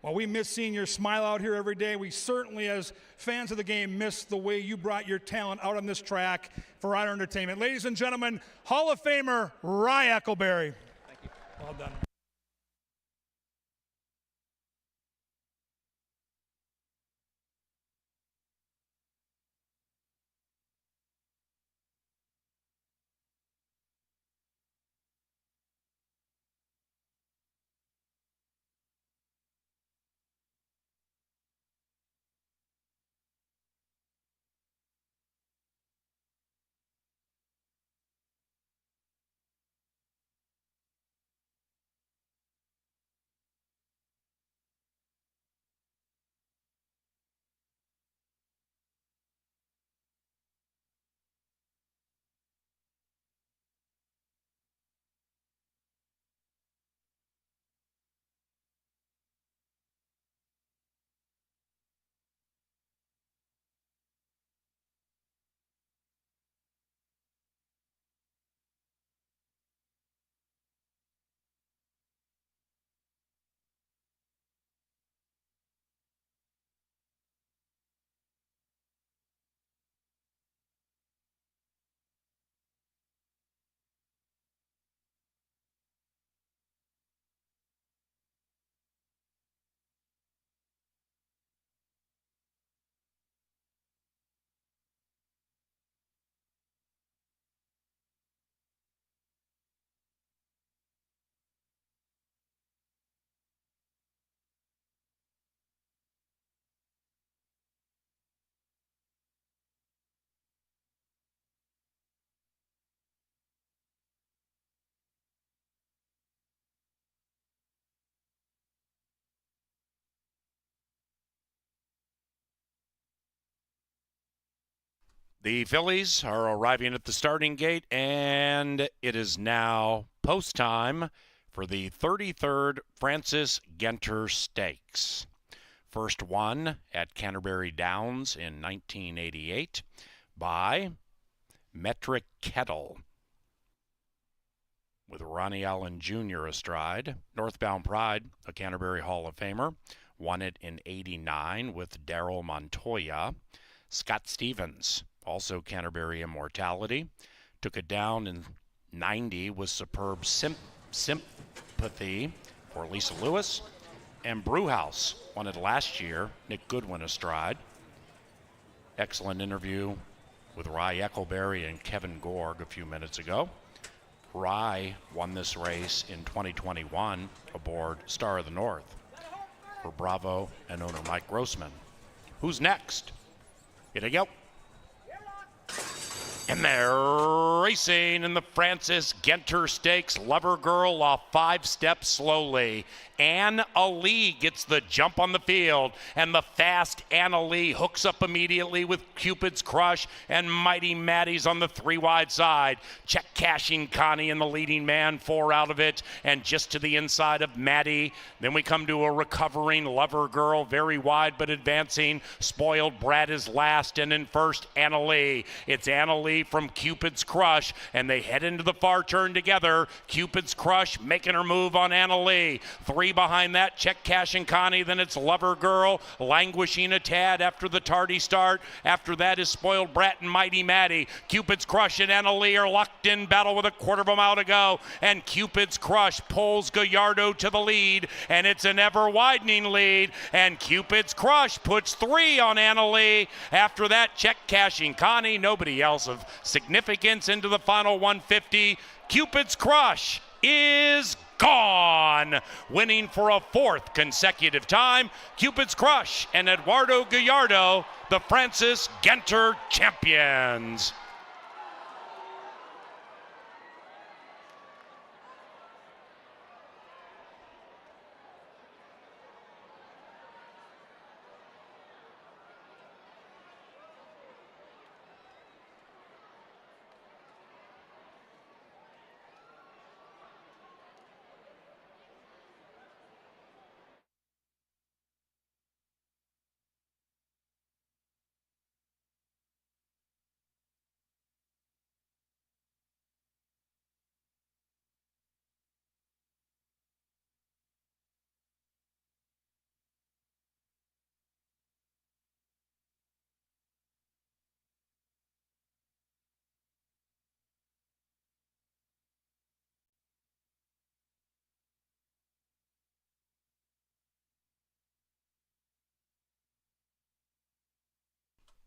Well, we miss seeing your smile out here every day. We certainly, as fans of the game, miss the way you brought your talent out on this track for our entertainment. Ladies and gentlemen, Hall of Famer Rye Eckleberry. Thank you. Well done. The fillies are arriving at the starting gate, and it is now post time for the 33rd Francis Genter Stakes. First won at Canterbury Downs in 1988 by Metric Kettle, with Ronnie Allen Jr. astride. Northbound Pride, a Canterbury Hall of Famer, won it in 89 with Darrell Montoya. Scott Stevens, also Canterbury Immortality, took it down in 90 with Superb Sympathy for Lisa Lewis. And Brewhouse won it last year, Nick Goodwin astride. Excellent interview with Rye Eccleberry and Kevin Gorg a few minutes ago. Rye won this race in 2021 aboard Star of the North for Bravo and owner Mike Grossman. Who's next? Here they go. And they're racing in the Francis Genter Stakes. Lover Girl off 5 steps slowly. Anna Lee gets the jump on the field, and the fast Anna Lee hooks up immediately with Cupid's Crush, and Mighty Maddie's on the 3 wide side. Check cashing Connie and the leading man, 4 out of it, and just to the inside of Maddie. Then we come to a recovering Lover Girl, very wide but advancing. Spoiled Brat is last, and in first Anna Lee. It's Anna Lee from Cupid's Crush, and they head into the far turn together. Cupid's Crush making her move on Anna Lee. 3 behind that, Check Cash and Connie. Then it's Lover Girl languishing a tad after the tardy start. After that is Spoiled Brat and Mighty Maddie. Cupid's Crush and Anna Lee are locked in battle with a quarter of a mile to go, and Cupid's Crush pulls Gallardo to the lead, and it's an ever widening lead, and Cupid's Crush puts 3 on Anna Lee. After that, Check Cashing Connie, nobody else of significance into the final 150. Cupid's Crush is gone, winning for a 4th consecutive time. Cupid's Crush and Eduardo Gallardo, the Francis Genter champions.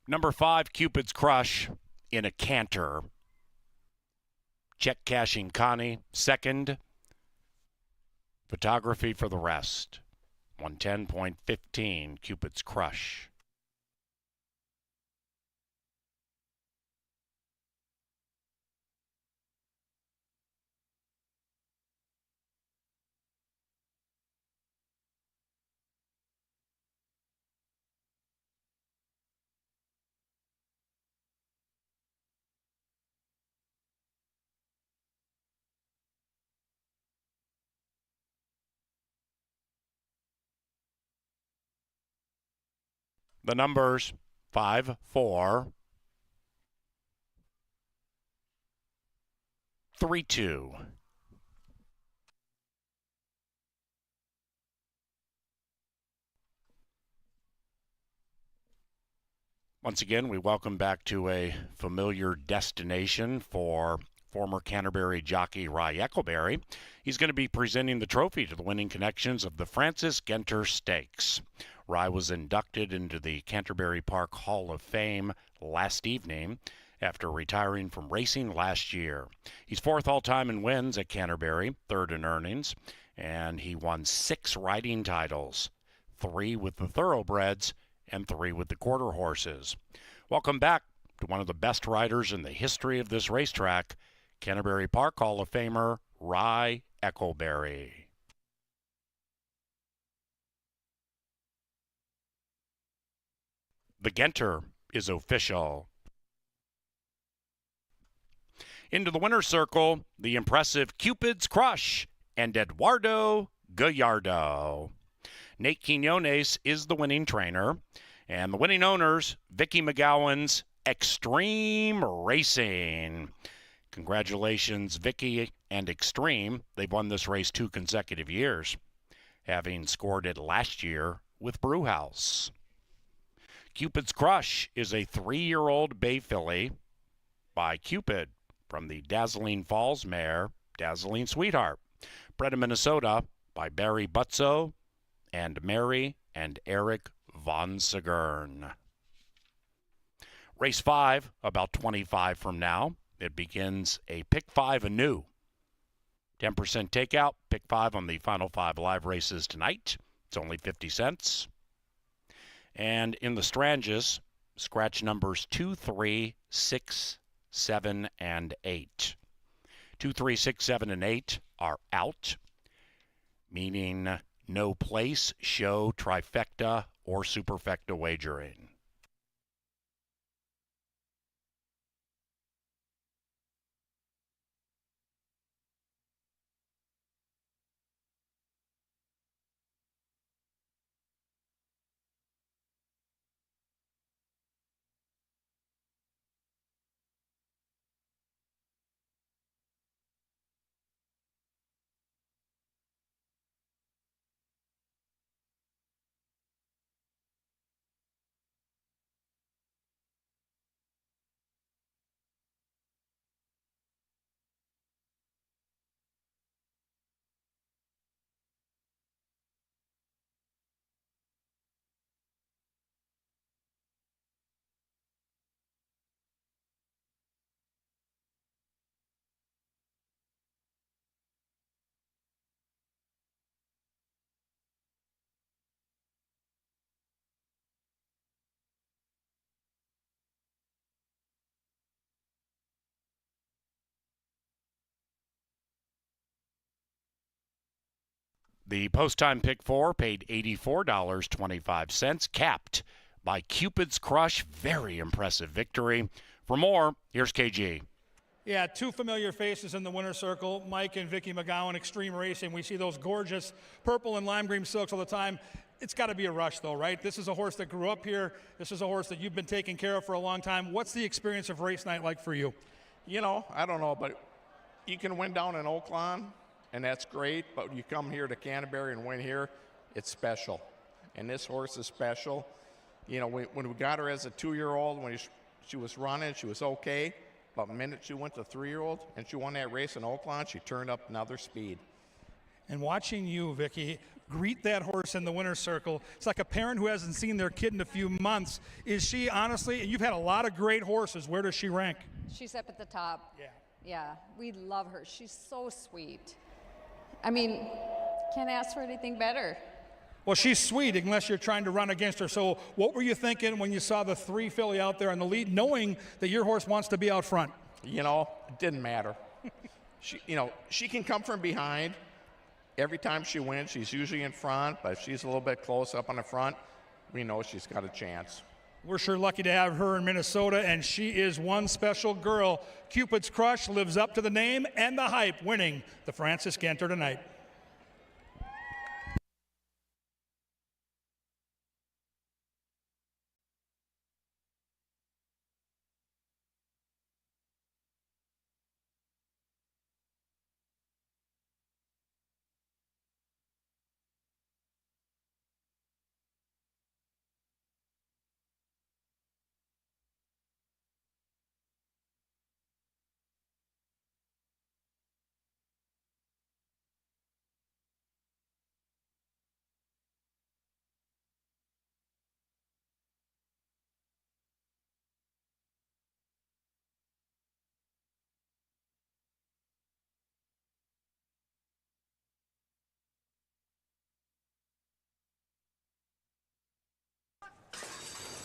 Number 5, Cupid's Crush in a canter. Check Cashing Connie, 2nd. Photography for the rest. 110.15, Cupid's Crush. The numbers 5, 4, 3, 2. Once again, we welcome back to a familiar destination for former Canterbury jockey Rye Eccleberry. He's going to be presenting the trophy to the winning connections of the Francis Genter Stakes. Rye was inducted into the Canterbury Park Hall of Fame last evening after retiring from racing last year. He's 4th all-time in wins at Canterbury, 3rd in earnings, and he won 6 riding titles, 3 with the thoroughbreds and 3 with the quarter horses. Welcome back to one of the best riders in the history of this racetrack, Canterbury Park Hall of Famer Rye Eccleberry. The Genter is official. Into the winner's circle, the impressive Cupid's Crush and Eduardo Gallardo. Nate Quinones is the winning trainer, and the winning owners, Vicky McGowan's Extreme Racing. Congratulations, Vicky and Extreme. They've won this race 2 consecutive years, having scored it last year with Brewhouse. Cupid's Crush is a 3-year-old bay filly by Cupid from the Dazzling Falls mare, Dazzling Sweetheart, bred in Minnesota by Barry Butzo and Mary and Eric Von Segern. Race 5, about 25 from now. It begins a pick 5 anew. 10% takeout, pick 5 on the final 5 live races tonight. It's only 50 cents. And in the Stranges, scratch numbers 2, 3, 6, 7, and 8. 2, 3, 6, 7, and 8 are out, meaning no place, show, trifecta, or superfecta wagering. The post-time pick 4 paid $84.25, capped by Cupid's Crush. Very impressive victory. For more, here's KG. Yeah, two familiar faces in the winner's circle, Mike and Vicky McGowan, Extreme Racing. We see those gorgeous purple and lime green silks all the time. It's got to be a rush, though, right? This is a horse that grew up here. This is a horse that you've been taking care of for a long time. What's the experience of race night like for you? You know, I don't know, but you can win down in Oaklawn, and that's great, but you come here to Canterbury and win here, it's special. And this horse is special. You know, when we got her as a 2-year-old, when she was running, she was okay. But the minute she went to 3-year-old and she won that race in Oaklawn, she turned up another speed. And watching you, Vicky, greet that horse in the winner's circle, it's like a parent who hasn't seen their kid in a few months. Is she, honestly, you've had a lot of great horses. Where does she rank? She's up at the top. Yeah. Yeah, we love her. She's so sweet. I mean, can't ask for anything better. Well, she's sweet unless you're trying to run against her. So what were you thinking when you saw the 3 filly out there in the lead, knowing that your horse wants to be out front? You know, it didn't matter. She can come from behind. Every time she wins, she's usually in front, but if she's a little bit close up on the front, we know she's got a chance. We're sure lucky to have her in Minnesota, and she is one special girl. Cupid's Crush lives up to the name and the hype, winning the Francis Cantor tonight.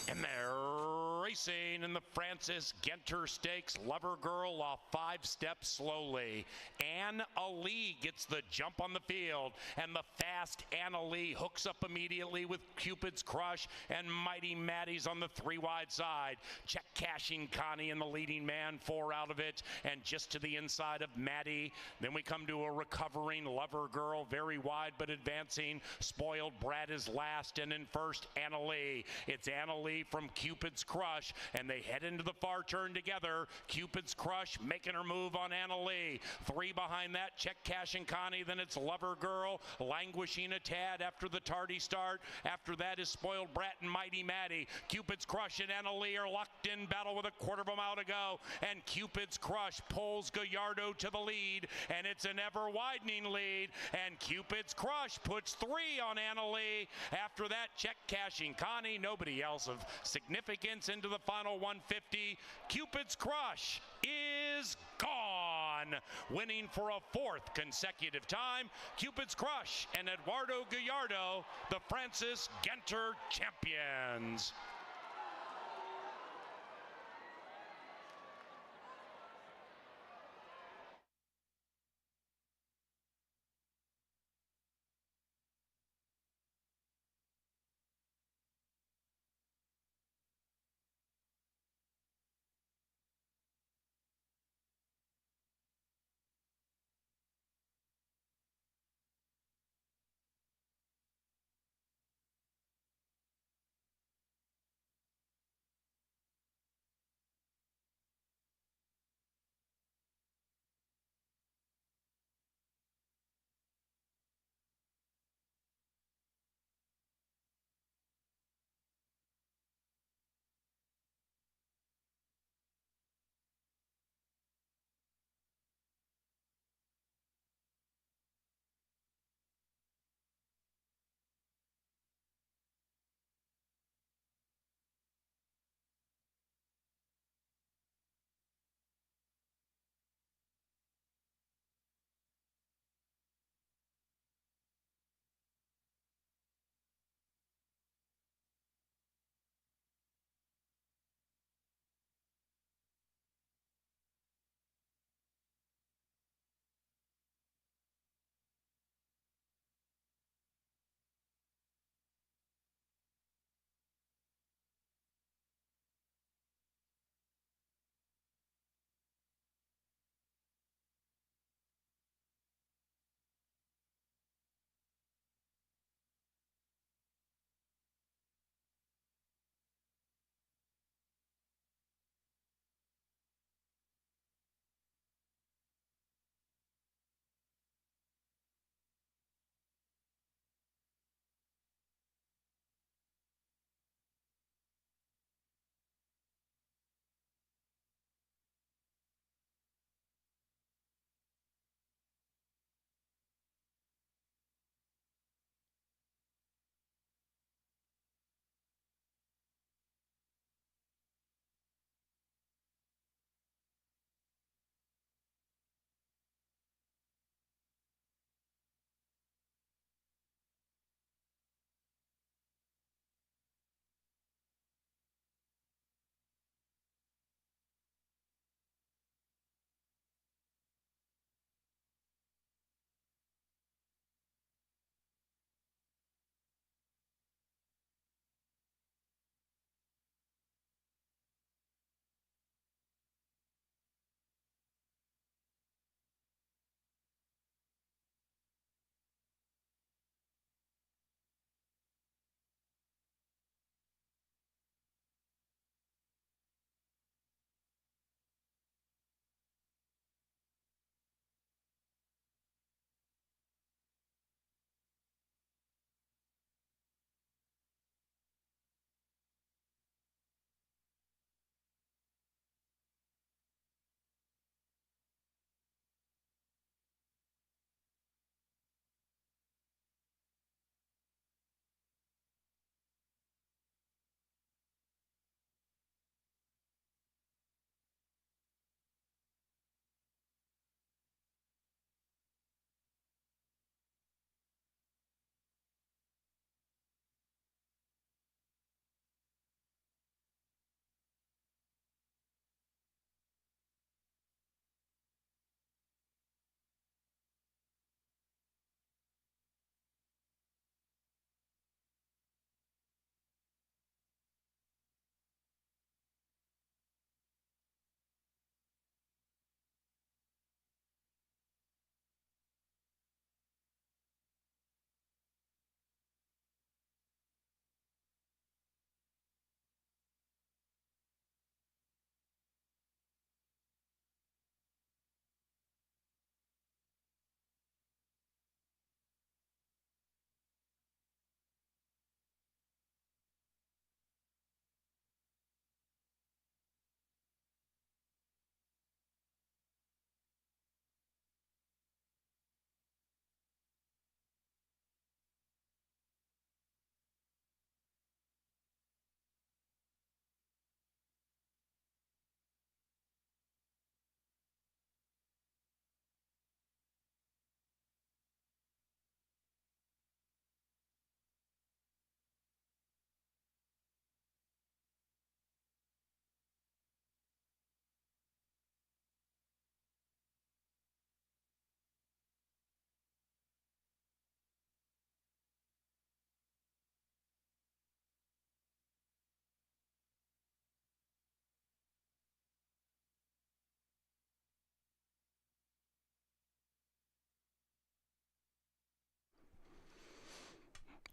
And they're racing in the Francis Genter Stakes. Lover Girl off 5 steps slowly. Ann Ali gets the jump on the field, and the fast Ann Ali hooks up immediately with Cupid's Crush, and Mighty Maddie's on the 3-wide side. Check cashing Connie and the leading man, 4 out of it, and just to the inside of Maddie. Then we come to a recovering Lover Girl, very wide but advancing. Spoiled Brat is last, and in first, Ann Ali. It's Ann Ali from Cupid's Crush, and they head into the far turn together. Cupid's Crush making her move on Ann Ali. 3 behind that, Check Cash and Connie. Then it's Lover Girl languishing a tad after the tardy start. After that is Spoiled Brat and Mighty Maddie. Cupid's Crush and Ann Ali are locked in battle with a quarter of a mile to go, and Cupid's Crush pulls Gallardo to the lead, and it's an ever widening lead, and Cupid's Crush puts 3 on Ann Ali. After that, Check Cashing Connie, nobody else of significance into the the final 150. Cupid's Crush is gone. Winning for a fourth consecutive time, Cupid's Crush and Eduardo Gallardo, the Francis Genter champions.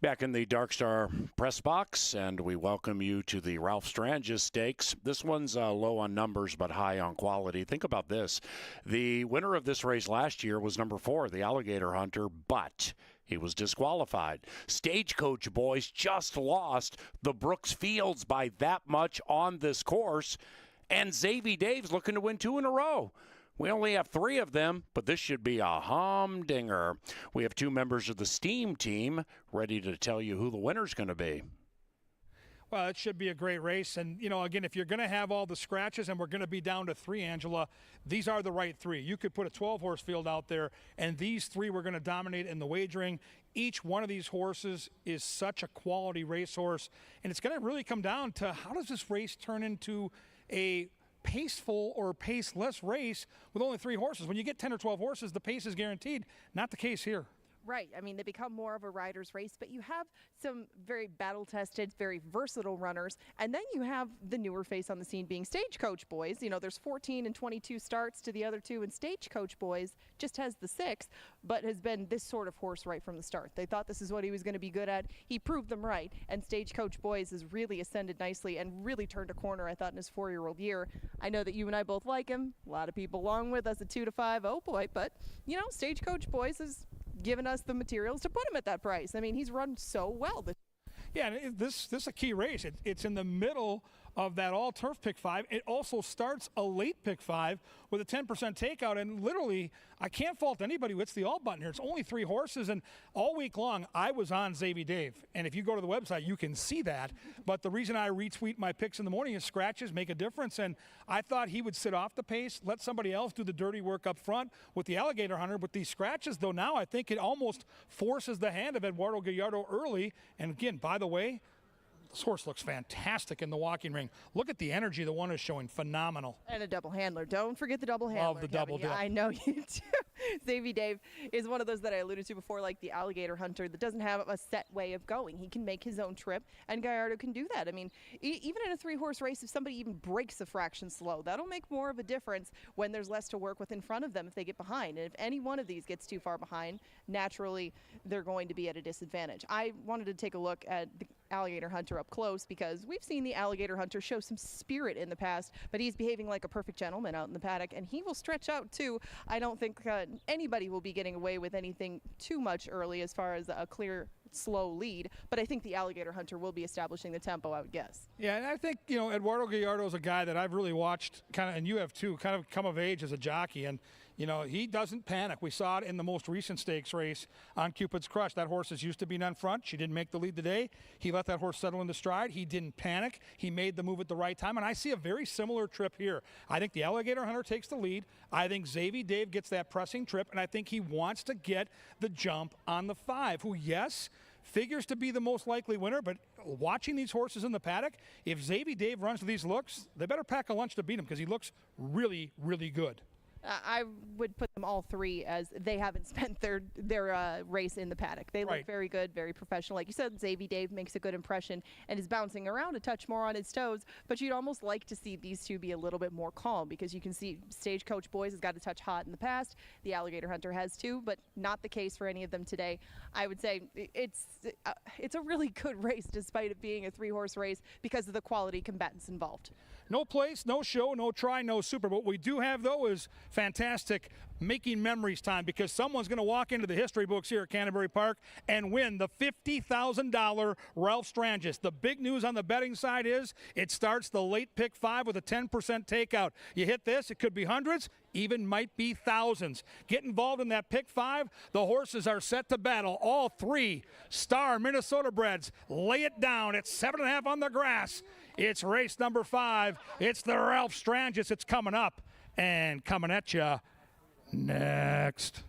Back in the Dark Star press box, and we welcome you to the Ralph Strangis Stakes. This one's low on numbers but high on quality. Think about this. The winner of this race last year was number 4, the Alligator Hunter, but he was disqualified. Stagecoach Boys just lost the Brooks Fields by that much on this course, and Xavier Dave's looking to win 2 in a row. We only have 3 of them, but this should be a humdinger. We have 2 members of the Steam team ready to tell you who the winner's going to be. Well, it should be a great race. And, you know, again, if you're going to have all the scratches and we're going to be down to 3, Angela, these are the right 3. You could put a 12-horse field out there, and these 3 were going to dominate in the wagering. Each one of these horses is such a quality racehorse, and it's going to really come down to how does this race turn into a paceful or paceless race with only 3 horses. When you get 10 or 12 horses, the pace is guaranteed. Not the case here. Right. I mean, they become more of a rider's race, but you have some very battle-tested, very versatile runners, and then you have the newer face on the scene being Stagecoach Boys. You know, there's 14 and 22 starts to the other 2, and Stagecoach Boys just has the 6th, but has been this sort of horse right from the start. They thought this is what he was going to be good at. He proved them right, and Stagecoach Boys has really ascended nicely and really turned a corner, I thought, in his 4-year-old year. I know that you and I both like him. A lot of people along with us at 2 to 5. Oh, boy. But, you know, Stagecoach Boys is given us the materials to put him at that price. I mean, he's run so well. Yeah, and this is a key race. It's in the middle of that all-turf pick 5. It also starts a late pick 5 with a 10% takeout, and literally, I can't fault anybody who hits the all button here. It's only 3 horses, and all week long, I was on Xavier Dave, and if you go to the website, you can see that, but the reason I retweet my picks in the morning is scratches make a difference, and I thought he would sit off the pace, let somebody else do the dirty work up front with the Alligator Hunter. With these scratches, though, now I think it almost forces the hand of Eduardo Gallardo early, and again, by the way, this horse looks fantastic in the walking ring. Look at the energy the one is showing. Phenomenal. And a double handler. Don't forget the double handler. Love the double dip. I know you do. Xavier Dave is one of those that I alluded to before, like the Alligator Hunter, that doesn't have a set way of going. He can make his own trip, and Gallardo can do that. I mean, even in a 3-horse race, if somebody even breaks a fraction slow, that'll make more of a difference when there's less to work with in front of them if they get behind. And if any one of these gets too far behind, naturally, they're going to be at a disadvantage. I wanted to take a look at the Alligator Hunter up close because we've seen the Alligator Hunter show some spirit in the past, but he's behaving like a perfect gentleman out in the paddock, and he will stretch out too. I don't think anybody will be getting away with anything too much early as far as a clear, slow lead, but I think the Alligator Hunter will be establishing the tempo, I would guess. Yeah, and I think, you know, Eduardo Gallardo is a guy that I've really watched, kind of, and you have too, kind of come of age as a jockey, and you know, he doesn't panic. We saw it in the most recent stakes race on Cupid's Crush. That horse is used to being on front. She didn't make the lead today. He let that horse settle into stride. He didn't panic. He made the move at the right time, and I see a very similar trip here. I think the Alligator Hunter takes the lead. I think Xavier Dave gets that pressing trip, and I think he wants to get the jump on the 5, who, yes, figures to be the most likely winner, but watching these horses in the paddock, if Xavier Dave runs to these looks, they better pack a lunch to beat him because he looks really, really good. I would put them all 3 as they haven't spent their race in the paddock. They look very good, very professional. Like you said, Xavier Dave makes a good impression and is bouncing around a touch more on his toes, but you'd almost like to see these 2 be a little bit more calm because you can see Stagecoach Boys has got a touch hot in the past. The Alligator Hunter has too, but not the case for any of them today. I would say it's a really good race despite it being a 3-horse race because of the quality combatants involved. No place, no show, no try, no super. What we do have, though, is fantastic making memories time because someone's going to walk into the history books here at Canterbury Park and win the $50,000 Ralph Strangis. The big news on the betting side is it starts the late pick 5 with a 10% takeout. You hit this, it could be hundreds, even might be thousands. Get involved in that pick 5. The horses are set to battle. All 3 star Minnesota breds. Lay it down. It's 7.5 on the grass. It's race number 5. It's the Ralph Strangis. It's coming up and coming at you next.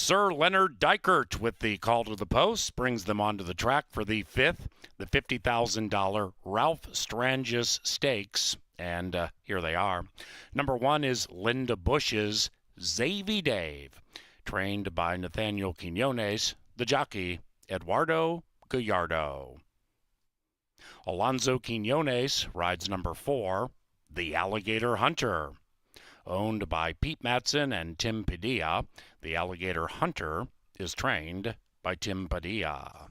Sir Leonard Dykert with the call to the post brings them onto the track for the fifth, the $50,000 Ralph Strangis Stakes. And here they are. Number 1 is Linda Bush's Zavy Dave, trained by Nathaniel Quinones, the jockey Eduardo Gallardo. Alonso Quinones rides number 4, the Alligator Hunter. Owned by Pete Matson and Tim Padilla, the Alligator Hunter is trained by Tim Padilla.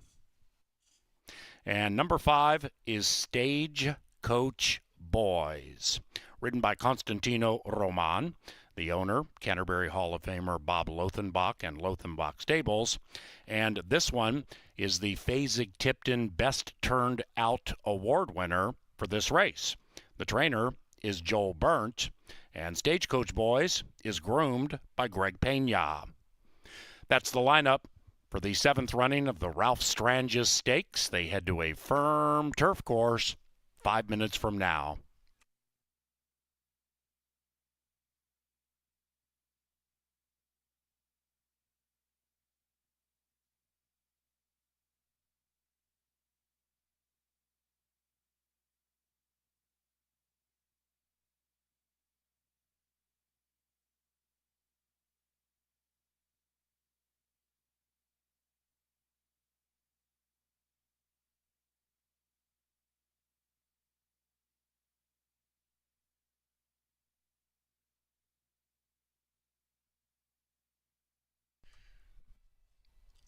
And number 5 is Stagecoach Boys, ridden by Constantino Roman, the owner, Canterbury Hall of Famer Bob Lothenbach and Lothenbach Stables. And this one is the Fasig-Tipton Best Turned Out Award winner for this race. The trainer is Joel Burnt, and Stagecoach Boys is groomed by Greg Pena. That's the lineup for the 7th running of the Ralph Strangis Stakes. They head to a firm turf course 5 minutes from now.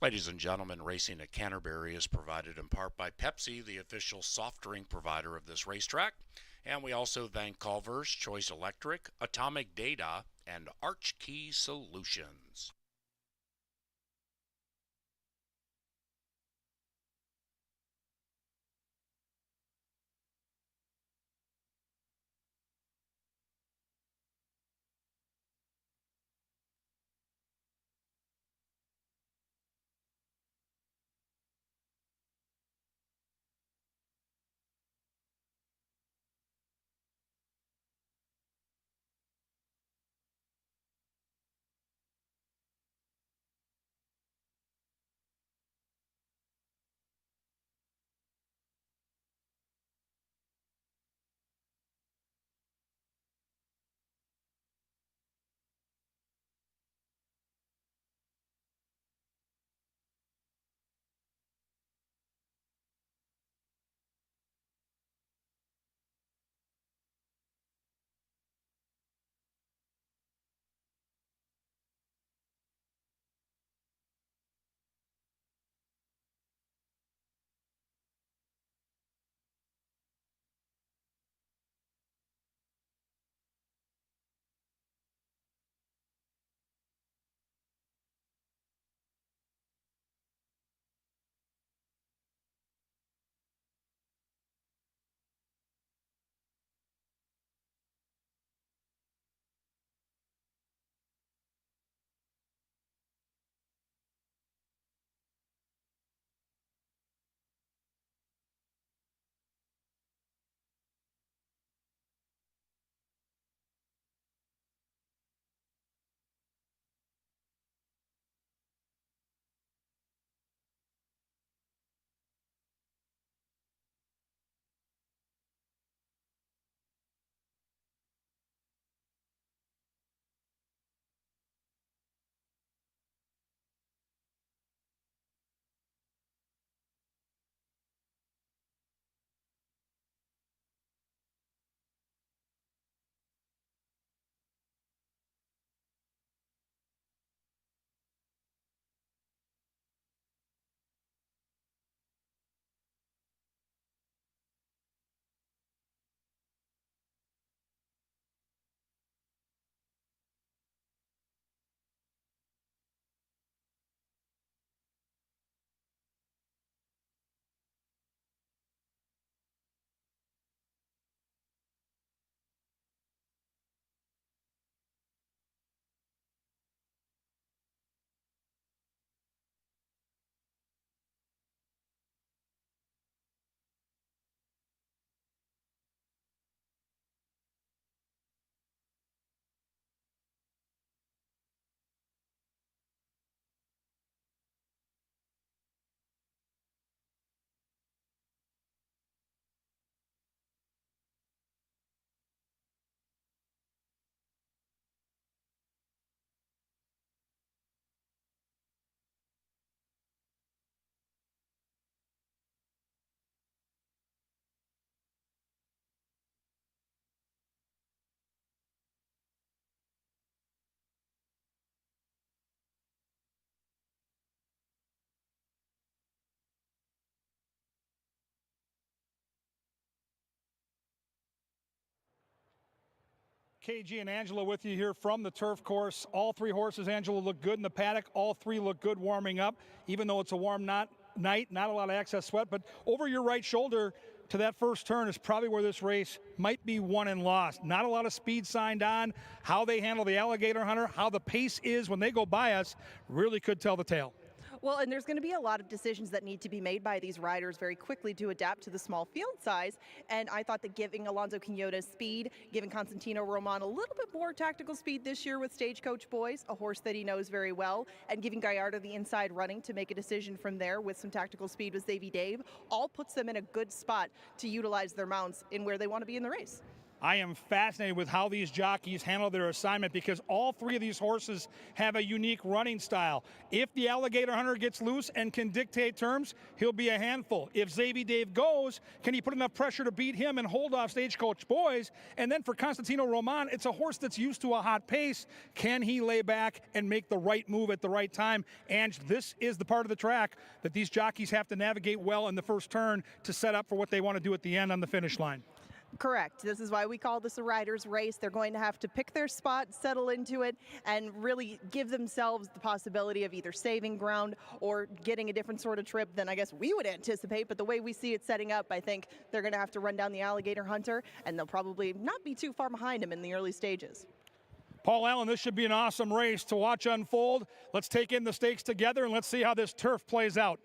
Ladies and gentlemen, racing at Canterbury is provided in part by Pepsi, the official soft drink provider of this racetrack. And we also thank Culver's, Choice Electric, Atomic Data, and Archkey Solutions. KG and Angela with you here from the turf course. All three horses, Angela, look good in the paddock. All three look good warming up, even though it's a warm night, not a lot of excess sweat. But over your right shoulder to that first turn is probably where this race might be won and lost. Not a lot of speed signed on. How they handle the alligator hunter, how the pace is when they go by us, really could tell the tale. Well, and there's going to be a lot of decisions that need to be made by these riders very quickly to adapt to the small field size. And I thought that giving Alonso Quinones speed, giving Constantino Roman a little bit more tactical speed this year with Stagecoach Boys, a horse that he knows very well, and giving Gallardo the inside running to make a decision from there with some tactical speed with Xavier Dave, all puts them in a good spot to utilize their mounts in where they want to be in the race. I am fascinated with how these jockeys handle their assignment because all three of these horses have a unique running style. If the alligator hunter gets loose and can dictate terms, he'll be a handful. If Xavier Dave goes, can he put enough pressure to beat him and hold off Stagecoach Boys? And then for Constantino Roman, it's a horse that's used to a hot pace. Can he lay back and make the right move at the right time? And this is the part of the track that these jockeys have to navigate well in the first turn to set up for what they want to do at the end on the finish line. Correct. This is why we call this a rider's race. They're going to have to pick their spot, settle into it, and really give themselves the possibility of either saving ground or getting a different sort of trip than I guess we would anticipate. But the way we see it setting up, I think they're going to have to run down the alligator hunter, and they'll probably not be too far behind him in the early stages. Paul Allen, this should be an awesome race to watch unfold. Let's take in the stakes together, and let's see how this turf plays out.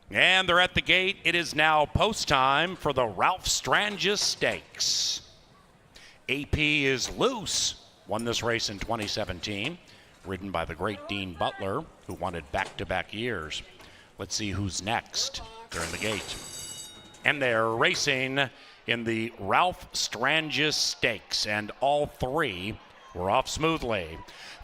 And they're at the gate. It is now post time for the Ralph Strangis Stakes. AP is loose. Won this race in 2017. Ridden by the great Dean Butler, who won it back-to-back years. Let's see who's next. They're in the gate. And they're racing in the Ralph Strangis Stakes. And all three were off smoothly.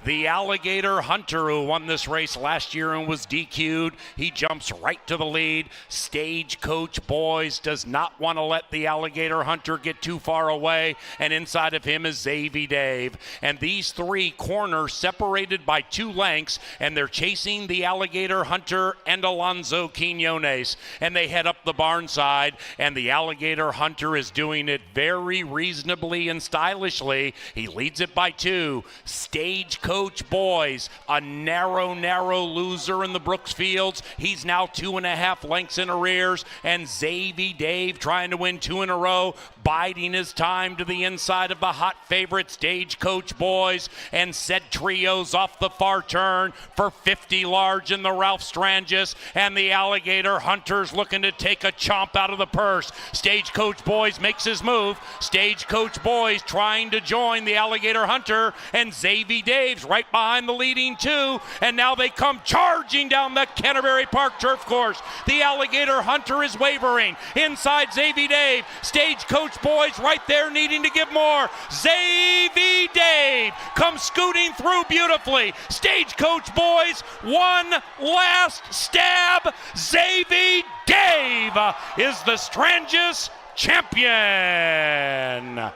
The alligator hunter who won this race last year and was DQ'd, he jumps right to the lead. Stagecoach Boys does not want to let the alligator hunter get too far away, and inside of him is Xavier Dave. And these three corners separated by 2 lengths, and they're chasing the alligator hunter and Alonso Quinones. And they head up the barn side, and the alligator hunter is doing it very reasonably and stylishly. He leads it by 2. Stagecoach Boys, a narrow loser in the Brooks Fields. He's now 2.5 lengths in arrears, and Xavier Dave trying to win 2 in a row, biding his time to the inside of the hot favorite Stagecoach Boys, and Said Trios off the far turn for 50 large in the Ralph Strangis, and the alligator hunter's looking to take a chomp out of the purse. Stagecoach Boys makes his move. Stagecoach Boys trying to join the alligator hunter, and Xavier Dave's right behind the leading 2, and now they come charging down the Canterbury Park turf course. The alligator hunter is wavering inside Xavier Dave. Stagecoach Boys right there needing to give more. Xavier Dave comes scooting through beautifully. Stagecoach Boys, one last stab. Xavier Dave is the Strangis champion.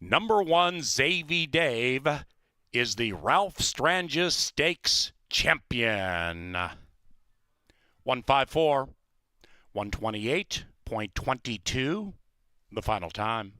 Number 1, Xavier Dave, is the Ralph Strangis Stakes champion. 154, 128.22, the final time.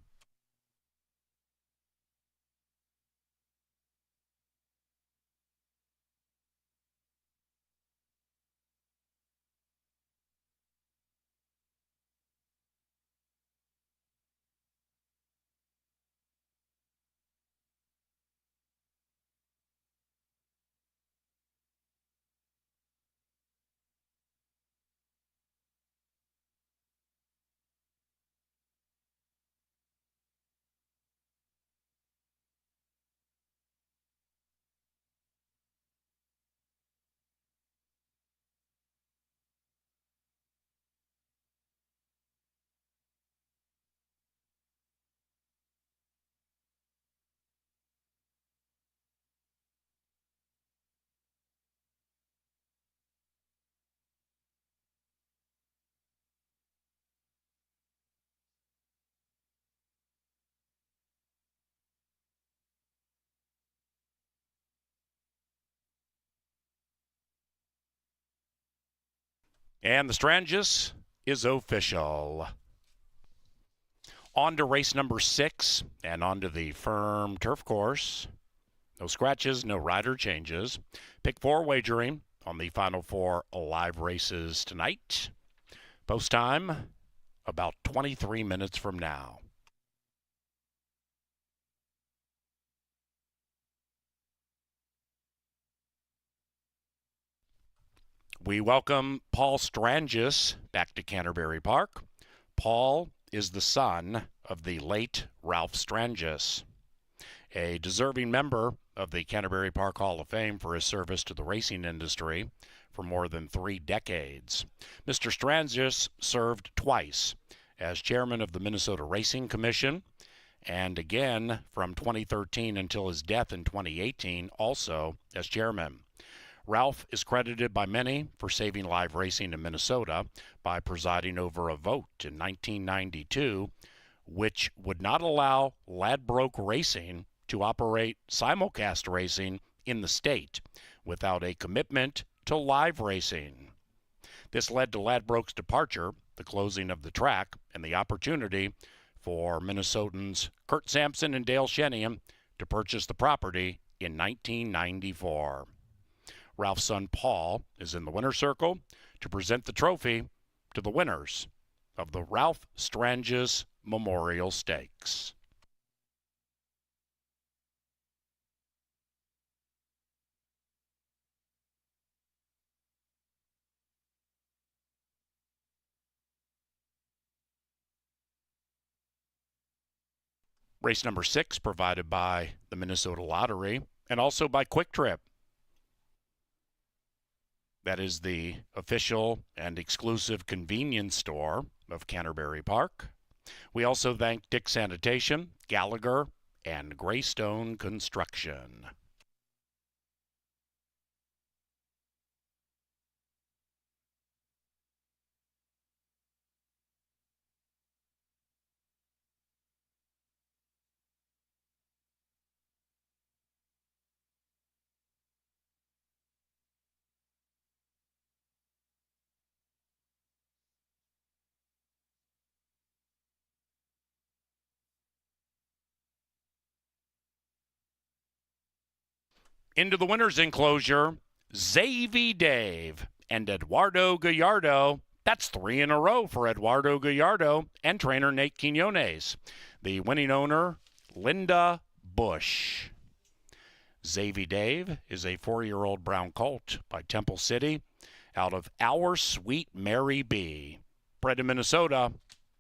And the Strangis is official. On to race number 6 and on to the firm turf course. No scratches, no rider changes. Pick 4 wagering on the final 4 live races tonight. Post time about 23 minutes from now. We welcome Paul Strangis back to Canterbury Park. Paul is the son of the late Ralph Strangis, a deserving member of the Canterbury Park Hall of Fame for his service to the racing industry for more than 3 decades. Mr. Strangis served twice as chairman of the Minnesota Racing Commission, and again from 2013 until his death in 2018, also as chairman. Ralph is credited by many for saving live racing in Minnesota by presiding over a vote in 1992 which would not allow Ladbroke Racing to operate simulcast racing in the state without a commitment to live racing. This led to Ladbroke's departure, the closing of the track, and the opportunity for Minnesotans Kurt Sampson and Dale Shenian to purchase the property in 1994. Ralph's son Paul is in the winner's circle to present the trophy to the winners of the Ralph Strangis Memorial Stakes. Race number 6 provided by the Minnesota Lottery and also by Quick Trip. That is the official and exclusive convenience store of Canterbury Park. We also thank Dick Sanitation, Gallagher, and Greystone Construction. Into the winner's enclosure, Zavy Dave and Eduardo Gallardo. That's 3 in a row for Eduardo Gallardo and trainer Nate Quinones. The winning owner, Linda Bush. Zavy Dave is a 4-year-old brown colt by Temple City out of Our Sweet Mary B. Bred in Minnesota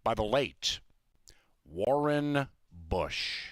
by the late Warren Bush.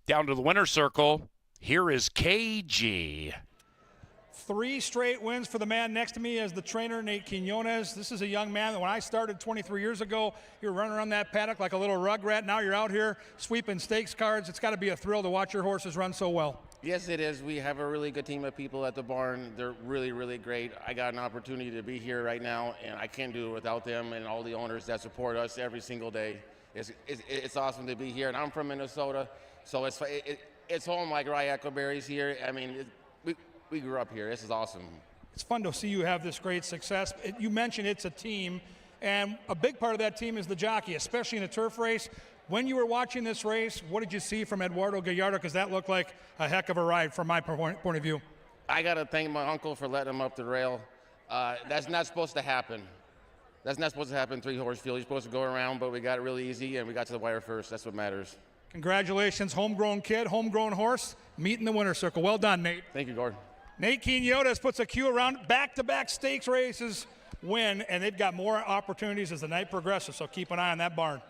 Down to the winner's circle, here is KG. 3 straight wins for the man next to me as the trainer, Nate Quinones. This is a young man that when I started 23 years ago, you were running around that paddock like a little rugrat. Now you're out here sweeping stakes cards. It's got to be a thrill to watch your horses run so well. Yes, it is. We have a really good team of people at the barn. They're really, really great. I got an opportunity to be here right now, and I can't do it without them and all the owners that support us every single day. It's awesome to be here, and I'm from Minnesota, so it's home like Rye Echoberry's here. I mean, we grew up here. This is awesome. It's fun to see you have this great success. You mentioned it's a team, and a big part of that team is the jockey, especially in a turf race. When you were watching this race, what did you see from Eduardo Gallardo? Because that looked like a heck of a ride from my point of view. I got to thank my uncle for letting him up the rail. That's not supposed to happen. That's not supposed to happen in three-horse field. You're supposed to go around, but we got it really easy, and we got to the wire first. That's what matters. Congratulations, homegrown kid, homegrown horse, meeting the winner's circle. Well done, Nate. Thank you, Gordon. Nate Quinones puts a cue around back-to-back stakes races win, and they've got more opportunities as the night progresses, so keep an eye on that barn.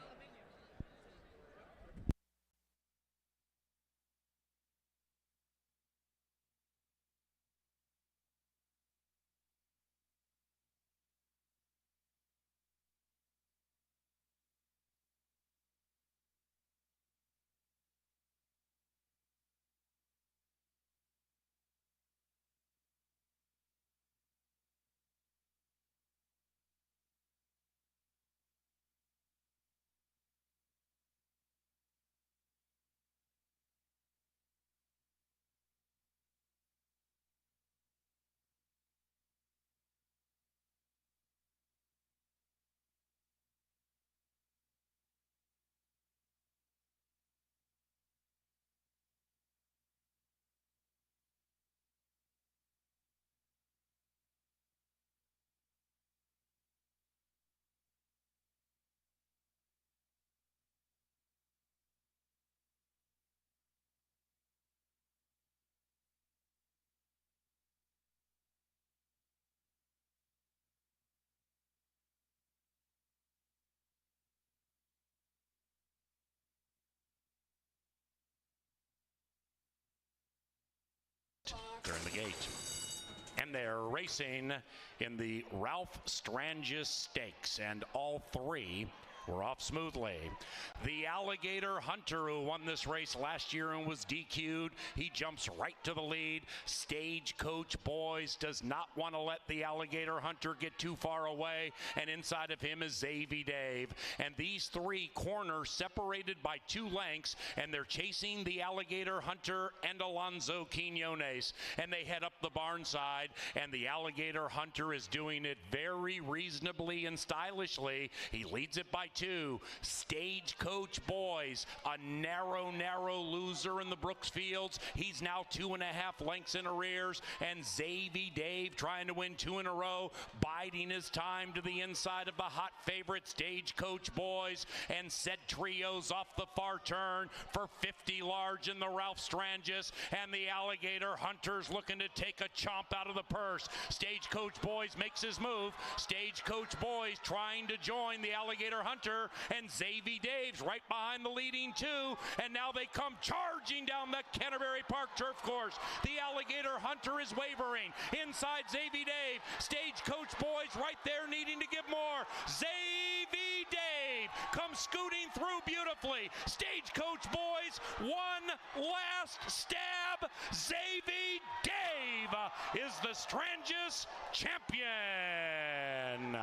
They're in the gate. And they're racing in the Ralph Strangis Stakes, and all three were off smoothly. The Alligator Hunter, who won this race last year and was DQ'd, he jumps right to the lead. Stagecoach Boys does not want to let the Alligator Hunter get too far away, and inside of him is Zavy Dave. And these three corners separated by 2 lengths, and they're chasing the Alligator Hunter and Alonso Quinones. And they head up the barn side, and the Alligator Hunter is doing it very reasonably and stylishly. He leads it by 2. Stagecoach Boys, a narrow loser in the Brooks Fields. He's now 2.5 lengths in arrears, and Zavy Dave trying to win 2 in a row, biding his time to the inside of the hot favorite Stagecoach Boys, and said trios off the far turn for 50 large in the Ralph Strangis, and the Alligator Hunter's looking to take a chomp out of the purse. Stagecoach Boys makes his move. Stagecoach Boys trying to join the Alligator Hunter, and Zavy Dave's right behind the leading 2, and now they come charging down the Canterbury Park turf course. The Alligator Hunter is wavering inside Zavy Dave. Stagecoach Boys right there needing to give more. Zavy Dave comes scooting through beautifully. Stagecoach Boys, one last stab. Zavy Dave is the Strangis champion.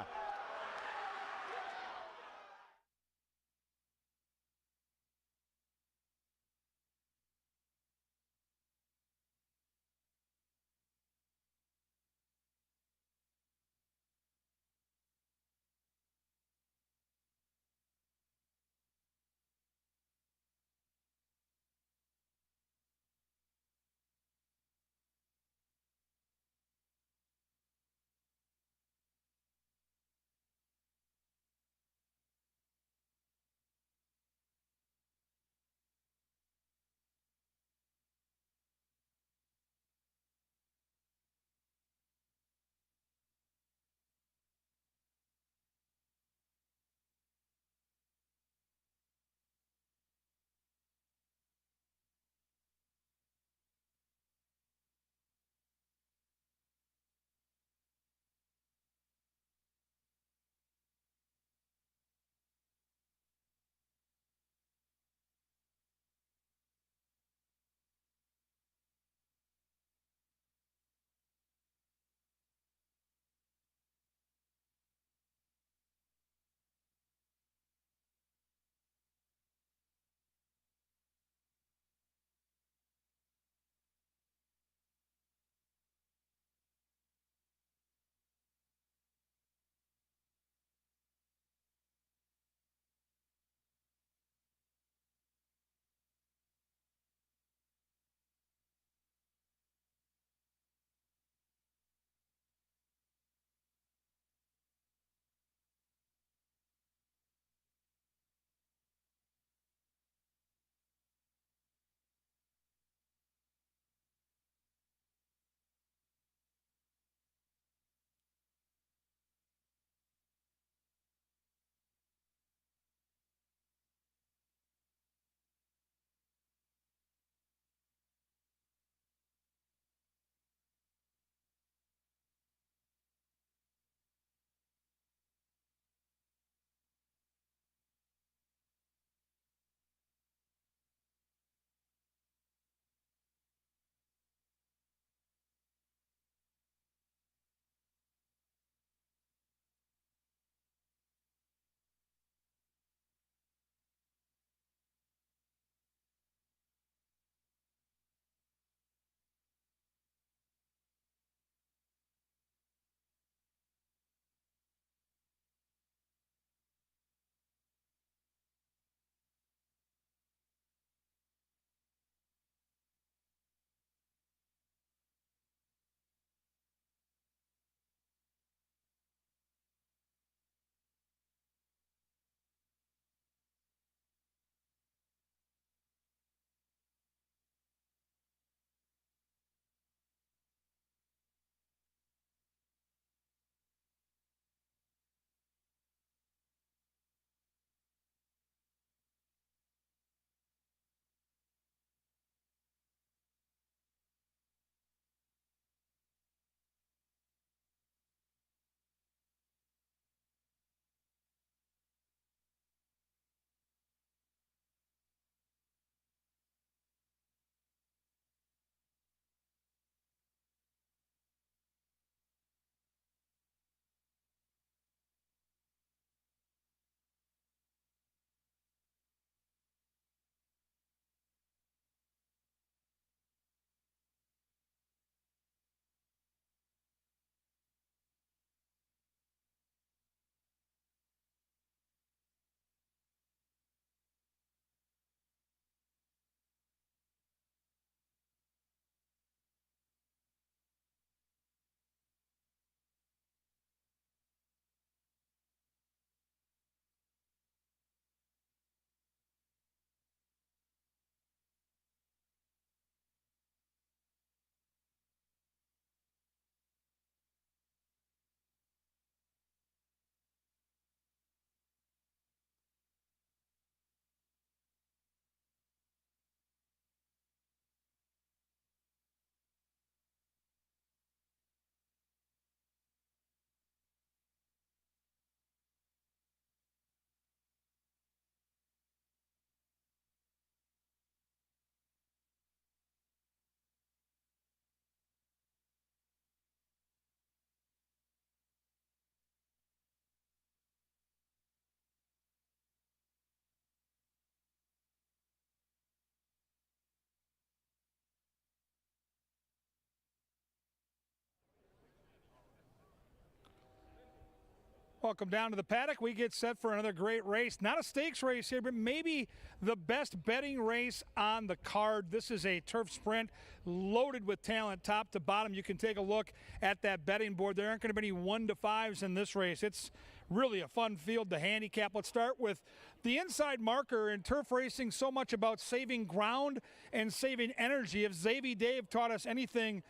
Welcome down to the paddock. We get set for another great race. Not a stakes race here, but maybe the best betting race on the card. This is a turf sprint loaded with talent top to bottom. You can take a look at that betting board. There aren't going to be any 1 to 5s in this race. It's really a fun field to handicap. Let's start with the inside marker. In turf racing, so much about saving ground and saving energy. If Xavier Dave taught us anything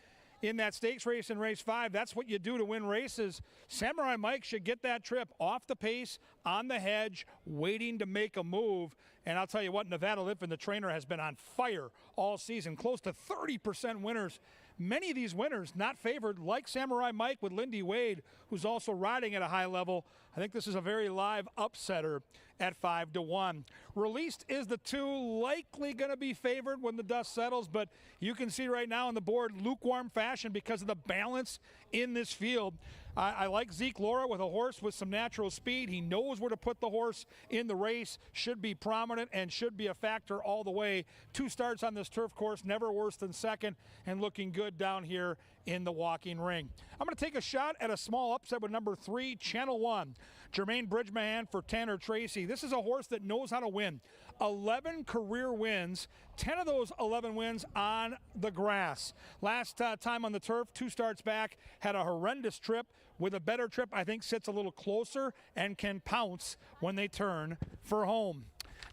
in that stakes race in race 5, that's what you do to win races. Samurai Mike should get that trip off the pace, on the hedge, waiting to make a move. And I'll tell you what, Nevada Liffin, the trainer, has been on fire all season. Close to 30% winners. Many of these winners not favored, like Samurai Mike with Lindy Wade, who's also riding at a high level. I think this is a very live upsetter at 5 to 1. Released is the 2, likely going to be favored when the dust settles, but you can see right now on the board lukewarm fashion because of the balance in this field. I like Zeke Laura with a horse with some natural speed. He knows where to put the horse in the race, should be prominent and should be a factor all the way. 2 starts on this turf course, never worse than second, and looking good down here in the walking ring. I'm going to take a shot at a small upset with number 3, Channel 1. Jermaine Bridgman for Tanner Tracy. This is a horse that knows how to win. 11 career wins, 10 of those 11 wins on the grass. Last time on the turf, 2 starts back, had a horrendous trip. With a better trip, I think sits a little closer and can pounce when they turn for home.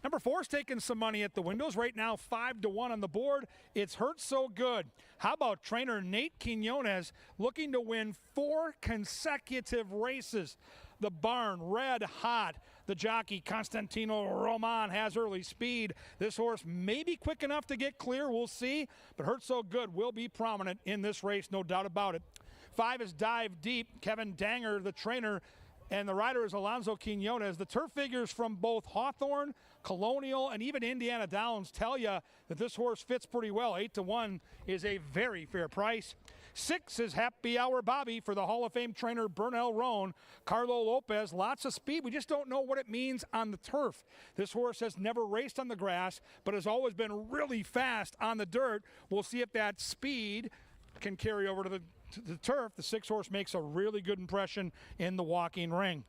Number 4's taking some money at the windows. Right now, 5 to 1 on the board. It's Hurt So Good. How about trainer Nate Quinones looking to win 4 consecutive races? The barn, red hot. The jockey, Constantino Roman, has early speed. This horse may be quick enough to get clear. We'll see. But Hurt So Good will be prominent in this race, no doubt about it. 5 is Dive Deep. Kevin Danger, the trainer, and the rider is Alonzo Quinones. The turf figures from both Hawthorne, Colonial, and even Indiana Downs tell you that this horse fits pretty well. 8 to 1 is a very fair price. 6 is Happy Hour Bobby for the Hall of Fame trainer Bernal Roan. Carlo Lopez, lots of speed. We just don't know what it means on the turf. This horse has never raced on the grass, but has always been really fast on the dirt. We'll see if that speed can carry over to the turf. The 6 horse makes a really good impression in the walking ring.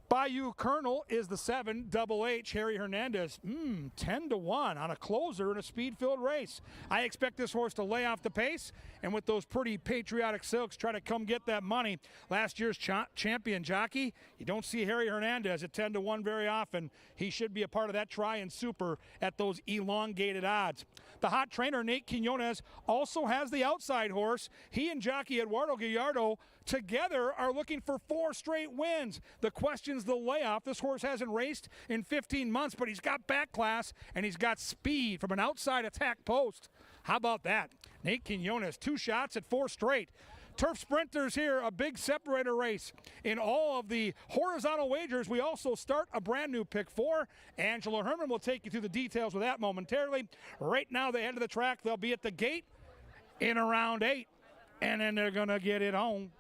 Bayou Colonel is the 7, Double H, Harry Hernandez. 10 to 1 on a closer in a speed-filled race. I expect this horse to lay off the pace and with those pretty patriotic silks try to come get that money. Last year's champion jockey, you don't see Harry Hernandez at 10 to 1 very often. He should be a part of that try and super at those elongated odds. The hot trainer, Nate Quinones, also has the outside horse. He and jockey Eduardo Gallardo together are looking for 4 straight wins. The question's the layoff. This horse hasn't raced in 15 months, but he's got back class and he's got speed from an outside attack post. How about that? Nate Quinones, 2 shots at 4 straight. Turf sprinters here, a big separator race. In all of the horizontal wagers, we also start a brand new pick 4. Angela Herman will take you through the details of that momentarily. Right now, the end of the track, they'll be at the gate in around 8, and then they're going to get it on.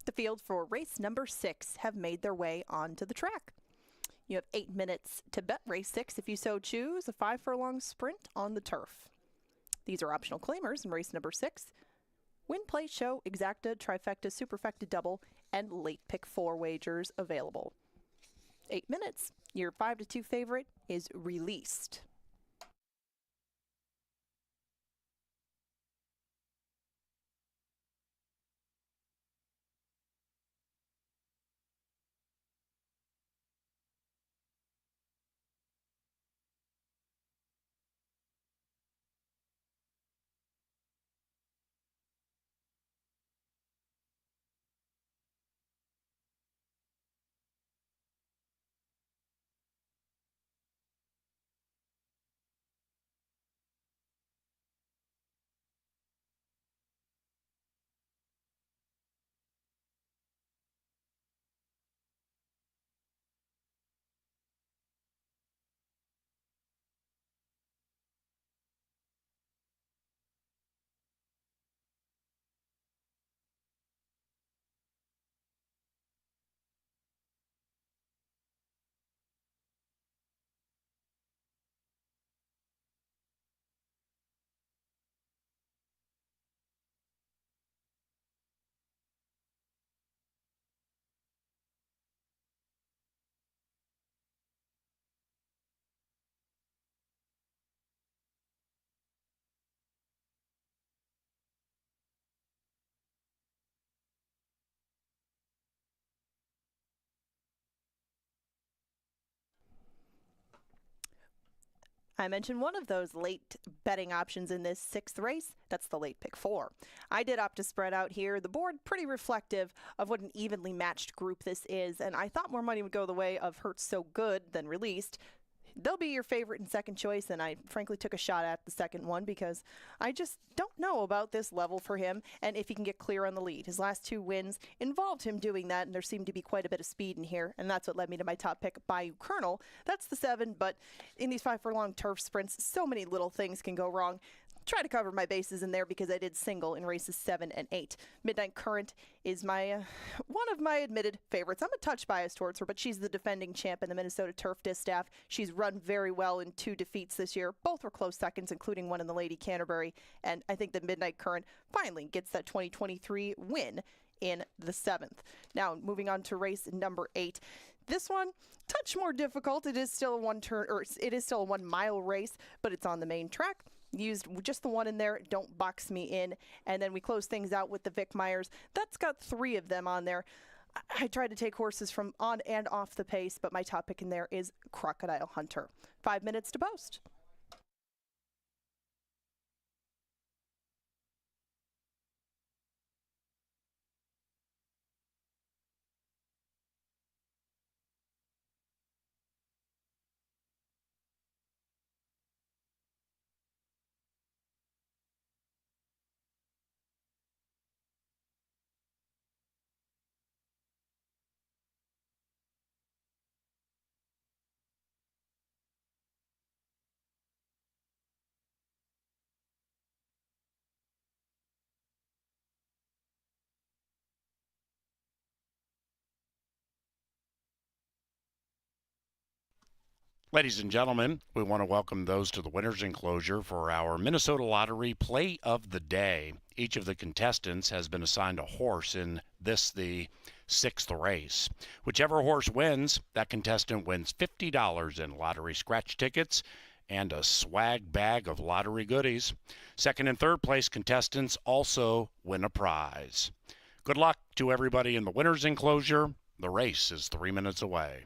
The field for race number 6 have made their way onto the track. You have 8 minutes to bet race 6 if you so choose, a 5-furlong sprint on the turf. These are optional claimers in race number 6. Win, play, show, exacta, trifecta, superfecta, double, and late pick 4 wagers available. 8 minutes. Your 5-2 favorite is Released. I mentioned one of those late betting options in this 6th race. That's the late pick 4. I did opt to spread out here. The board pretty reflective of what an evenly matched group this is, and I thought more money would go the way of Hurts So Good than Released. They'll be your favorite and second choice, and I frankly took a shot at the second one because I just don't know about this level for him and if he can get clear on the lead. His last 2 wins involved him doing that, and there seemed to be quite a bit of speed in here, and that's what led me to my top pick, Bayou Colonel. That's the 7, but in these 5-furlong turf sprints, so many little things can go wrong. Try to cover my bases in there because I did single in races 7 and 8. Midnight Current is my one of my admitted favorites. I'm a touch biased towards her, but she's the defending champ in the Minnesota Turf Distaff. She's run very well in 2 defeats this year. Both were close seconds, including one in the Lady Canterbury. And I think the Midnight Current finally gets that 2023 win in the 7th. Now, moving on to race number 8. This one, touch more difficult. It is still a 1 mile race, but it's on the main track. Used just the 1 in there, Don't Box Me In, and then we close things out with the Vic Myers. That's got 3 of them on there. I tried to take horses from on and off the pace, but my top pick in there is Crocodile Hunter. 5 minutes to post. Ladies and gentlemen, we want to welcome those to the winner's enclosure for our Minnesota Lottery Play of the Day. Each of the contestants has been assigned a horse in this, the 6th race. Whichever horse wins, that contestant wins $50 in lottery scratch tickets and a swag bag of lottery goodies. Second and third place contestants also win a prize. Good luck to everybody in the winner's enclosure. The race is 3 minutes away.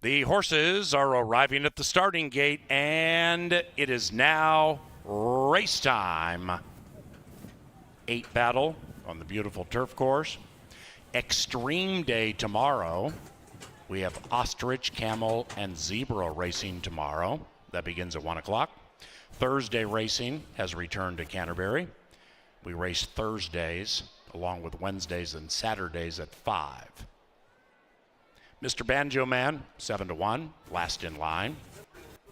The horses are arriving at the starting gate, and it is now race time. 8 battle on the beautiful turf course. Extreme day tomorrow. We have ostrich, camel, and zebra racing tomorrow. That begins at 1 o'clock. Thursday racing has returned to Canterbury. We race Thursdays along with Wednesdays and Saturdays at 5. Mr. Banjo Man, 7-1, last in line.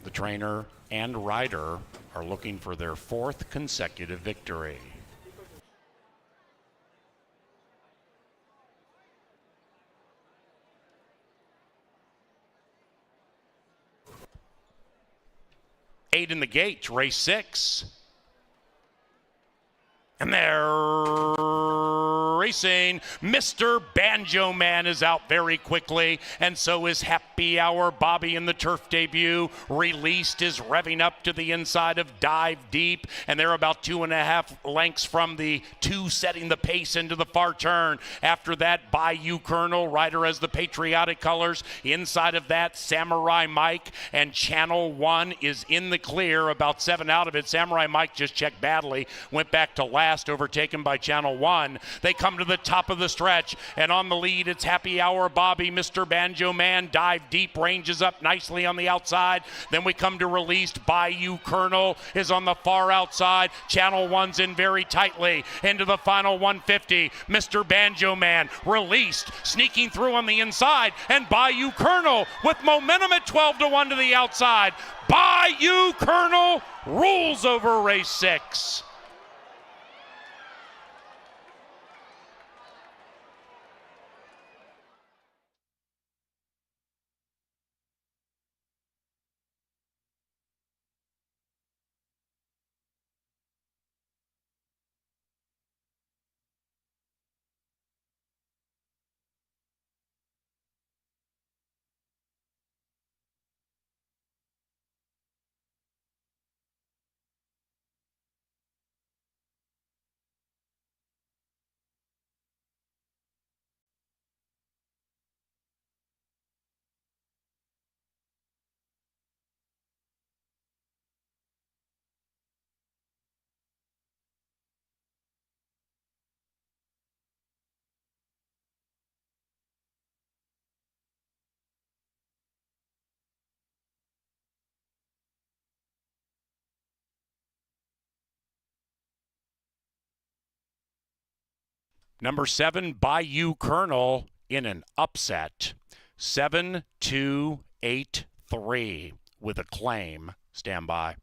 The trainer and rider are looking for their 4th consecutive victory. Eight in the gate, race 6. And they're racing. Mr. Banjo Man is out very quickly, and so is Happy Hour Bobby in the turf debut. Released is revving up to the inside of Dive Deep, and they're about 2.5 lengths from the 2 setting the pace into the far turn. After that, Bayou Colonel, rider as the patriotic colors. Inside of that, Samurai Mike, and Channel 1 is in the clear, about 7 out of it. Samurai Mike just checked badly, went back to last, overtaken by Channel 1. They come to the top of the stretch, and on the lead it's Happy Hour Bobby. Mr. Banjo Man, Dive Deep, ranges up nicely on the outside. Then we come to released. Bayou Colonel is on the far outside. Channel 1's in very tightly into the final 150. Mr. Banjo Man released, sneaking through on the inside, and Bayou Colonel with momentum at 12-1 to the outside. Bayou Colonel rules over race 6. Number 7, Bayou Colonel in an upset. 7-2-8-3 with a claim. Stand by.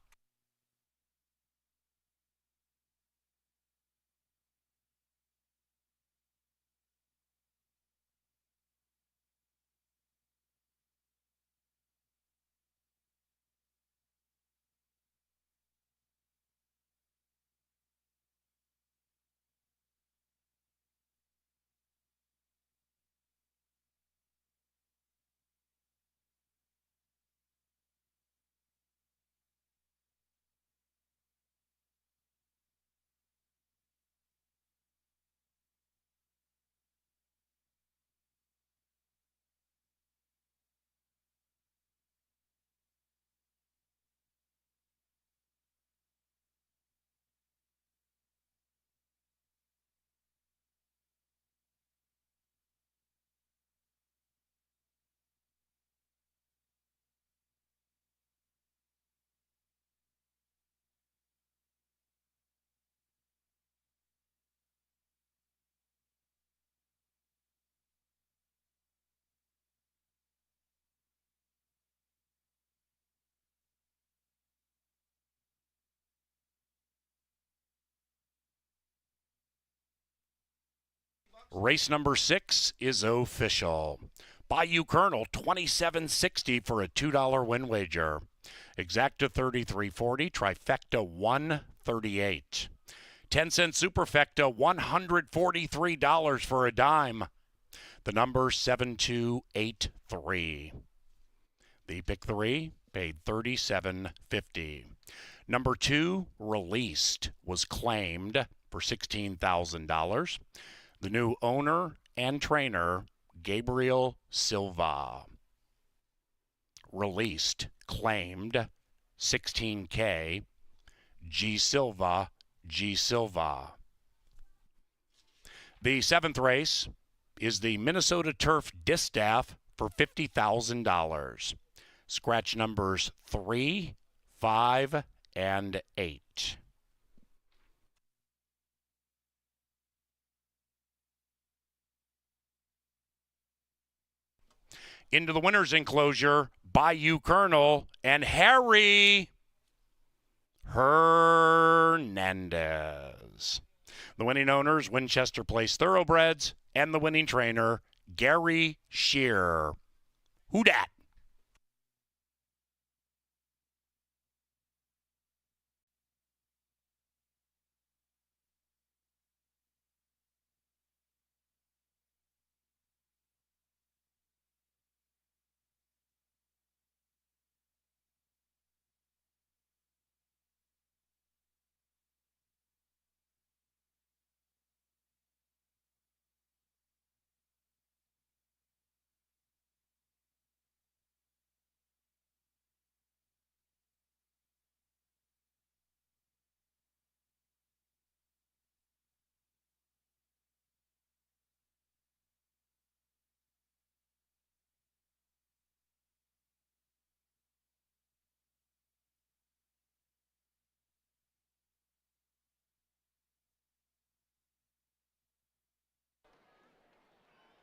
Race number 6 is official. Bayou Colonel, $27.60 for a $2 win wager. Exacta $33.40, trifecta $138. 10-cent superfecta $143 for a dime. The number 7283. The pick 3 paid $37.50. Number 2, released, was claimed for $16,000. The new owner and trainer, Gabriel Silva. Released, claimed, 16K, G Silva, G Silva. The 7th race is the Minnesota Turf Distaff for $50,000. Scratch numbers 3, 5, and 8. Into the winner's enclosure, Bayou Colonel and Harry Hernandez. The winning owners, Winchester Place Thoroughbreds, and the winning trainer, Gary Shear. Who dat?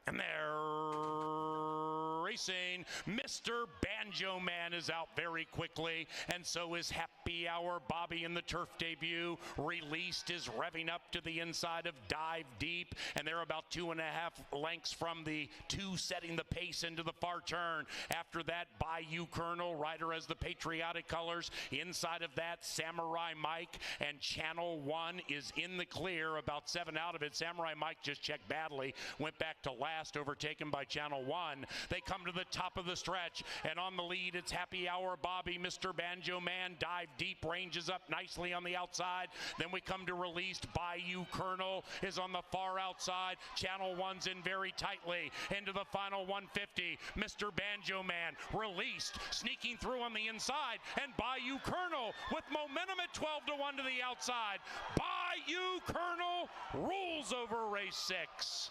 And they're racing. Mr. Banjo Man is out very quickly, and so is Happy Hour Bobby in the turf debut. Released is revving up to the inside of Dive Deep, and they're about 2.5 lengths from the 2 setting the pace into the far turn. After that, Bayou Colonel, rider as the patriotic colors. Inside of that, Samurai Mike and Channel 1 is in the clear, about 7 out of it. Samurai Mike just checked badly, went back to last, overtaken by Channel 1. They come to the top of the stretch, and on the lead, it's Happy Hour Bobby. Mr. Banjo Man, Dive Deep, ranges up nicely on the outside. Then we come to Released. Bayou Colonel is on the far outside. Channel 1's in very tightly into the final 150. Mr. Banjo Man, Released, sneaking through on the inside, and Bayou Colonel with momentum at 12-1 to the outside. Bayou Colonel rules over race 6.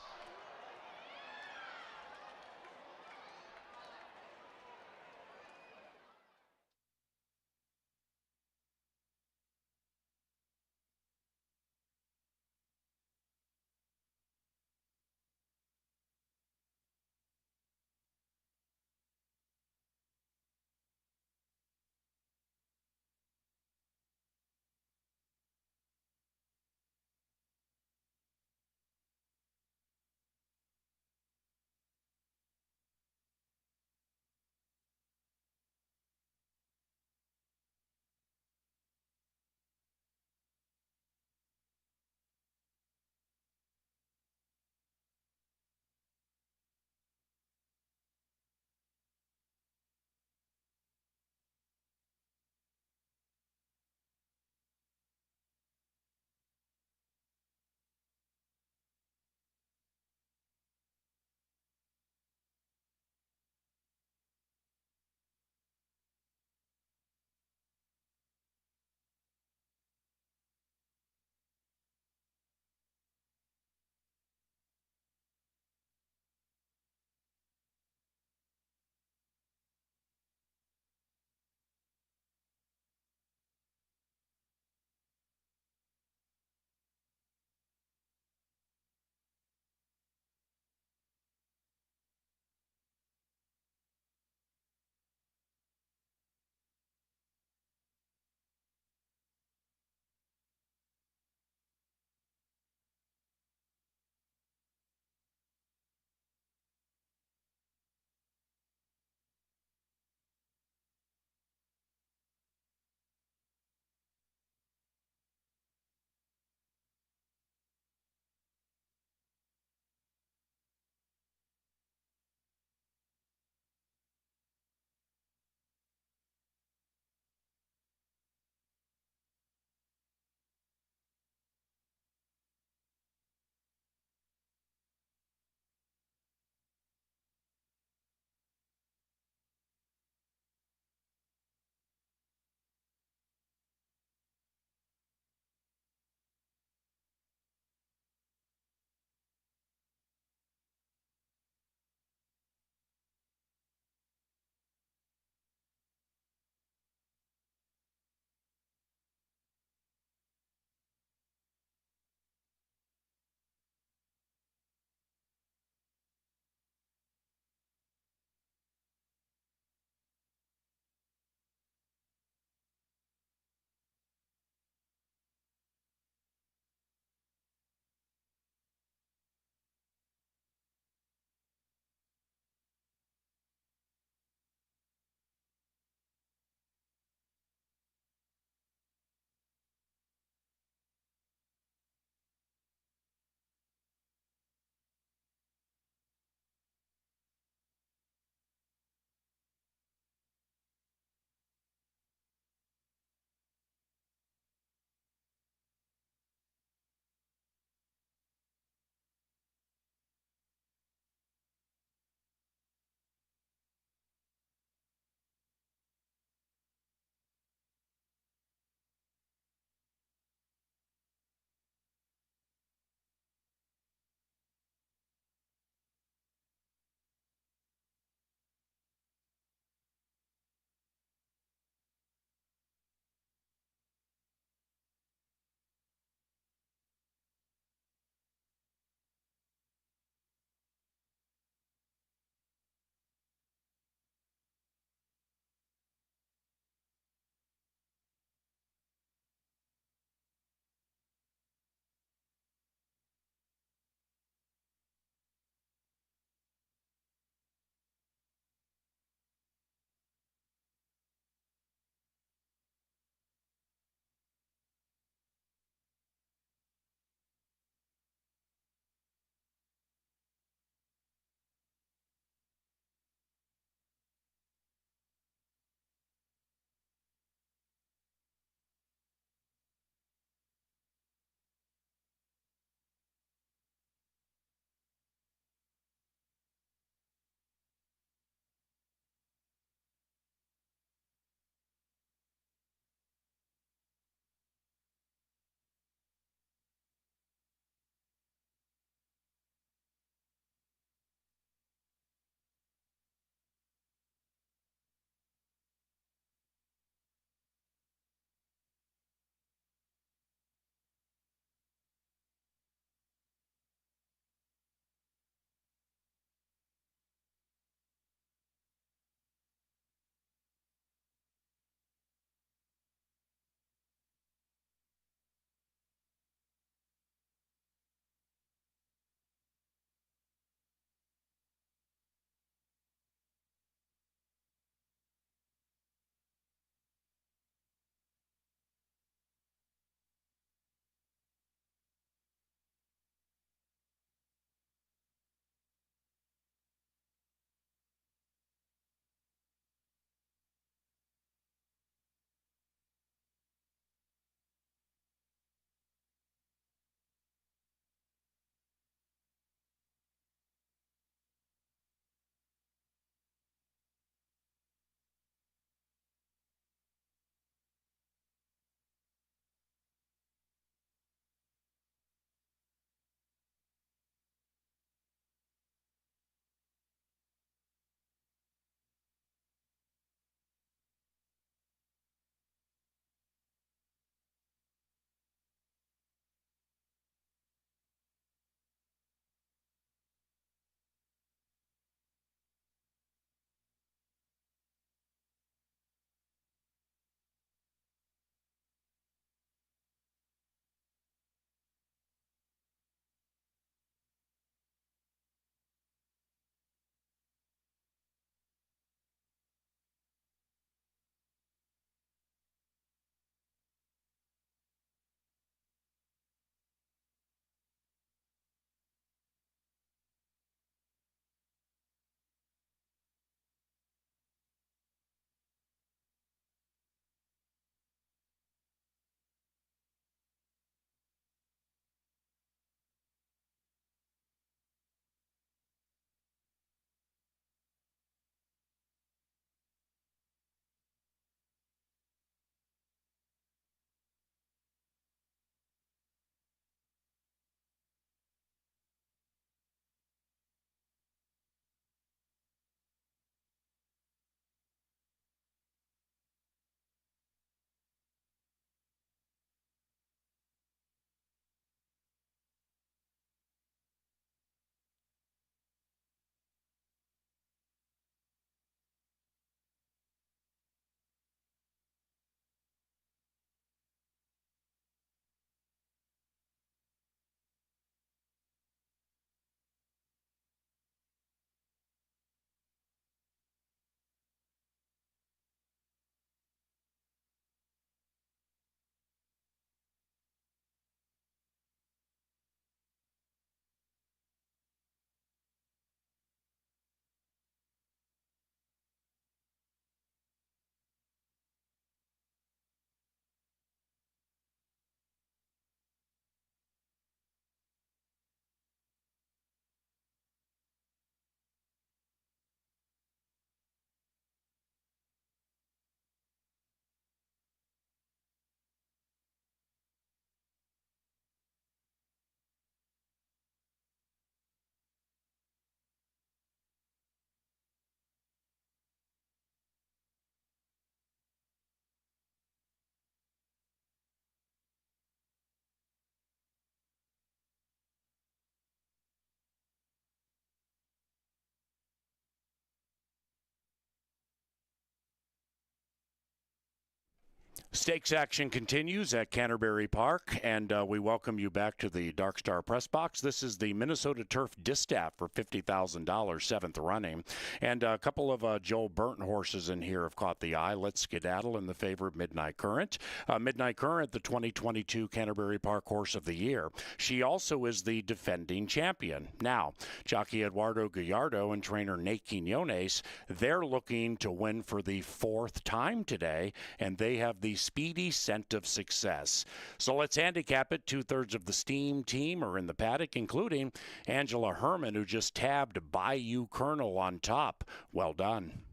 Stakes action continues at Canterbury Park, and we welcome you back to the Dark Star Press Box. This is the Minnesota Turf Distaff for $50,000, seventh running. And a couple of Joel Burton horses in here have caught the eye. Let's Skedaddle in the favor of Midnight Current. Midnight Current, the 2022 Canterbury Park Horse of the Year. She also is the defending champion. Now, jockey Eduardo Gallardo and trainer Nate Quinones, they're looking to win for the fourth time today, and they have the speedy scent of success. So let's handicap it. 2/3 of the Steam team are in the paddock, including Angela Herman, who just tabbed Bayou Colonel on top. Well done.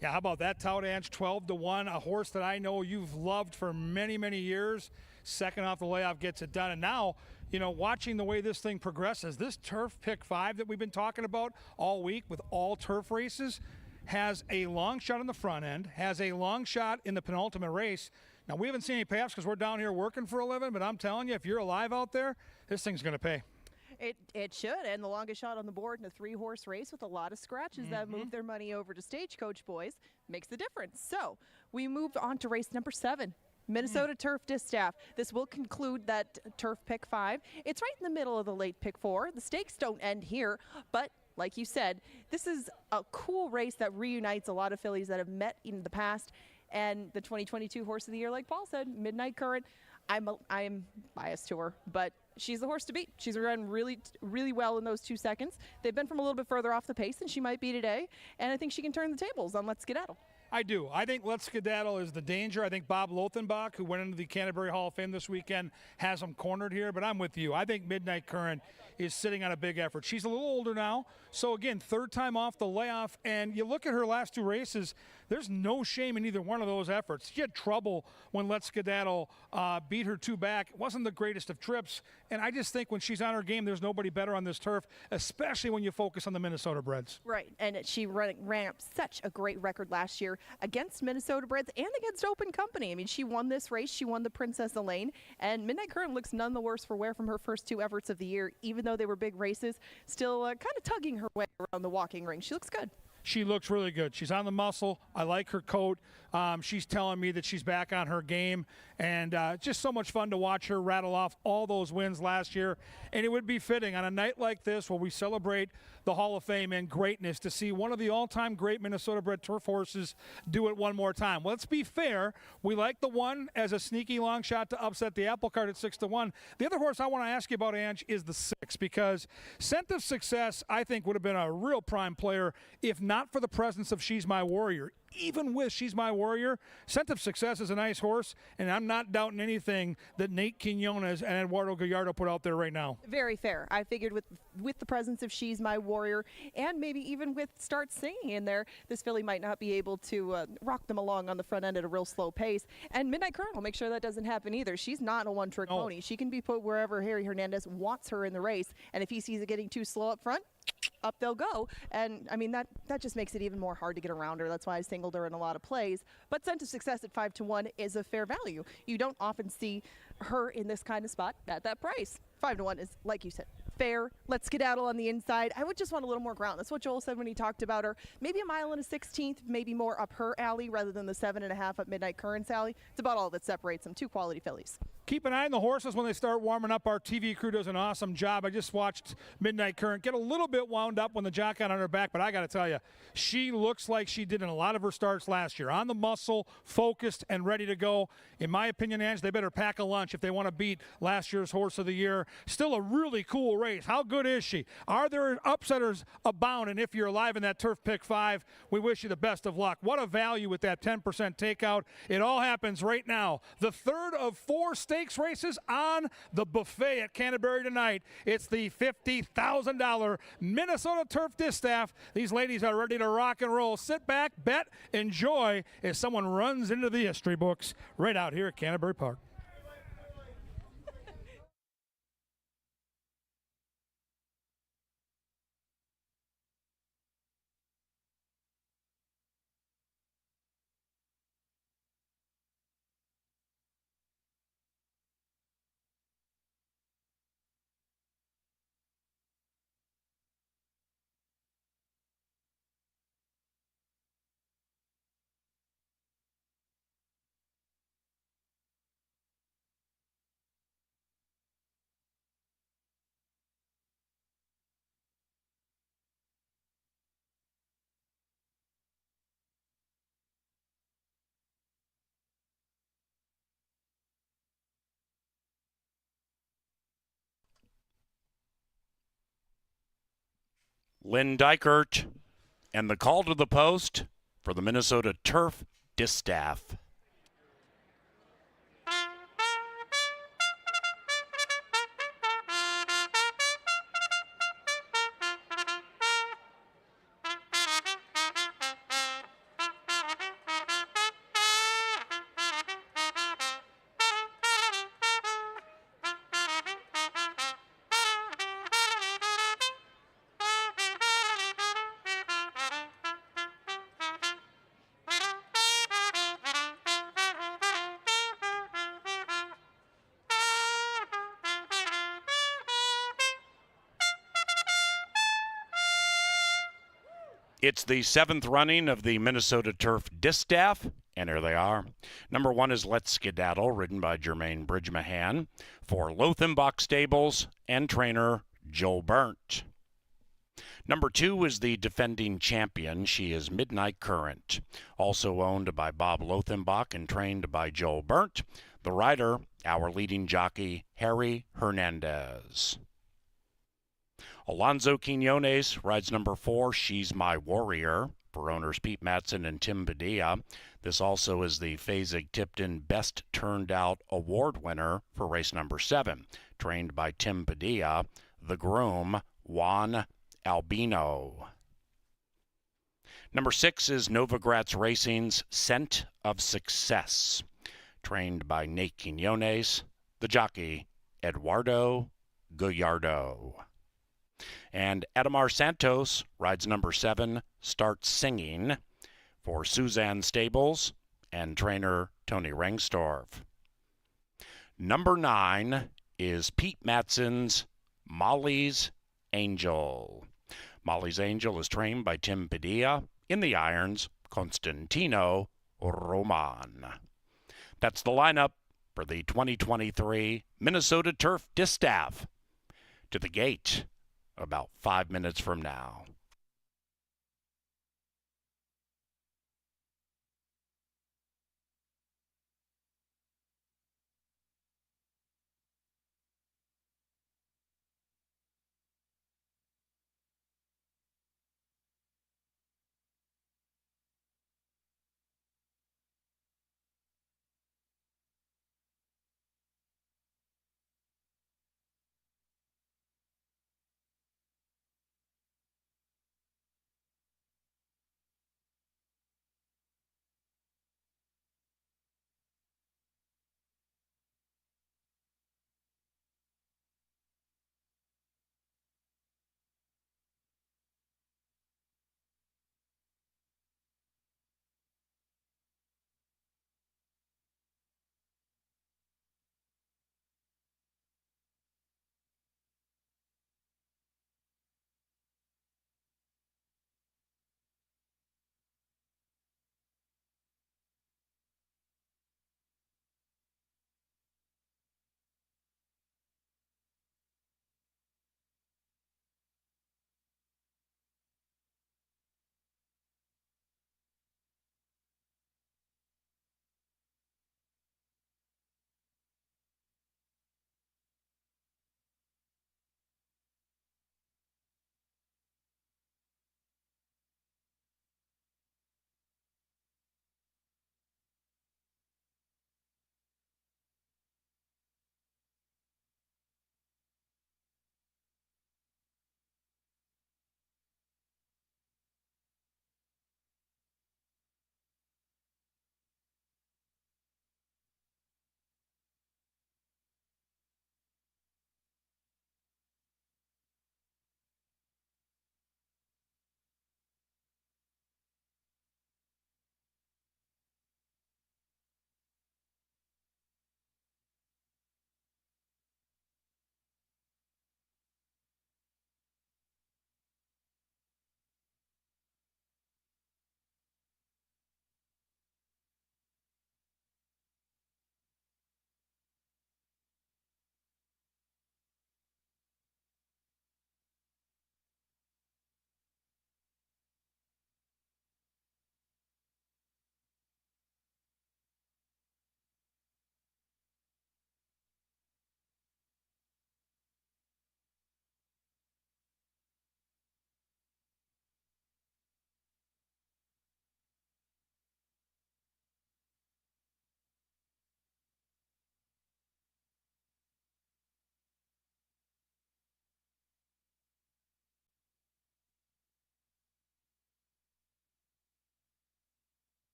Yeah, how about that, tout, Ange? 12-1, a horse that I know you've loved for many, many years. Second off the layoff gets it done. And now, you know, watching the way this thing progresses, this turf pick 5 that we've been talking about all week with all turf races has a long shot in the front end, has a long shot in the penultimate race. Now, we haven't seen any payoffs because we're down here working for a living, but I'm telling you, if you're alive out there, this thing's going to pay. It should, and the longest shot on the board in a 3-horse race with a lot of scratches that move their money over to Stagecoach Boys makes the difference. So we moved on to race number 7. Minnesota Turf Distaff. This will conclude that turf pick 5. It's right in the middle of the late pick 4. The stakes don't end here, but like you said, this is a cool race that reunites a lot of fillies that have met in the past. And the 2022 Horse of the Year, like Paul said, Midnight Current, I'm biased to her, but she's the horse to beat. She's run really, really well in those 2 seconds. They've been from a little bit further off the pace than she might be today, and I think she can turn the tables on Let's Skedaddle. I do. I think Let's Skedaddle is the danger. I think Bob Lothenbach, who went into the Canterbury Hall of Fame this weekend, has him cornered here, but I'm with you. I think Midnight Current is sitting on a big effort. She's a little older now, so again, third time off the layoff, and you look at her last 2 races, there's no shame in either one of those efforts. She had trouble when Let's Skedaddle beat her 2 back. It wasn't the greatest of trips, and I just think when she's on her game, there's nobody better on this turf, especially when you focus on the Minnesota breds. Right, and she ran up such a great record last year against Minnesota breds and against Open Company. I mean, she won this race. She won the Princess Elaine, and Midnight Current looks none the worse for wear from her first 2 efforts of the year, even though they were big races, still kind of tugging her way around the walking ring. She looks good. She looks really good. She's on the muscle. I like her coat. She's telling me that she's back on her game, and just so much fun to watch her rattle off all those wins last year. And it would be fitting on a night like this where we celebrate the Hall of Fame and greatness to see one of the all-time great Minnesota-bred turf horses do it one more time. Let's be fair. We like the one as a sneaky long shot to upset the apple cart at 6-1. The other horse I want to ask you about, Ange, is the 6, because Scent of Success, I think, would have been a real prime player if not for the presence of She's My Warrior. Even with She's My Warrior, Scent of Success is a nice horse, and I'm not doubting anything that Nate Quinones and Eduardo Gallardo put out there right now. Very fair. I figured with the presence of She's My Warrior, and maybe even with Start Singing in there, this filly might not be able to rock them along on the front end at a real slow pace. And Midnight Current will make sure that doesn't happen either. She's not a one-trick pony. She can be put wherever Harry Hernandez wants her in the race, and if he sees it getting too slow up front, up they'll go. And I mean, that just makes it even more hard to get around her. That's why I singled her in a lot of plays. But Scent of Success at 5-1 is a fair value. You don't often see her in this kind of spot at that price. 5-1 is, like you said, fair. Let's Skedaddle on the inside. I would just want a little more ground. That's what Joel said when he talked about her. Maybe a mile and a 16th, maybe more up her alley rather than the 7.5 up Midnight Current's alley. It's about all that separates them. 2 quality fillies. Keep an eye on the horses when they start warming up. Our TV crew does an awesome job. I just watched Midnight Current get a little bit wound up when the jock got on her back, but I got to tell you, she looks like she did in a lot of her starts last year. On the muscle, focused, and ready to go. In my opinion, Ange, they better pack a lunch if they want to beat last year's Horse of the Year. Still a really cool race. How good is she? Are there upsetters abound? And if you're alive in that Turf Pick 5, we wish you the best of luck. What a value with that 10% takeout. It all happens right now. The third of 4 stakes races on the buffet at Canterbury tonight. It's the $50,000 Minnesota Turf Distaff. These ladies are ready to rock and roll. Sit back, bet, enjoy as someone runs into the history books right out here at Canterbury Park. Lynn Dykert, and the call to the post for the Minnesota Turf Distaff. It's the 7th running of the Minnesota Turf Distaff, and here they are. Number 1 is Let's Skedaddle, ridden by Jermaine Bridgemahan for Lothenbach Stables and trainer Joe Burnt. Number 2 is the defending champion. She is Midnight Current, also owned by Bob Lothenbach and trained by Joe Burnt. The rider, our leading jockey, Harry Hernandez. Alonzo Quinones rides number 4, She's My Warrior, for owners Pete Matson and Tim Padilla. This also is the Fasig-Tipton Best Turned Out Award winner for race number 7, trained by Tim Padilla. The groom, Juan Albino. Number 6 is Novogratz Racing's Scent of Success, trained by Nate Quinones. The jockey, Eduardo Gallardo. And Adamar Santos rides number 7, Start Singing, for Suzanne Stables and trainer Tony Rengstorff. Number 9 is Pete Matson's Molly's Angel. Molly's Angel is trained by Tim Padilla. In the irons, Constantino Roman. That's the lineup for the 2023 Minnesota Turf Distaff. To the gate about 5 minutes from now.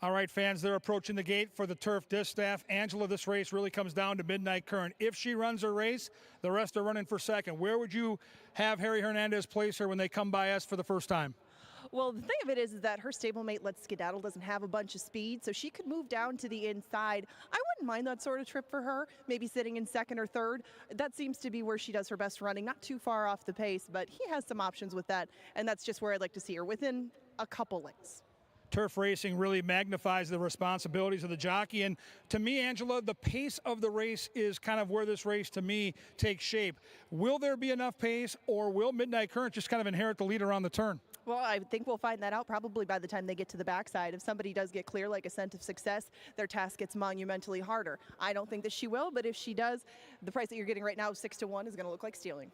All right, fans, they're approaching the gate for the turf distaff. Angela, this race really comes down to Midnight Current. If she runs her race, the rest are running for second. Where would you have Harry Hernandez place her when they come by us for the first time? Well, the thing of it is that her stablemate Let's Skedaddle doesn't have a bunch of speed, so she could move down to the inside. I wouldn't mind that sort of trip for her, maybe sitting in second or third. That seems to be where she does her best running, not too far off the pace, but he has some options with that, and that's just where I'd like to see her, within a couple lengths. Turf racing really magnifies the responsibilities of the jockey. And to me, Angela, the pace of the race is kind of where this race, to me, takes shape. Will there be enough pace, or will Midnight Current just kind of inherit the lead around the turn? Well, I think we'll find that out probably by the time they get to the backside. If somebody does get clear, like a Scent of Success, their task gets monumentally harder. I don't think that she will, but if she does, the price that you're getting right now, 6-1, is going to look like stealing.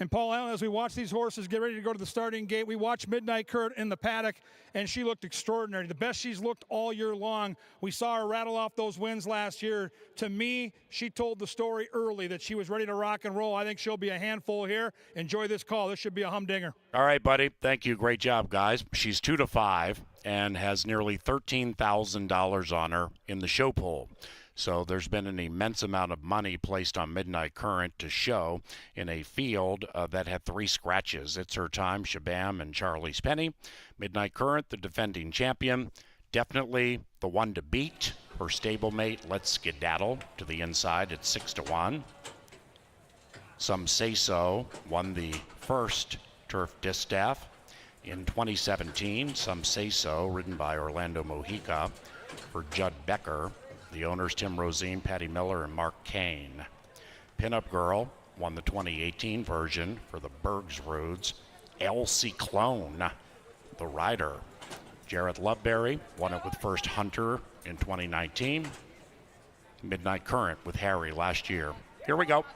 And Paul Allen, as we watch these horses get ready to go to the starting gate, we watch Midnight Current in the paddock, and she looked extraordinary. The best she's looked all year long. We saw her rattle off those wins last year. To me, she told the story early that she was ready to rock and roll. I think she'll be a handful here. Enjoy this call. This should be a humdinger. All right, buddy. Thank you. Great job, guys. She's 2-5 and has nearly $13,000 on her in the show pool. So there's been an immense amount of money placed on Midnight Current to show in a field that had 3 scratches. It's Her Time, Shabam, and Charlie's Penny. Midnight Current, the defending champion, definitely the one to beat. Her stablemate, Let's Skedaddle, to the inside at 6-1. Some Say So won the first turf distaff in 2017. Some Say So, ridden by Orlando Mojica for Judd Becker. The owners, Tim Rosine, Patty Miller, and Mark Kane. Pinup Girl won the 2018 version for the Bergs Roads. Elsie Clone, the rider. Jarrett Loveberry won it with First Hunter in 2019. Midnight Current with Harry last year. Here we go.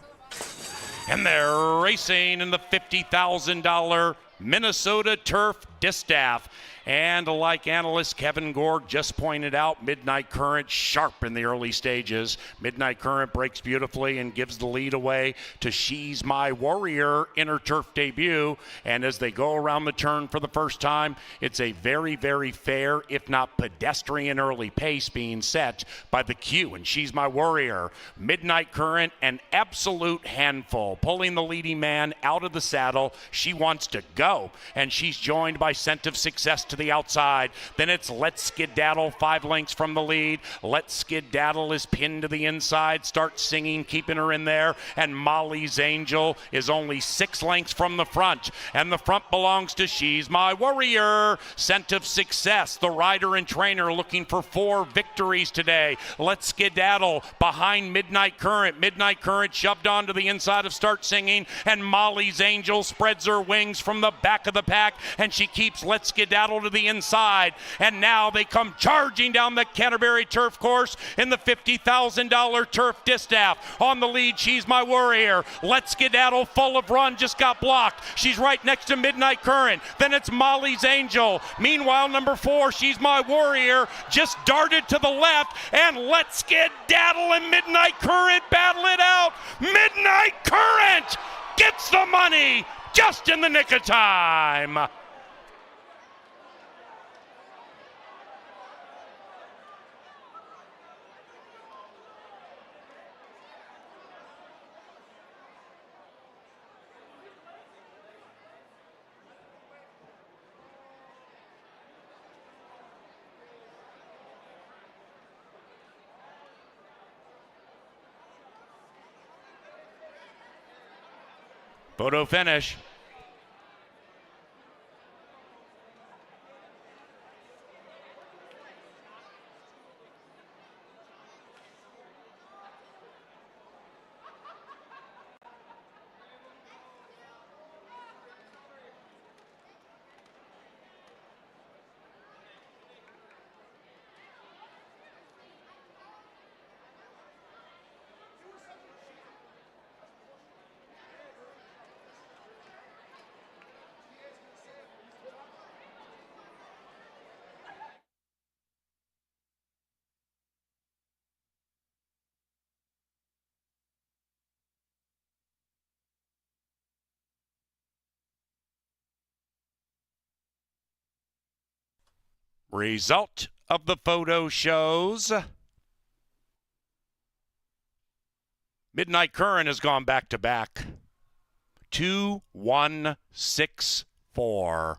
And they're racing in the $50,000 Minnesota Turf Distaff. And like analyst Kevin Gorg just pointed out, Midnight Current sharp in the early stages. Midnight Current breaks beautifully and gives the lead away to She's My Warrior in her turf debut. And as they go around the turn for the first time, it's a very, very fair, if not pedestrian early pace being set by the Q. And She's My Warrior. Midnight Current, an absolute handful, pulling the leading man out of the saddle. She wants to go, and she's joined by Scent of Success to the outside. Then it's Let's Skedaddle, 5 lengths from the lead. Let's Skedaddle is pinned to the inside, starts singing, keeping her in there. And Molly's Angel is only 6 lengths from the front. And the front belongs to She's My Warrior. Scent of Success, the rider and trainer, looking for 4 victories today. Let's Skedaddle behind Midnight Current. Midnight Current shoved onto the inside of Start Singing. And Molly's Angel spreads her wings from the back of the pack, and she keeps Let's Skedaddle to the inside. And now they come charging down the Canterbury turf course in the $50,000 turf distaff. On the lead, She's My Warrior. Let's Skedaddle, full of run, just got blocked. She's right next to Midnight Current. Then it's Molly's Angel. Meanwhile, number 4, She's My Warrior, just darted to the left, and Let's Skedaddle and Midnight Current battle it out. Midnight Current gets the money just in the nick of time. Photo finish. Result of the photo shows. Midnight Current has gone back to back. 2-1-6-4.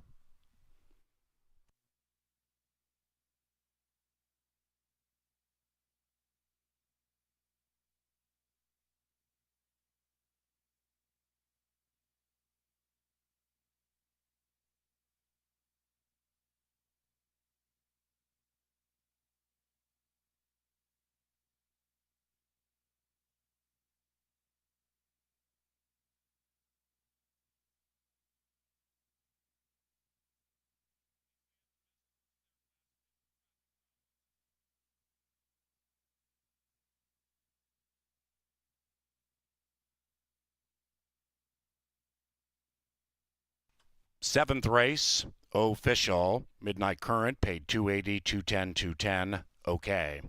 Seventh race, official. Midnight Current paid $280, $210, $210. Okay.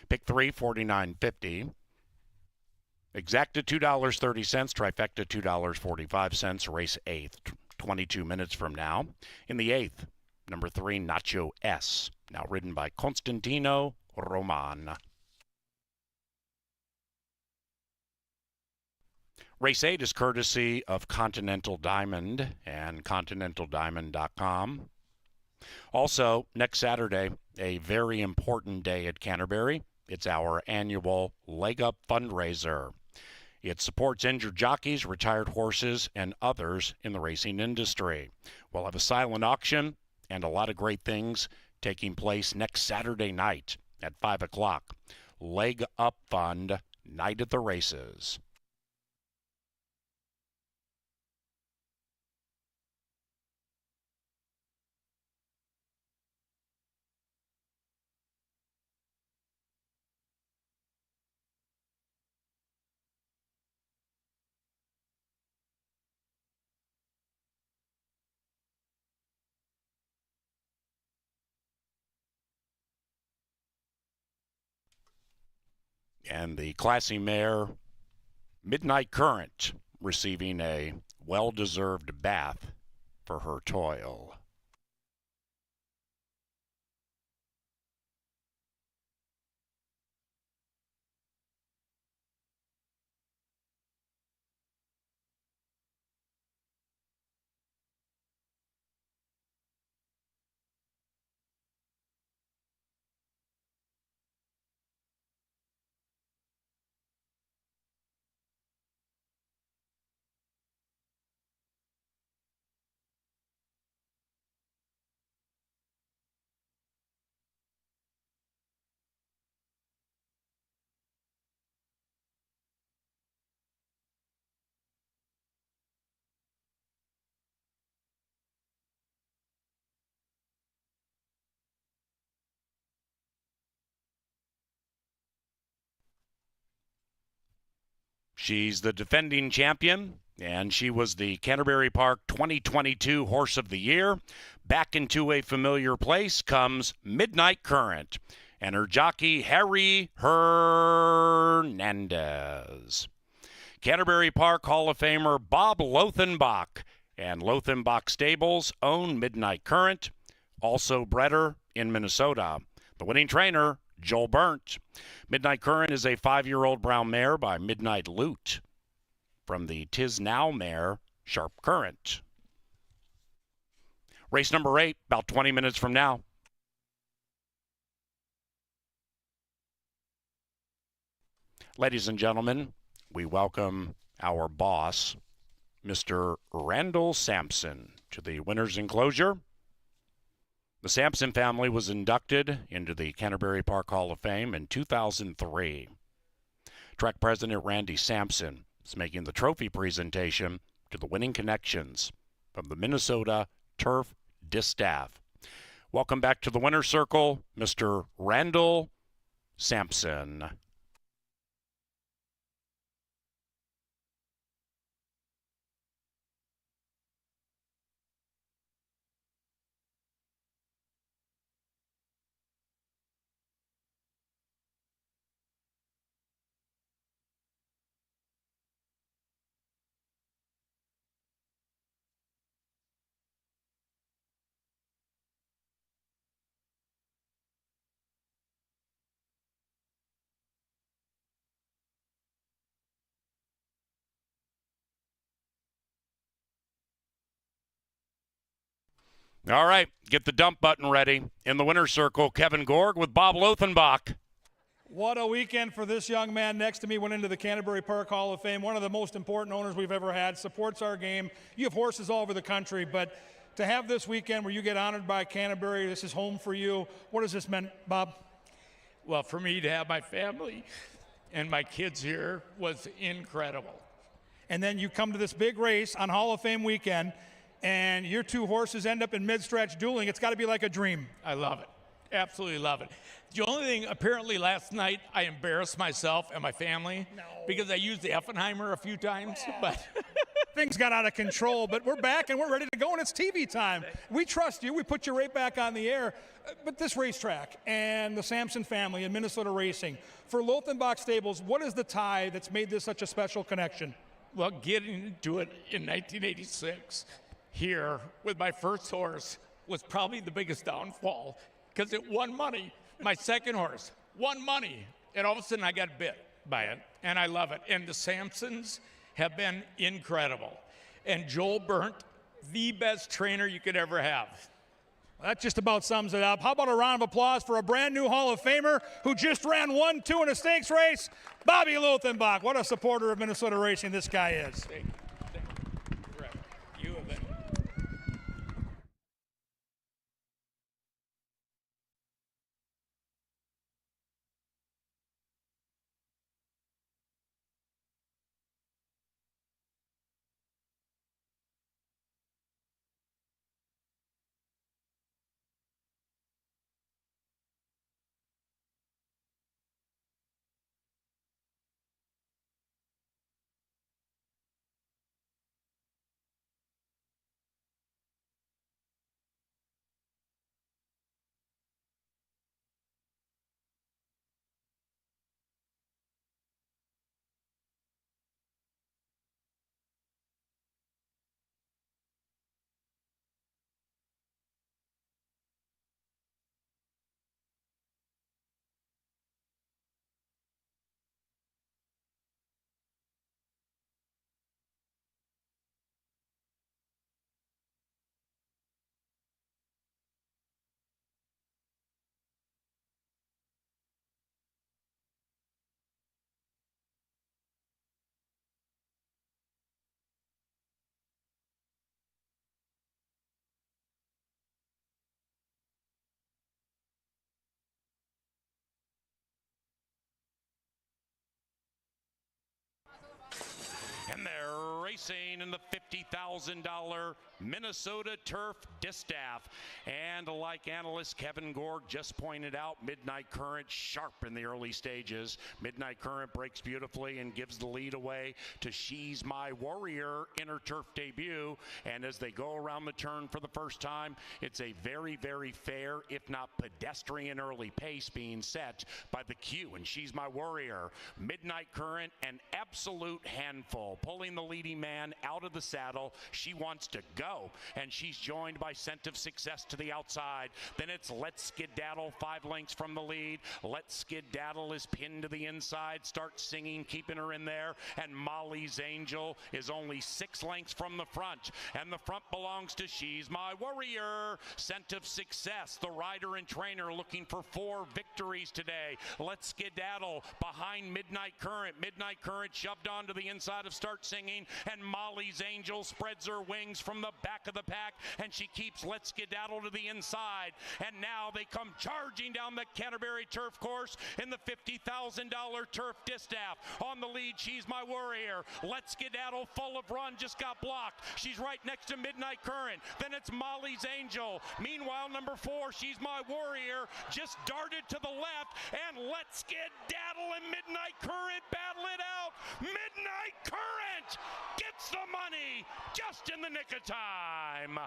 Pick 3, $49.50. Exacta $2.30, trifecta $2.45, race 8th, 22 minutes from now. In the 8th, number 3, Nacho S, now ridden by Constantino Roman. Race 8 is courtesy of Continental Diamond and ContinentalDiamond.com. Also, next Saturday, a very important day at Canterbury. It's our annual Leg Up fundraiser. It supports injured jockeys, retired horses, and others in the racing industry. We'll have a silent auction and a lot of great things taking place next Saturday night at 5 o'clock. Leg Up Fund, night at the races. And the classy mare, Midnight Current, receiving a well-deserved bath for her toil. She's the defending champion, and she was the Canterbury Park 2022 Horse of the Year. Back into a familiar place comes Midnight Current and her jockey, Harry Hernandez. Canterbury Park Hall of Famer Bob Lothenbach and Lothenbach Stables own Midnight Current, also bred her in Minnesota. The winning trainer, Joel Burnt. Midnight Current is a 5-year-old brown mare by Midnight Loot from the Tis Now mare, Sharp Current. Race number 8, about 20 minutes from now. Ladies and gentlemen, we welcome our boss, Mr. Randall Sampson, to the winner's enclosure. The Sampson family was inducted into the Canterbury Park Hall of Fame in 2003. Track President Randy Sampson is making the trophy presentation to the winning connections from the Minnesota Turf Distaff. Welcome back to the winner's circle, Mr. Randall Sampson. All right, get the dump button ready. In the winner's circle, Kevin Gorg with Bob Lothenbach. What a weekend for this young man next to me. Went into the Canterbury Park Hall of Fame. One of the most important owners we've ever had. Supports our game. You have horses all over the country, but to have this weekend where you get honored by Canterbury, this is home for you. What has this meant, Bob? Well, for me to have my family and my kids here was incredible. And then you come to this big race on Hall of Fame weekend, and your two horses end up in mid-stretch dueling. It's got to be like a dream. I love it. Absolutely love it. The only thing, apparently last night, I embarrassed myself and my family because I used the Effenheimer a few times. But things got out of control, but we're back and we're ready to go, and it's TV time. We trust you. We put you right back on the air. But this racetrack and the Sampson family and Minnesota racing, for Lothenbach Stables, what is the tie that's made this such a special connection? Well, getting into it in 1986 here with my first horse was probably the biggest downfall because it won money. My second horse won money, and all of a sudden I got bit by it, and I love it. And the Sampsons have been incredible. And Joel Burnt, the best trainer you could ever have. Well, that just about sums it up. How about a round of applause for a brand new Hall of Famer who just ran 1-2 in a stakes race, Bobby Lothenbach. What a supporter of Minnesota racing this guy is. Thank you. You have been. And they're racing in the $50,000 Minnesota Turf Distaff. And like analyst Kevin Gorg just pointed out, Midnight Current sharp in the early stages. Midnight Current breaks beautifully and gives the lead away to She's My Warrior in her turf debut. And as they go around the turn for the first time, it's a very, very fair, if not pedestrian early pace being set by the Q. And She's My Warrior. Midnight Current, an absolute handful. Pulling the leading man out of the saddle. She wants to go, and she's joined by Scent of Success to the outside. Then it's Let's Skedaddle, 5 lengths from the lead. Let's Skedaddle is pinned to the inside. Start Singing, keeping her in there. And Molly's Angel is only 6 lengths from the front. And the front belongs to She's My Warrior. Scent of Success, the rider and trainer, looking for 4 victories today. Let's Skedaddle behind Midnight Current. Midnight Current shoved onto the inside of Start Singing, and Molly's Angel spreads her wings from the back of the pack, and she keeps Let's Skedaddle to the inside. And now they come charging down the Canterbury turf course in the $50,000 turf distaff. On the lead, She's My Warrior. Let's Skedaddle, full of run, just got blocked. She's right next to Midnight Current. Then it's Molly's Angel. Meanwhile, number 4, She's My Warrior, just darted to the left, and Let's Skedaddle and Midnight Current battle it out. Midnight Current gets the money just in the nick of time.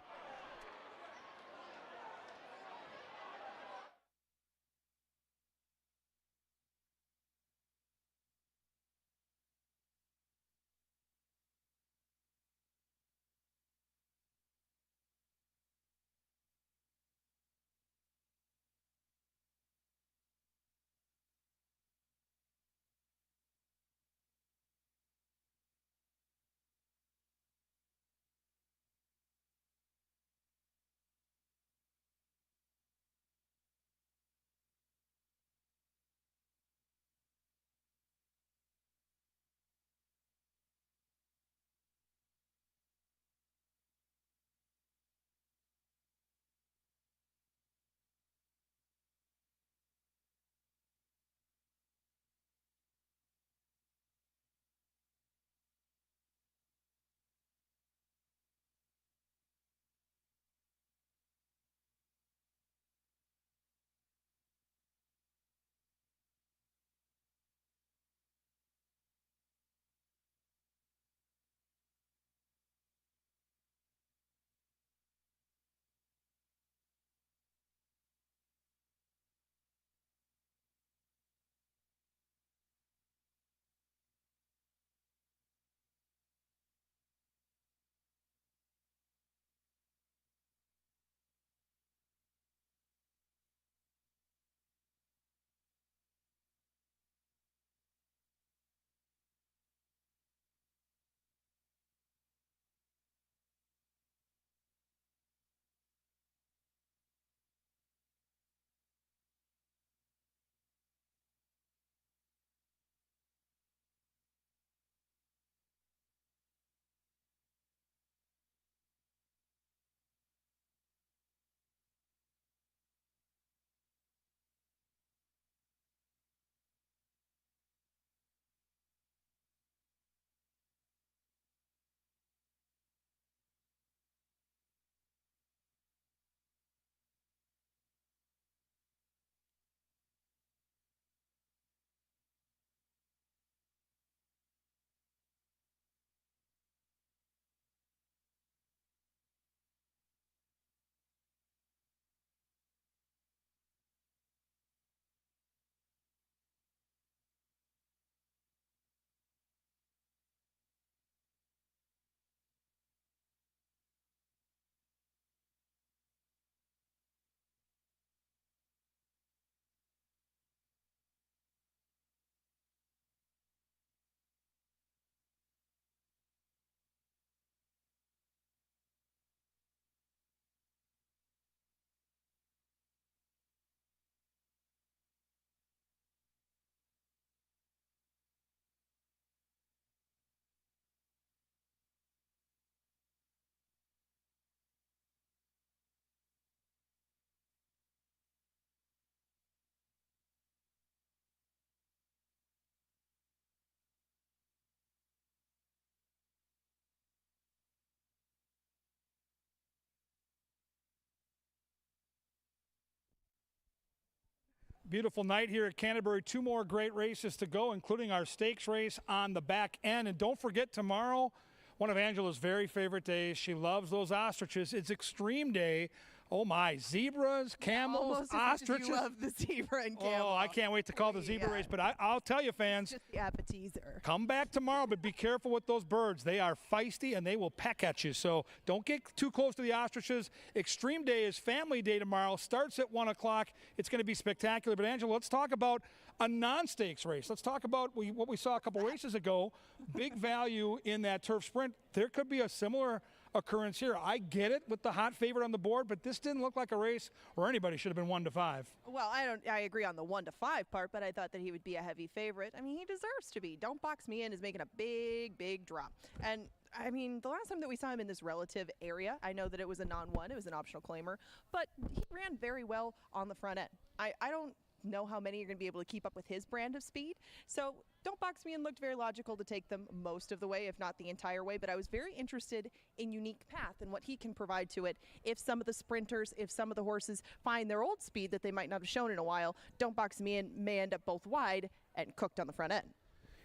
Beautiful night here at Canterbury. 2 more great races to go, including our stakes race on the back end. And don't forget tomorrow, one of Angela's very favorite days. She loves those ostriches. It's Extreme Day. Oh my, zebras, camels, Almost as much as ostriches. you love the zebra and camel. Oh, I can't wait to call the zebra race. But I'll tell you, fans, Just the appetizer. come back tomorrow, but be careful with those birds. They are feisty and they will peck at you. So don't get too close to the ostriches. Extreme Day is family day tomorrow. Starts at 1 o'clock. It's going to be spectacular. But Angela, let's talk about a non-stakes race. Let's talk about what we saw a couple races ago. Big value in that turf sprint. There could be a similar occurrence here. I get it with the hot favorite on the board, but this didn't look like a race where anybody should have been 1-5. Well, I agree on the 1-5 part, but I thought that he would be a heavy favorite. I mean, he deserves to be. Don't Box Me In is making a big drop. And I mean, the last time that we saw him in this relative area, I know that it was a non-1, it was an optional claimer, but he ran very well on the front end. I don't know how many you're going to be able to keep up with his brand of speed. So Don't Box Me In looked very logical to take them most of the way, if not the entire way, but I was very interested in Unique Path and what he can provide to it. If some of the sprinters, if some of the horses find their old speed that they might not have shown in a while, Don't Box Me In may end up both wide and cooked on the front end.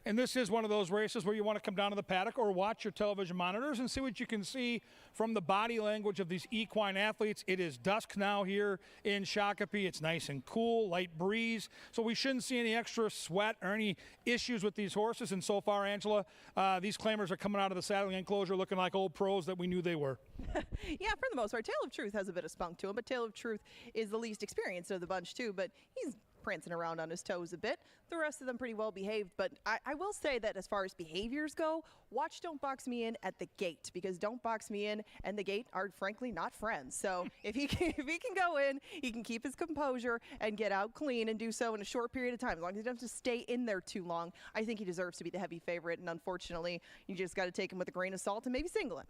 And this is one of those races where you want to come down to the paddock or watch your television monitors and see what you can see from the body language of these equine athletes. It is dusk now here in Shakopee. It's nice and cool, light breeze. So we shouldn't see any extra sweat or any issues with these horses. And so far, Angela, these claimers are coming out of the saddling enclosure looking like old pros that we knew they were. Yeah, for the most part. Tale of Truth has a bit of spunk to him, but Tale of Truth is the least experienced of the bunch too, but he's prancing around on his toes a bit. The rest of them pretty well behaved, but I will say that as far as behaviors go, watch Don't Box Me In at the gate, because Don't Box Me In and the gate are frankly not friends. So if he can go in, he can keep his composure and get out clean and do so in a short period of time. As long as he doesn't have to stay in there too long, I think he deserves to be the heavy favorite, and unfortunately, you just got to take him with a grain of salt and maybe single him.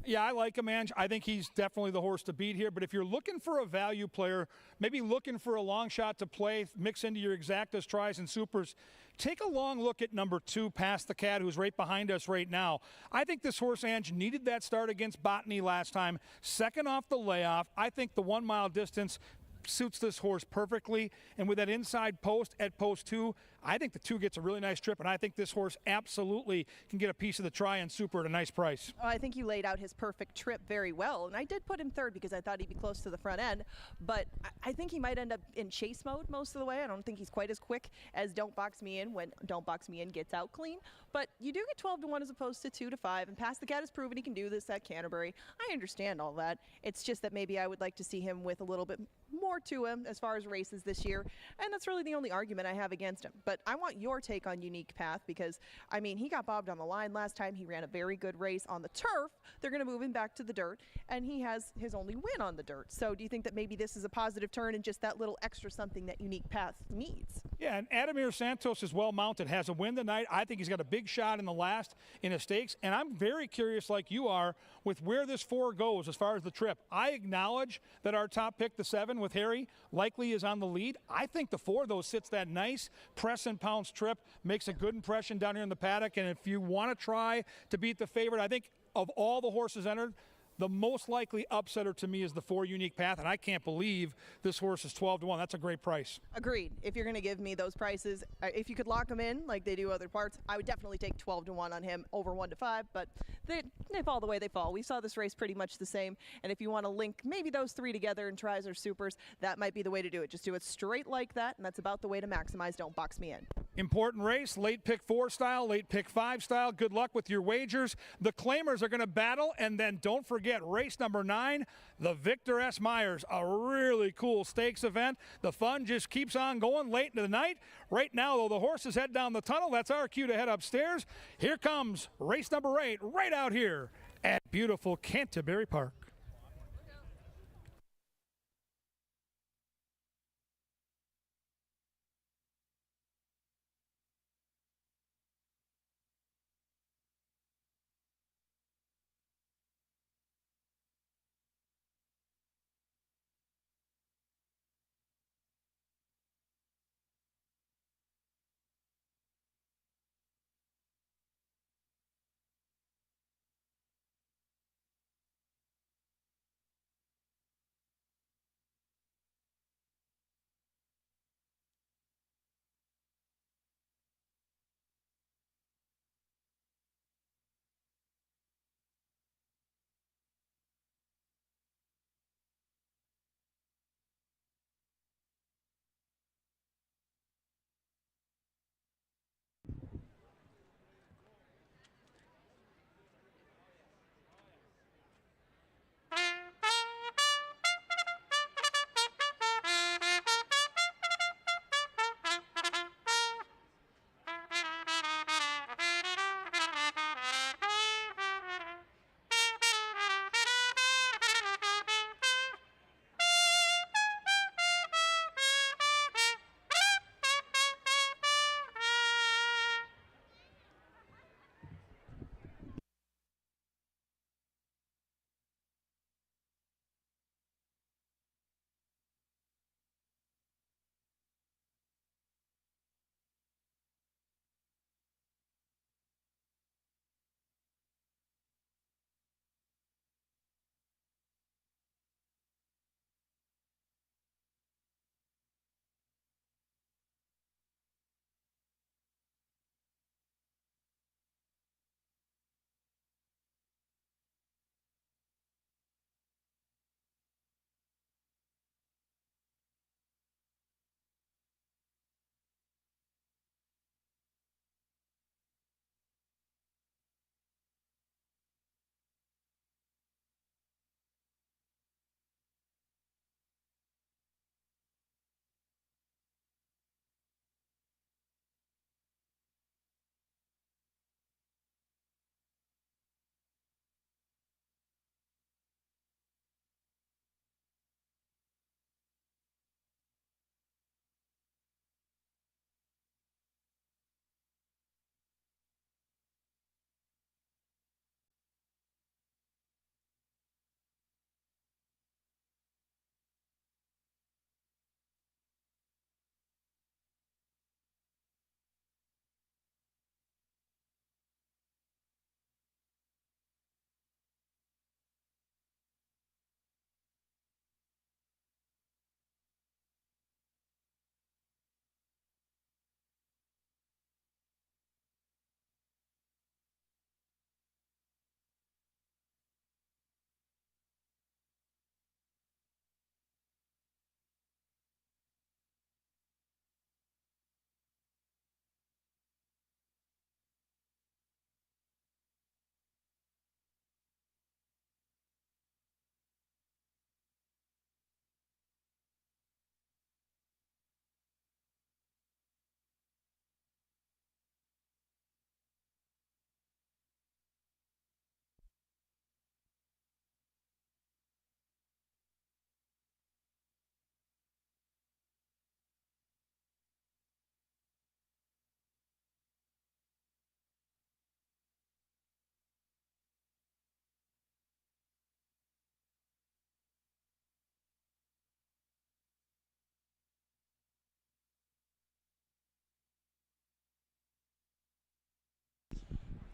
Yeah, I like him, Ange. I think he's definitely the horse to beat here. But if you're looking for a value player, maybe looking for a long shot to play, mix into your exactas, tries, and supers, take a long look at number 2, Past the Cat, who's right behind us right now. I think this horse, Ange, needed that start against Botany last time. Second off the layoff. I think the 1 mile distance suits this horse perfectly, and with that inside post at post 2, I think the 2 gets a really nice trip, and I think this horse absolutely can get a piece of the try and super at a nice price. I think you laid out his perfect trip very well, and I did put him third because I thought he'd be close to the front end, but I think he might end up in chase mode most of the way. I don't think he's quite as quick as Don't Box Me In when Don't Box Me In gets out clean, but you do get 12-1 as opposed to 2-5, and Past the Cat has proven he can do this at Canterbury. I understand all that. It's just that maybe I would like to see him with a little bit more to him as far as races this year, and that's really the only argument I have against him. But I want your take on Unique Path, because I mean, he got bobbed on the line last time. He ran a very good race on the turf. They're going to move him back to the dirt, and he has his only win on the dirt. So do you think that maybe this is a positive turn and just that little extra something that Unique Path needs? Yeah, and Adamir Santos is well mounted, has a win tonight. I think he's got a big shot in the last in a stakes, and I'm very curious, like you are, with where this 4 goes as far as the trip. I acknowledge that our top pick, the 7 with Harry, likely is on the lead. I think the 4, though, sits that nice press and pounce trip, makes a good impression down here in the paddock, and if you want to try to beat the favorite, I think of all the horses entered, the most likely upsetter to me is the 4 Unique Path, and I can't believe this horse is 12-1. That's a great price. Agreed. If you're going to give me those prices, if you could lock them in like they do other parts, I would definitely take 12-1 on him over 1-5, but they fall the way they fall. We saw this race pretty much the same, and if you want to link maybe those 3 together in tries or supers, that might be the way to do it. Just do it straight like that, and that's about the way to maximize Don't Box Me In. Important race, late pick 4 style, late pick 5 style. Good luck with your wagers. The claimers are going to battle, and then don't forget race number 9, the Victor S. Myers, a really cool stakes event. The fun just keeps on going late into the night. Right now, though, the horses head down the tunnel. That's our cue to head upstairs. Here comes race number 8 right out here at beautiful Canterbury Park.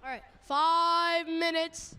All right, 5 minutes.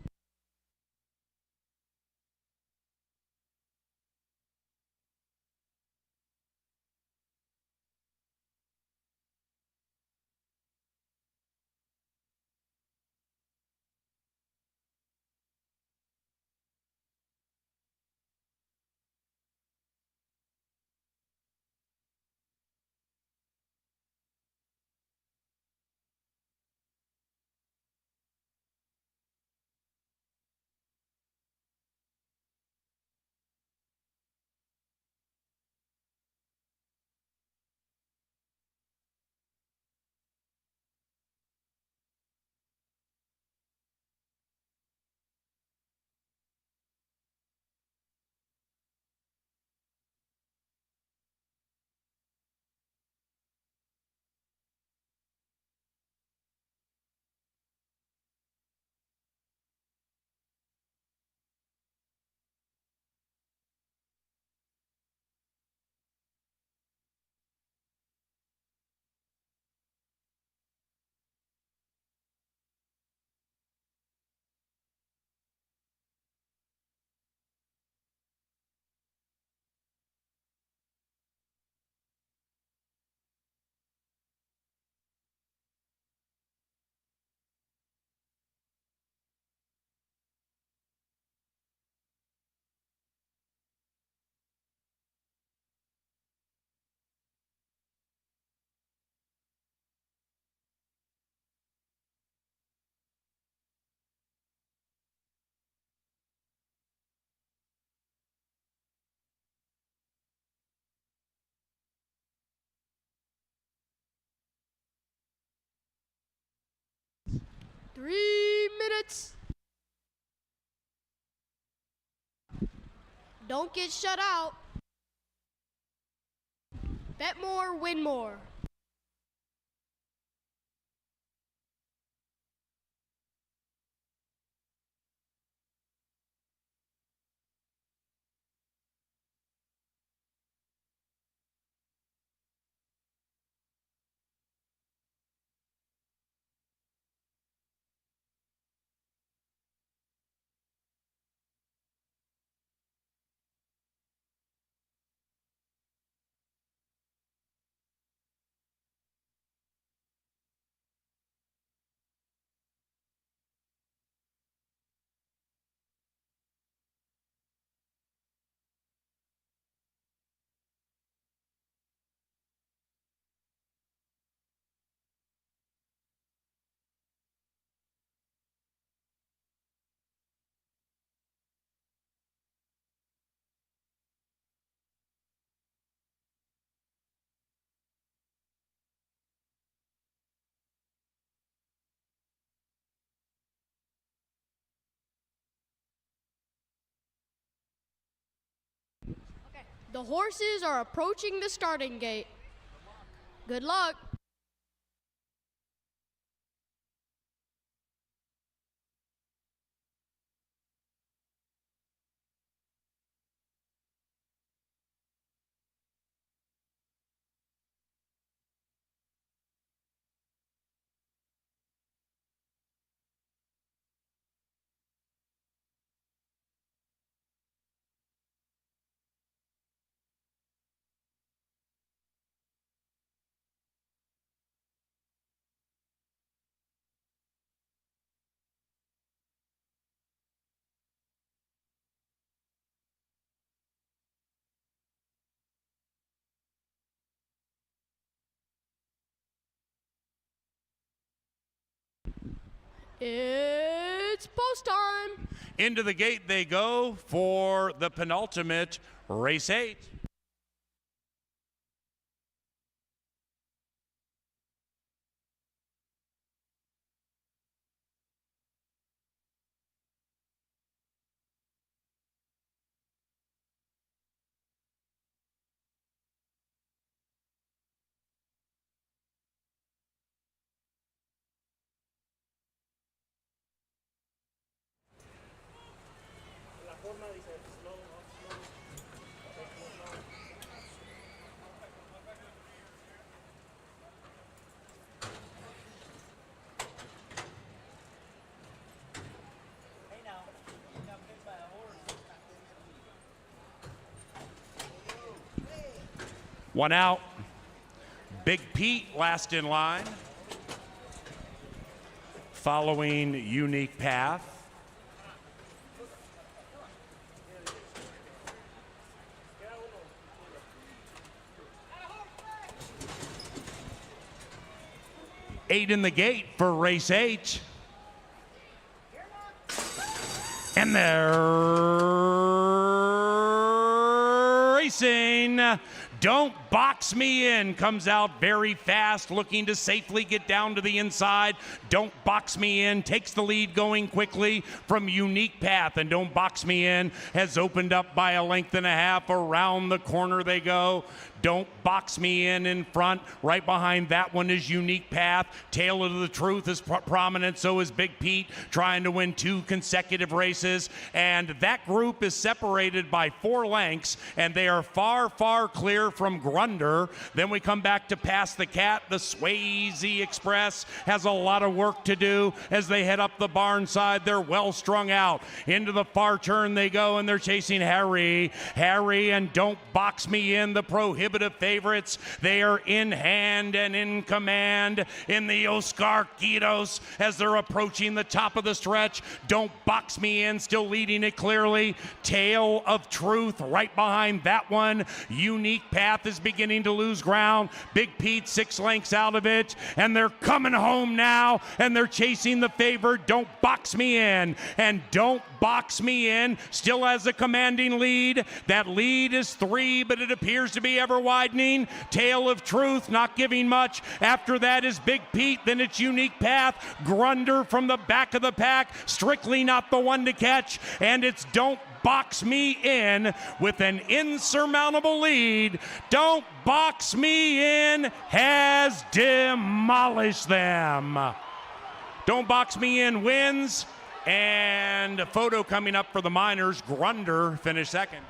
Three minutes. Don't get shut out. Bet more, win more. The horses are approaching the starting gate. Good luck. It's post time. Into the gate they go for the penultimate race 8. One out. Big Pete last in line. Following Unique Path. Eight in the gate for race 8. And they're racing. Don't Box Me In comes out very fast, looking to safely get down to the inside. Don't Box Me In takes the lead going quickly from Unique Path, and Don't Box Me In has opened up by a length and a half. Around the corner they go. Don't Box Me In front. Right behind that one is Unique Path. Tail of the Truth is prominent. So is Big Pete, trying to win 2 consecutive races. And that group is separated by 4 lengths, and they are far, far clear from Grunder. Then we come back to Pass the Cat. The Swayze Express has a lot of work to do as they head up the barn side. They're well strung out. Into the far turn they go, and they're chasing Harry. Harry and Don't Box Me In, the prohibitive favorites. They are in hand and in command in the Oscar Quitos as they're approaching the top of the stretch. Don't Box Me In still leading it clearly. Tail of Truth right behind that one. Unique Path is beginning to lose ground. Big Pete 6 lengths out of it, and they're coming home now, and they're chasing the favorite Don't Box Me In. And Don't Box Me In still has a commanding lead. That lead is 3, but it appears to be ever widening. Tail of Truth not giving much. After that is Big Pete, then it's Unique Path. Grunder from the back of the pack, strictly not the one to catch, and it's Don't Box Me In with an insurmountable lead. Don't Box Me In has demolished them. Don't Box Me In wins, and a photo coming up for the Miners. Grunder finished second.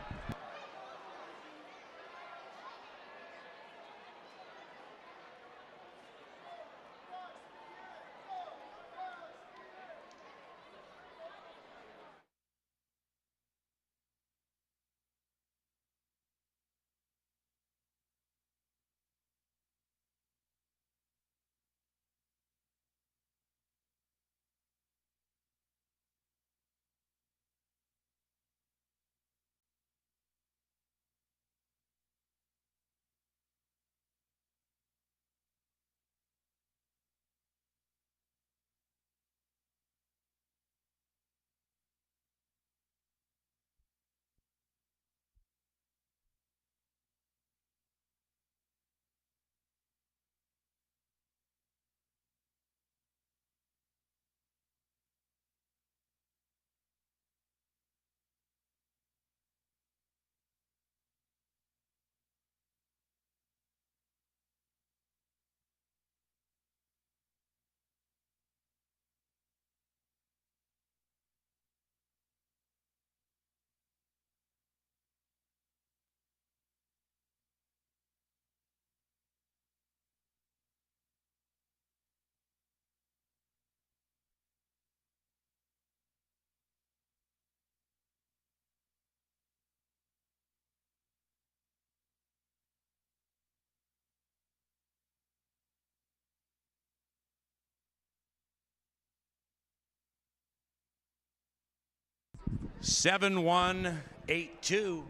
Seven, 1, 8, 2.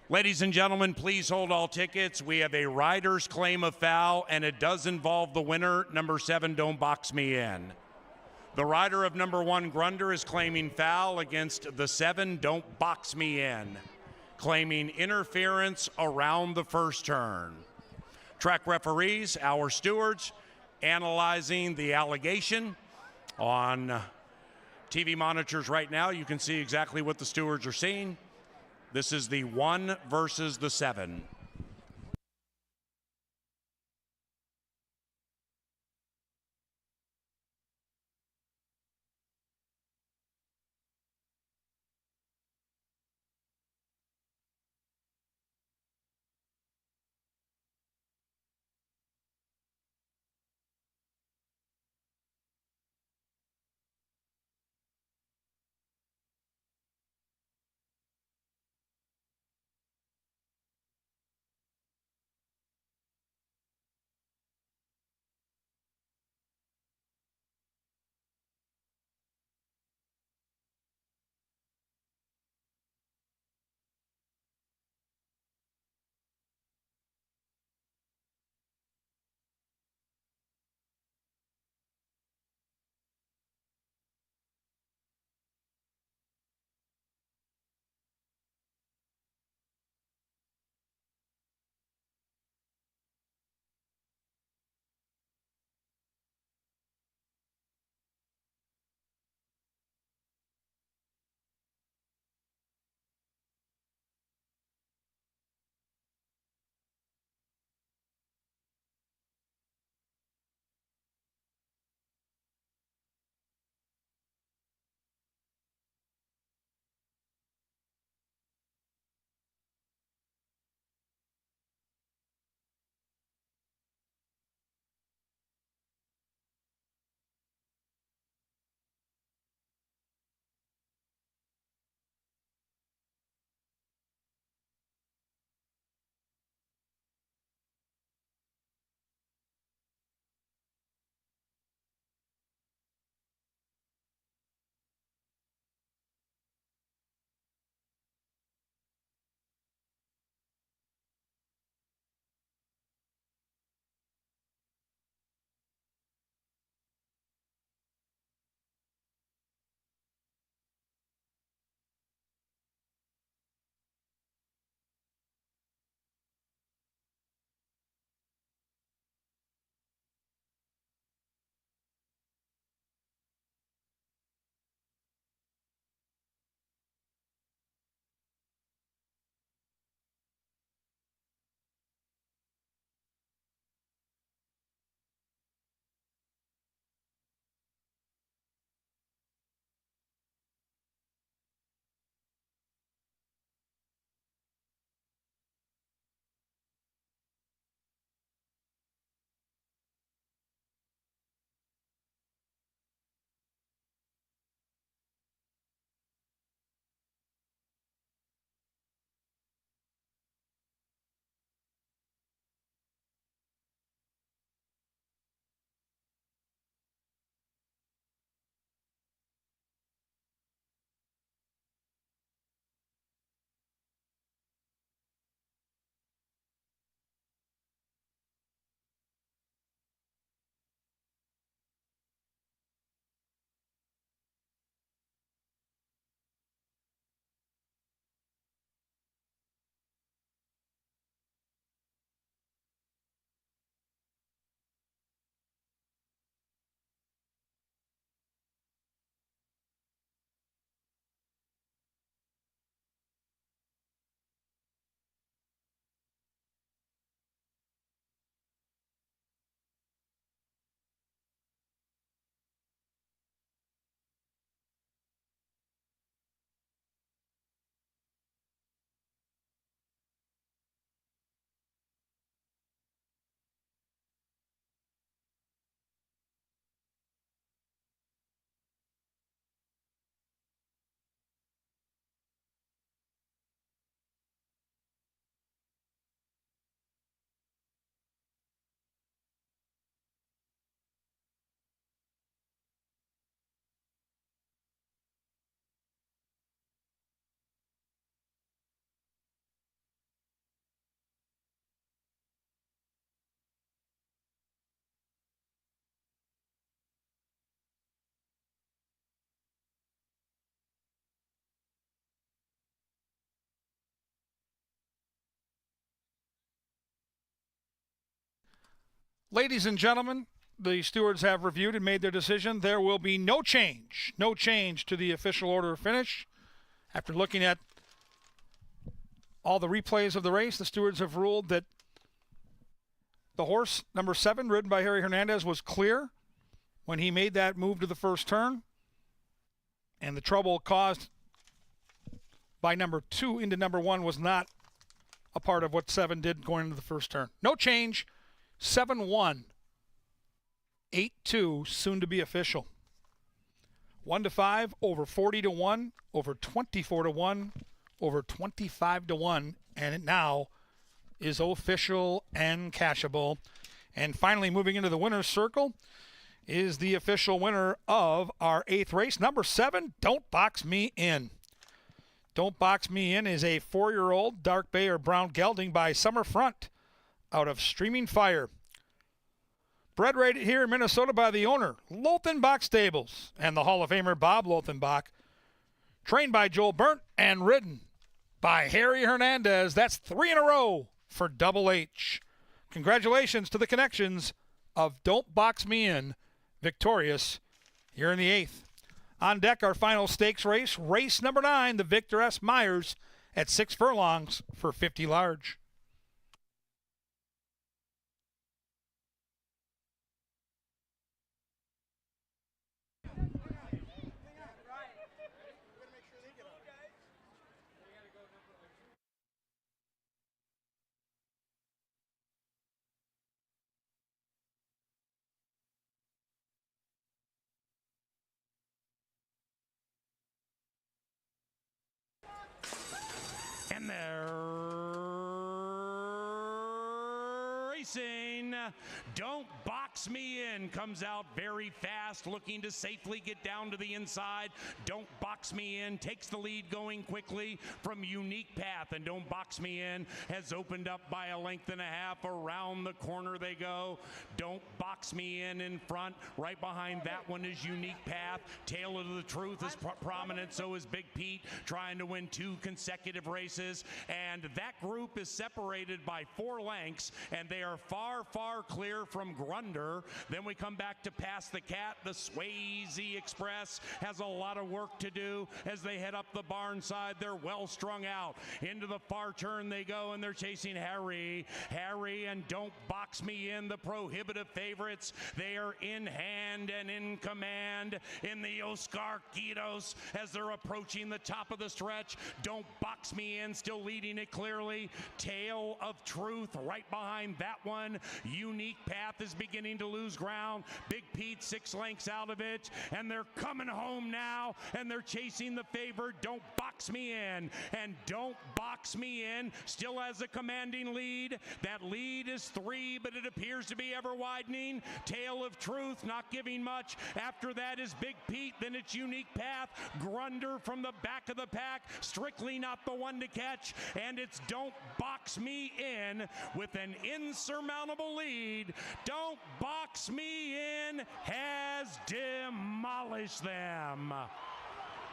Ladies and gentlemen, please hold all tickets. We have a rider's claim of foul, and it does involve the winner, number 7, Don't Box Me In. The rider of number 1, Grunder, is claiming foul against the 7, Don't Box Me In, claiming interference around the first turn. Track referees, our stewards, analyzing the allegation. On TV monitors right now, you can see exactly what the stewards are seeing. This is the 1 versus the 7. Ladies and gentlemen, the stewards have reviewed and made their decision. There will be no change to the official order of finish. After looking at all the replays of the race, the stewards have ruled that the horse, number 7, ridden by Harry Hernandez, was clear when he made that move to the first turn. And the trouble caused by number 2 into number 1 was not a part of what 7 did going into the first turn. No change. 7-1. 8-2, soon to be official. 1-5, over 40-1, over 24-1, over 25-1, and it now is official and cashable. And finally, moving into the winner's circle is the official winner of our 8th race, number 7, Don't Box Me In. Don't Box Me In is a 4-year-old dark bay or brown gelding by Summerfront out of Streaming Fire. Bred right here in Minnesota by the owner, Lothenbach Stables, and the Hall of Famer Bob Lothenbach. Trained by Joel Burnt and ridden by Harry Hernandez. That's 3 in a row for Double H. Congratulations to the connections of Don't Box Me In, victorious here in the 8th. On deck, our final stakes race, race number 9, the Victor S. Myers at 6 furlongs for 50 large. And they're racing. Don't Box Me In comes out very fast, looking to safely get down to the inside. Don't Box Me In takes the lead going quickly from Unique Path, and Don't Box Me In has opened up by a length and a half. Around the corner they go. Don't Box Me In front. Right behind that one is Unique Path. Tail of the Truth is prominent, so is Big Pete, trying to win 2 consecutive races. And that group is separated by 4 lengths, and they are far, far clear from Grunder. Then we come back to Pass the Cat. The Swayze Express has a lot of work to do as they head up the barn side. They're well strung out. Into the far turn they go, and they're chasing Harry. Harry and Don't Box Me In, the prohibitive favorites. They are in hand and in command in the Oscar Quitos as they're approaching the top of the stretch. Don't Box Me In still leading it clearly. Tail of Truth right behind that one. Unique Path is beginning to lose ground. Big Pete 6 lengths out of it, and they're coming home now, and they're chasing the favorite Don't Box Me In. And Don't Box Me In still has a commanding lead. That lead is 3, but it appears to be ever widening. Tail of Truth not giving much. After that is Big Pete, then it's Unique Path. Grunder from the back of the pack, strictly not the one to catch, and it's Don't Box Me In with an insurmountable lead. Don't Box Me In has demolished them.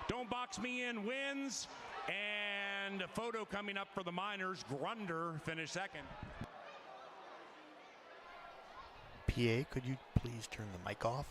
Don't Box Me In wins, and a photo coming up for the Miners. Grunder finished second. PA, could you please turn the mic off?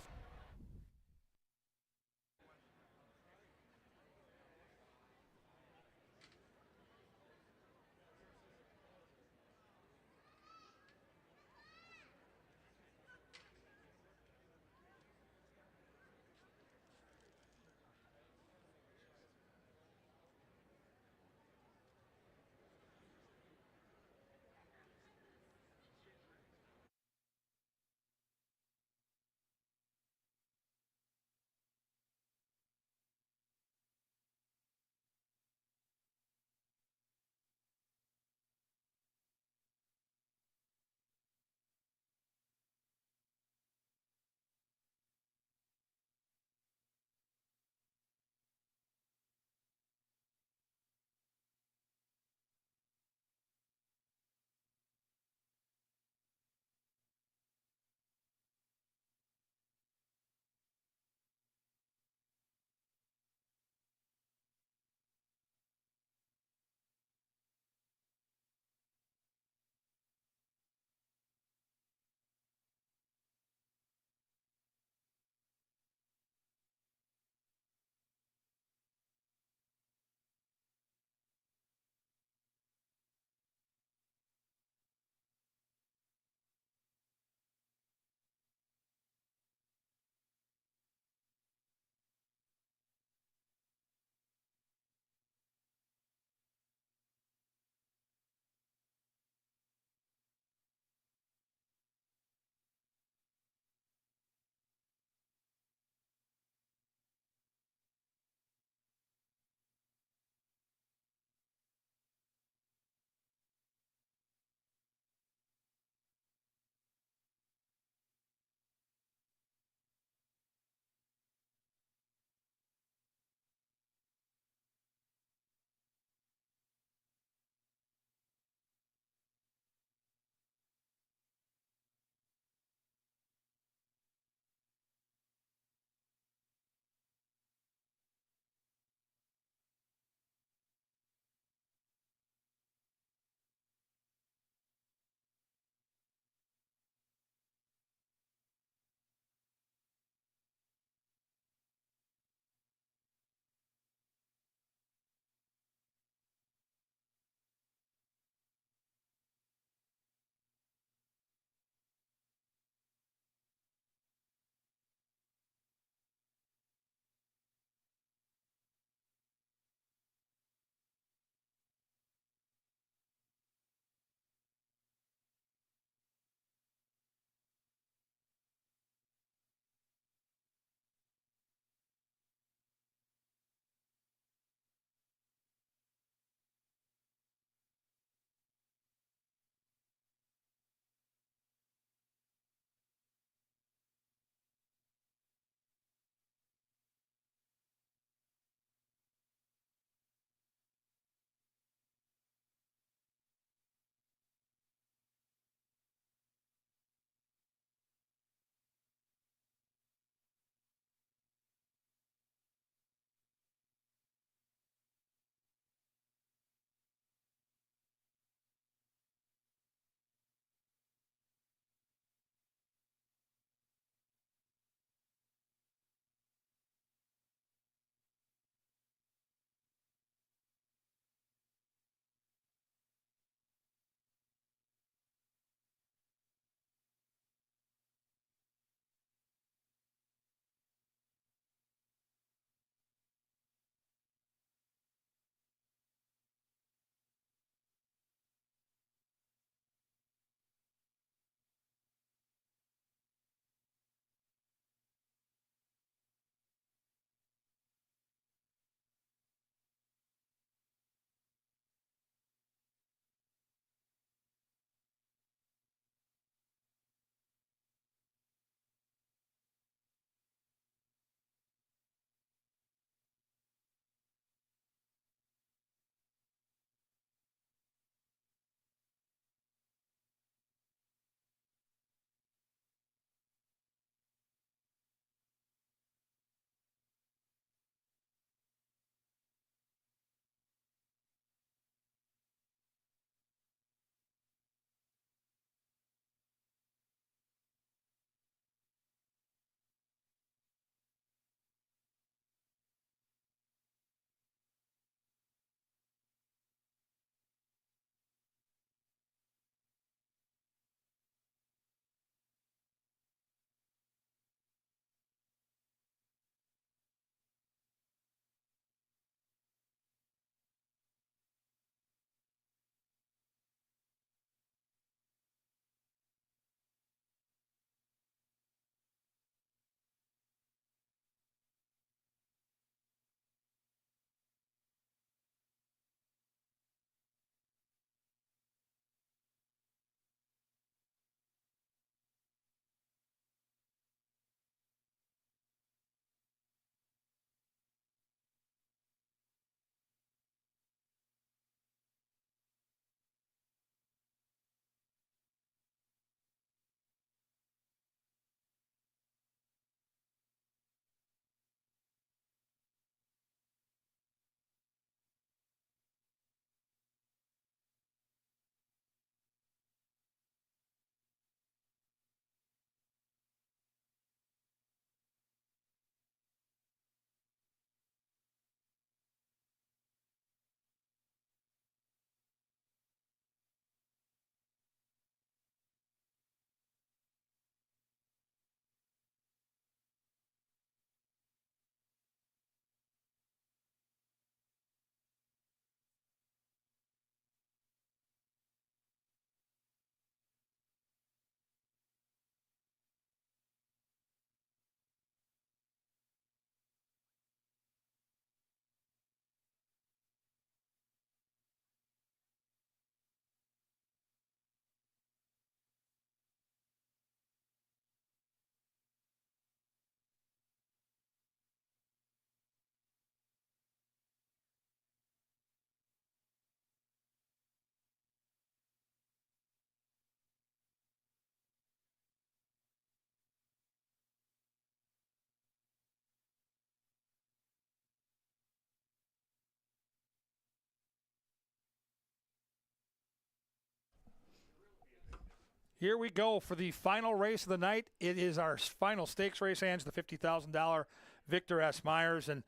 Here we go for the final race of the night. It is our final stakes race, Ange, the $50,000 Victor S. Myers. And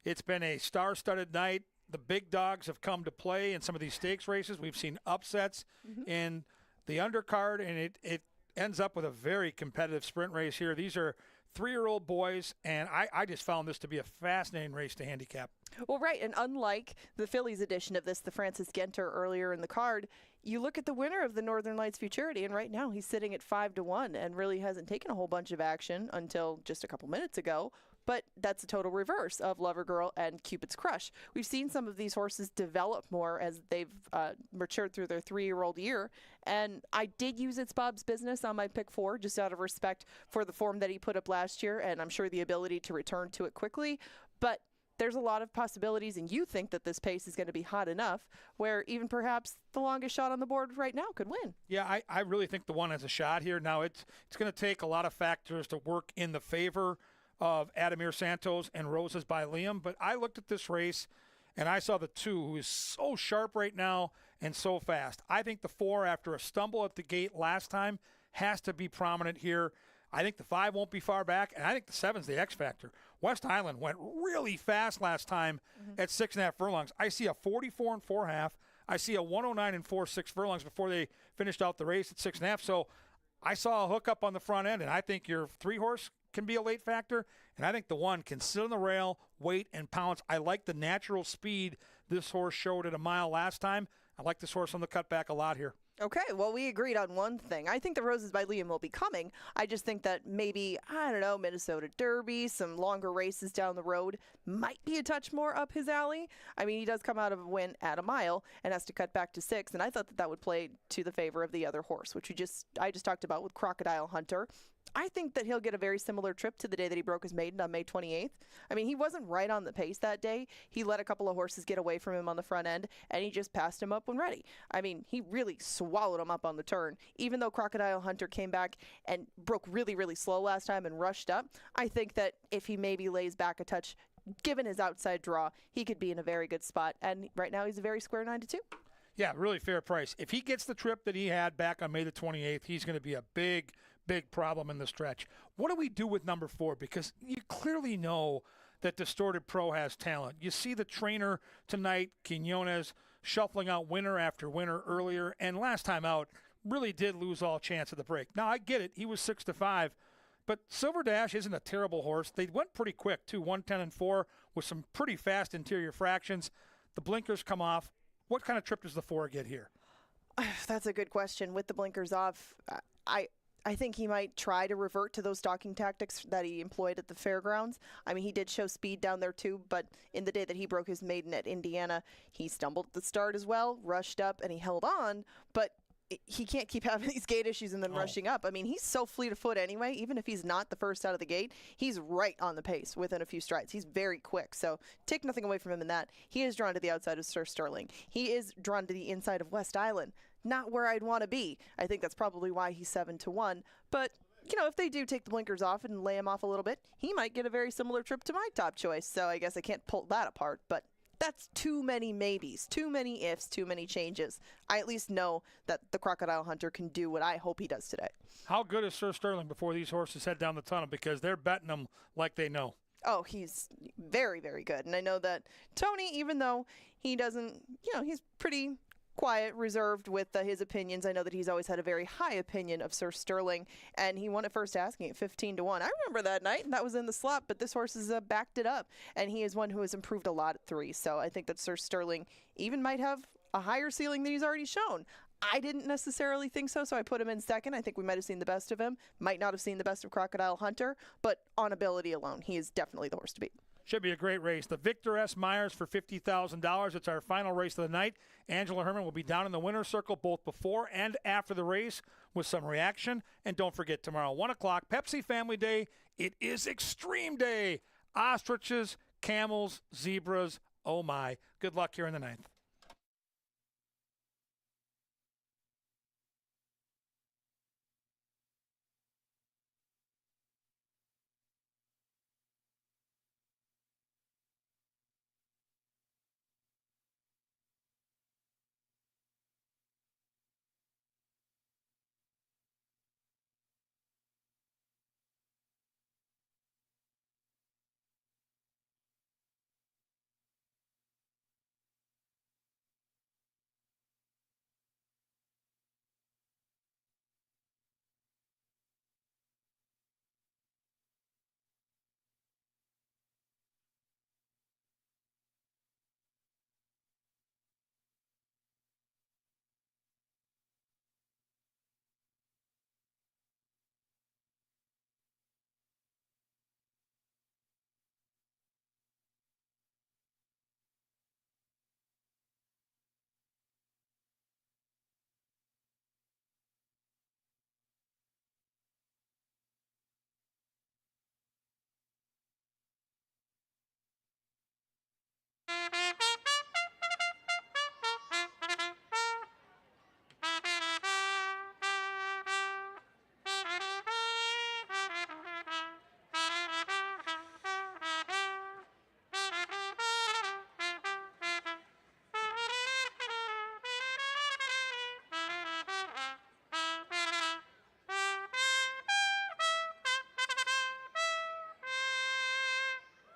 it's been a star-studded night. The big dogs have come to play in some of these stakes races. We've seen upsets in the undercard, and it ends up with a very competitive sprint race here. These are 3-year-old boys, and I just found this to be a fascinating race to handicap. Well, right, and unlike the Phillies edition of this, the Francis Genter earlier in the card, you look at the winner of the Northern Lights Futurity, and right now he's sitting at 5-1 and really hasn't taken a whole bunch of action until just a couple minutes ago. But that's a total reverse of Lover Girl and Cupid's Crush. We've seen some of these horses develop more as they've matured through their 3-year-old year. And I did use It's Bob's Business on my pick 4, just out of respect for the form that he put up last year, and I'm sure the ability to return to it quickly. But there's a lot of possibilities, and you think that this pace is going to be hot enough where even perhaps the longest shot on the board right now could win. Yeah, I really think the one has a shot here. Now, it's going to take a lot of factors to work in the favor of Adamir Santos and Roses by Liam, but I looked at this race and I saw the 2, who is so sharp right now and so fast. I think the 4, after a stumble at the gate last time, has to be prominent here. I think the 5 won't be far back, and I think the 7's the X factor. West Island went really fast last time at 6.5 furlongs. I see a 44 4.5. I see a 109 4.6 furlongs before they finished out the race at 6.5. So I saw a hookup on the front end, and I think your 3-horse can be a late factor, and I think the 1 can sit on the rail, wait, and pounce. I like the natural speed this horse showed at a mile last time. I like this horse on the cutback a lot here. Okay, well, we agreed on one thing. I think the Roses by Liam will be coming. I just think that maybe, I don't know, Minnesota Derby, some longer races down the road might be a touch more up his alley. I mean, he does come out of a win at a mile and has to cut back to 6, and I thought that would play to the favor of the other horse, which I just talked about with Crocodile Hunter. I think that he'll get a very similar trip to the day that he broke his maiden on May 28th. I mean, he wasn't right on the pace that day. He let a couple of horses get away from him on the front end, and he just passed him up when ready. I mean, he really swallowed him up on the turn. Even though Crocodile Hunter came back and broke really, really slow last time and rushed up, I think that if he maybe lays back a touch, given his outside draw, he could be in a very good spot. And right now he's a very square 9-2. Yeah, really fair price. If he gets the trip that he had back on May the 28th, he's going to be a big problem in the stretch. What do we do with number 4? Because you clearly know that Distorted Pro has talent. You see the trainer tonight, Quinones, shuffling out winner after winner earlier, and last time out really did lose all chance of the break. Now, I get it. He was 6-5, but Silver Dash isn't a terrible horse. They went pretty quick, too, 110 4 with some pretty fast interior fractions. The blinkers come off. What kind of trip does the 4 get here? That's a good question. With the blinkers off, I think he might try to revert to those stalking tactics that he employed at the fairgrounds. I mean, he did show speed down there too, but in the day that he broke his maiden at Indiana, he stumbled at the start as well, rushed up, and he held on, but he can't keep having these gate issues and then rushing up. I mean, he's so fleet of foot anyway. Even if he's not the first out of the gate, he's right on the pace within a few strides. He's very quick, so take nothing away from him in that. He is drawn to the outside of Sir Sterling. He is drawn to the inside of West Island. Not where I'd want to be. I think that's probably why he's 7-1. But, you know, if they do take the blinkers off and lay him off a little bit, he might get a very similar trip to my top choice. So I guess I can't pull that apart. But that's too many maybes, too many ifs, too many changes. I at least know that the Crocodile Hunter can do what I hope he does today. How good is Sir Sterling before these horses head down the tunnel? Because they're betting him like they know. Oh, he's very, very good. And I know that Tony, even though he doesn't, you know, he's pretty quiet, reserved with his opinions. I know that he's always had a very high opinion of Sir Sterling, and he won at first asking at 15-1. I remember that night, and that was in the slot, but this horse has backed it up, and he is one who has improved a lot at 3. So I think that Sir Sterling even might have a higher ceiling than he's already shown. I didn't necessarily think so I put him in second. I think we might have seen the best of him, might not have seen the best of Crocodile Hunter, but on ability alone, he is definitely the horse to beat. Should be a great race. The Victor S. Myers for $50,000. It's our final race of the night. Angela Herman will be down in the winner's circle both before and after the race with some reaction. And don't forget, tomorrow, 1 o'clock, Pepsi Family Day. It is Extreme Day. Ostriches, camels, zebras. Oh, my. Good luck here in the 9th.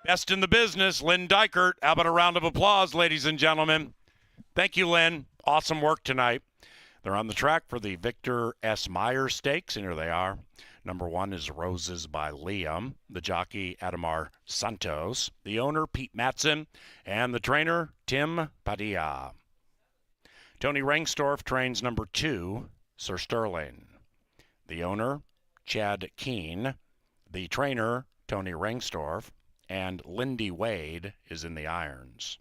Best in the business, Lynn Dykert. How about a round of applause, ladies and gentlemen? Thank you, Lynn. Awesome work tonight. They're on the track for the Victor S. Meyer Stakes, and here they are. Number 1 is Roses by Liam, the jockey Adamar Santos, the owner Pete Matson, and the trainer Tim Padilla. Tony Rengstorff trains number 2, Sir Sterling. The owner, Chad Keene, the trainer, Tony Rengstorff, and Lindy Wade is in the irons.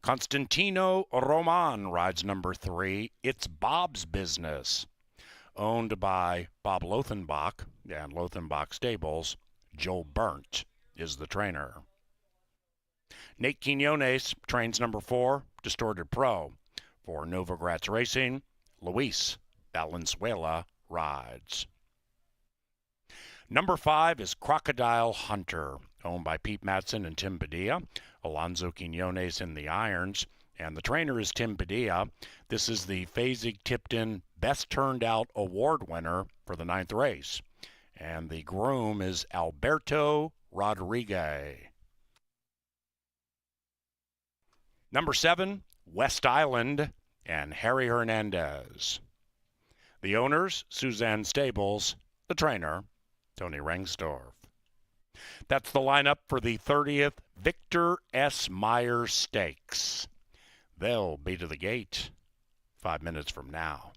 Constantino Roman rides number 3, It's Bob's Business. Owned by Bob Lothenbach and Lothenbach Stables, Joel Burnt is the trainer. Nate Quinones trains number 4, Distorted Pro. For Nova Gratz Racing, Luis Valenzuela rides. Number 5 is Crocodile Hunter, owned by Pete Matson and Tim Padilla. Alonzo Quinones in the irons, and the trainer is Tim Padilla. This is the Fasig-Tipton Best Turned Out Award winner for the 9th race. And the groom is Alberto Rodriguez. Number 7, West Island and Harry Hernandez. The owners, Suzanne Stables. The trainer, Tony Rengstorff. That's the lineup for the 30th Victor S. Meyer Stakes. They'll be to the gate 5 minutes from now.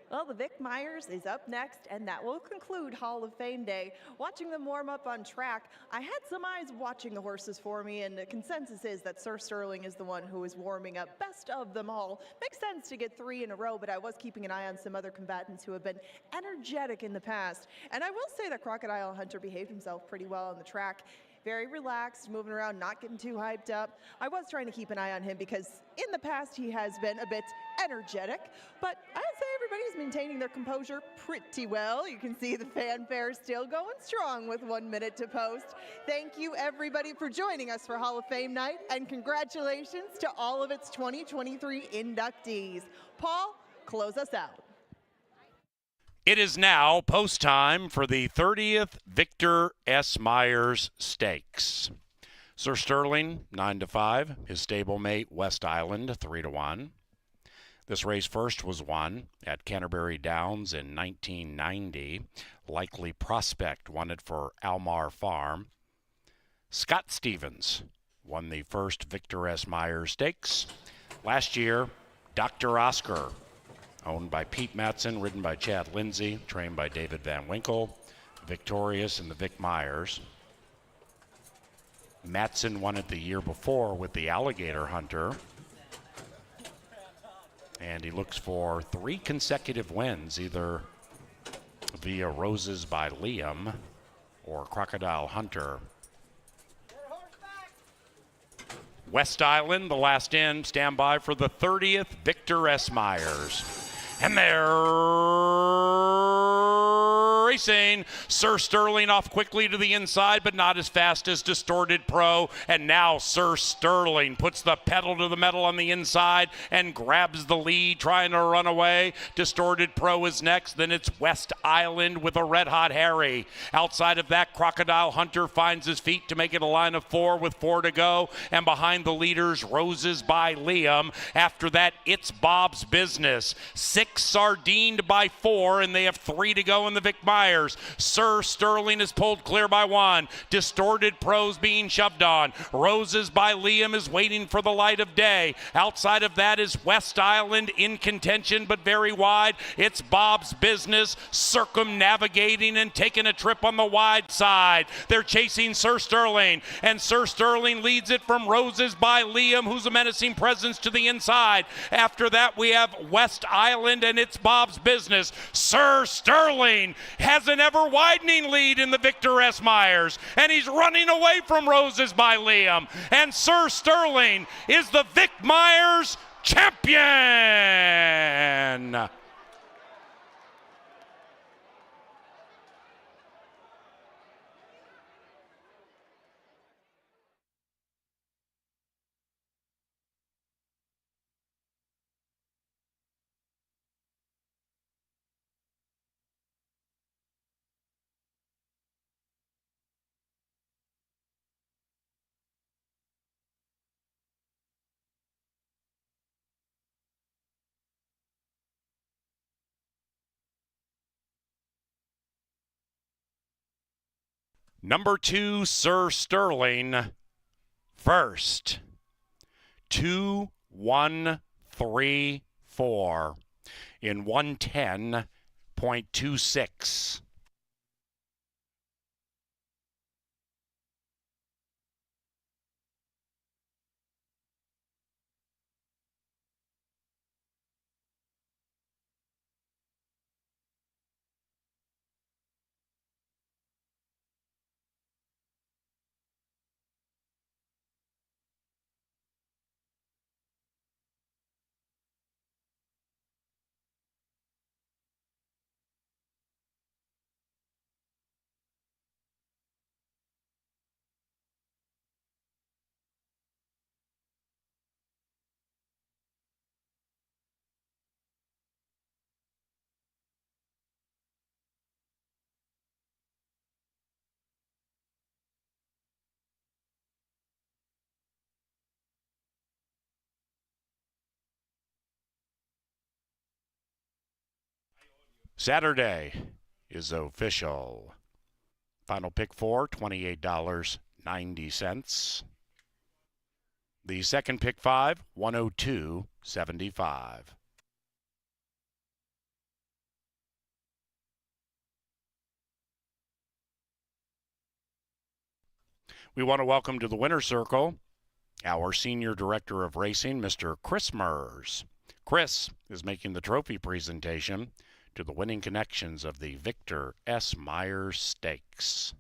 Well, the Vic Myers is up next, and that will conclude Hall of Fame Day. Watching them warm up on track, I had some eyes watching the horses for me, and the consensus is that Sir Sterling is the one who is warming up best of them all. Makes sense to get 3 in a row, but I was keeping an eye on some other combatants who have been energetic in the past. And I will say that Crocodile Hunter behaved himself pretty well on the track. Very relaxed, moving around, not getting too hyped up. I was trying to keep an eye on him because in the past he has been a bit energetic, but I'd say everybody's maintaining their composure pretty well. You can see the fanfare still going strong with 1 minute to post. Thank you everybody for joining us for Hall of Fame night, and congratulations to all of its 2023 inductees. Paul, close us out. It is now post time for the 30th Victor S. Myers Stakes. Sir Sterling, 9-5. His stablemate, West Island, 3-1. This race first was won at Canterbury Downs in 1990. Likely Prospect won it for Almar Farm. Scott Stevens won the first Victor S. Myers Stakes. Last year, Dr. Oscar, owned by Pete Matson, ridden by Chad Lindsay, trained by David Van Winkle, victorious in the Vic Myers. Matson won it the year before with the Alligator Hunter. And he looks for 3 consecutive wins, either via Roses by Liam or Crocodile Hunter. West Island, the last in, stand by for the 30th Victor S. Myers. And they're racing. Sir Sterling off quickly to the inside, but not as fast as Distorted Pro. And now Sir Sterling puts the pedal to the metal on the inside and grabs the lead, trying to run away. Distorted Pro is next. Then it's West Island with a Red Hot Harry. Outside of that, Crocodile Hunter finds his feet to make it a line of 4 with 4 to go. And behind the leaders, Roses by Liam. After that, it's Bob's Business. 6 sardined by 4, and they have 3 to go in the Vic Myers. Sir Sterling is pulled clear by 1. Distorted Pro's being shoved on. Roses by Liam is waiting for the light of day. Outside of that is West Island in contention, but very wide. It's Bob's Business circumnavigating and taking a trip on the wide side. They're chasing Sir Sterling, and Sir Sterling leads it from Roses by Liam, who's a menacing presence to the inside. After that, we have West Island, and it's Bob's Business. Sir Sterling has an ever-widening lead in the Victor S. Myers, and he's running away from Roses by Liam. And Sir Sterling is the Vic Myers champion. Number 2, Sir Sterling, first. 2, 1, 3, 4 in 110.26. Saturday is official. Final pick 4, $28.90. The second pick 5, $102.75. We want to welcome to the winner's circle our Senior Director of Racing, Mr. Chris Mers. Chris is making the trophy presentation to the winning connections of the Victor S. Myers Stakes.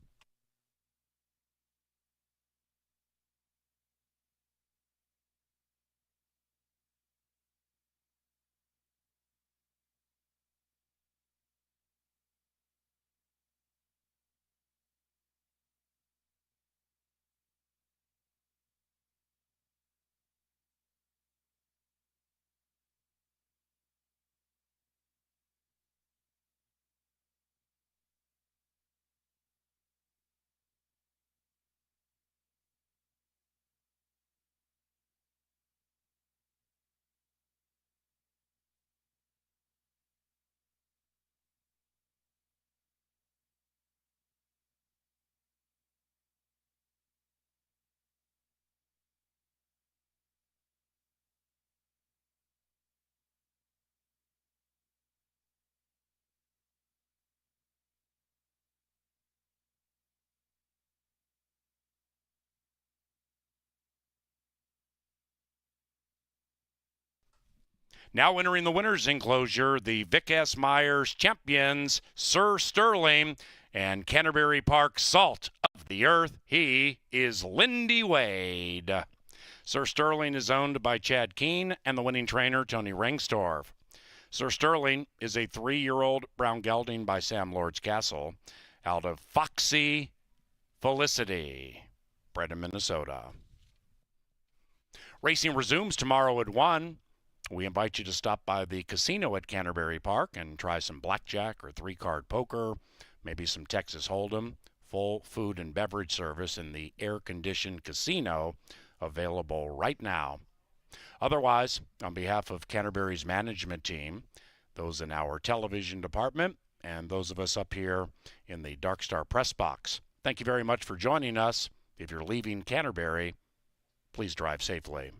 Now entering the winner's enclosure, the Vic S. Myers champions, Sir Sterling, and Canterbury Park Salt of the Earth. He is Lindy Wade. Sir Sterling is owned by Chad Keene and the winning trainer, Tony Rengstorff. Sir Sterling is a 3-year-old brown gelding by Sam Lord's Castle out of Foxy Felicity, bred in Minnesota. Racing resumes tomorrow at 1. We invite you to stop by the casino at Canterbury Park and try some blackjack or 3-card poker, maybe some Texas Hold'em, full food and beverage service in the air-conditioned casino available right now. Otherwise, on behalf of Canterbury's management team, those in our television department, and those of us up here in the Dark Star press box, thank you very much for joining us. If you're leaving Canterbury, please drive safely.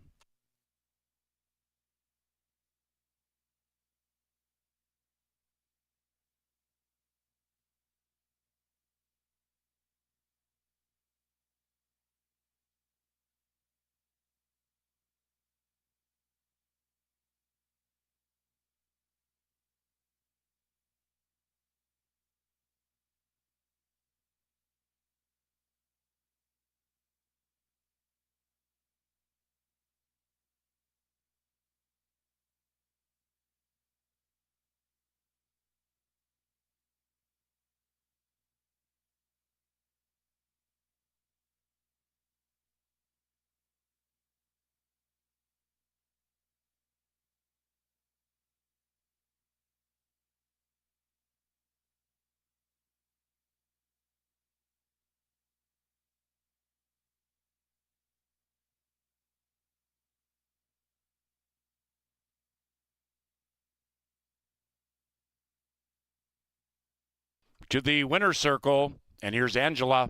To the winner's circle, and here's Angela.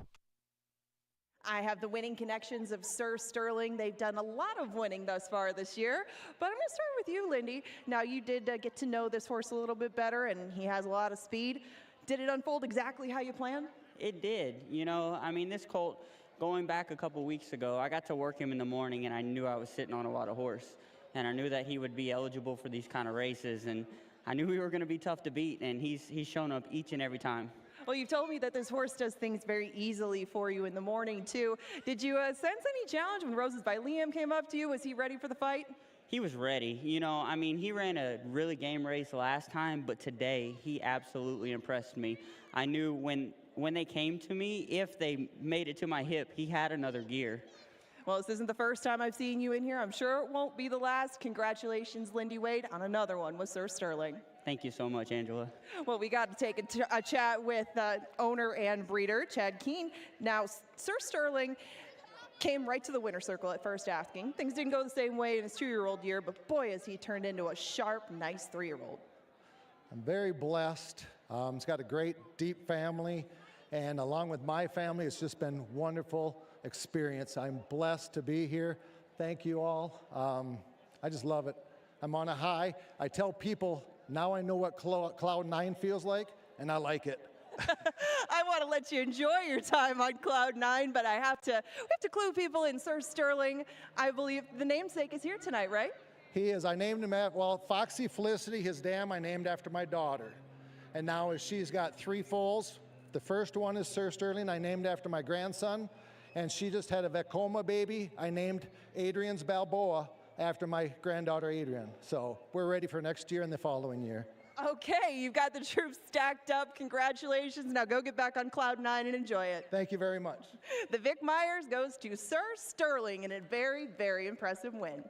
I have the winning connections of Sir Sterling. They've done a lot of winning thus far this year. But I'm going to start with you, Lindy. Now, you did get to know this horse a little bit better, and he has a lot of speed. Did it unfold exactly how you planned? It did. You know, I mean, this colt, going back a couple weeks ago, I got to work him in the morning, and I knew I was sitting on a lot of horse. And I knew that he would be eligible for these kind of races. And I knew we were going to be tough to beat, and he's shown up each and every time. Well, you've told me that this horse does things very easily for you in the morning, too. Did you sense any challenge when Roses by Liam came up to you? Was he ready for the fight? He was ready. You know, I mean, he ran a really game race last time, but today he absolutely impressed me. I knew when they came to me, if they made it to my hip, he had another gear. Well, this isn't the first time I've seen you in here. I'm sure it won't be the last. Congratulations, Lindy Wade, on another one with Sir Sterling. Thank you so much, Angela. Well, we got to take a chat with owner and breeder, Chad Keene. Now, Sir Sterling came right to the winner's circle at first asking. Things didn't go the same way in his 2-year-old year, but boy, has he turned into a sharp, nice 3-year-old. I'm very blessed. He's got a great, deep family, and along with my family, it's just been wonderful experience. I'm blessed to be here. Thank you all. I just love it. I'm on a high. I tell people, now I know what Cloud 9 feels like, and I like it. I want to let you enjoy your time on Cloud 9, but we have to clue people in. Sir Sterling, I believe the namesake is here tonight, right? He is. I named him Foxy Felicity, his dam, I named after my daughter. And now she's got 3 foals. The first one is Sir Sterling, I named after my grandson. And she just had a Vekoma baby. I named Adrian's Balboa after my granddaughter Adrian. So we're ready for next year and the following year. Okay, you've got the troops stacked up. Congratulations. Now go get back on Cloud 9 and enjoy it. Thank you very much. The Vic Myers goes to Sir Sterling in a very, very impressive win.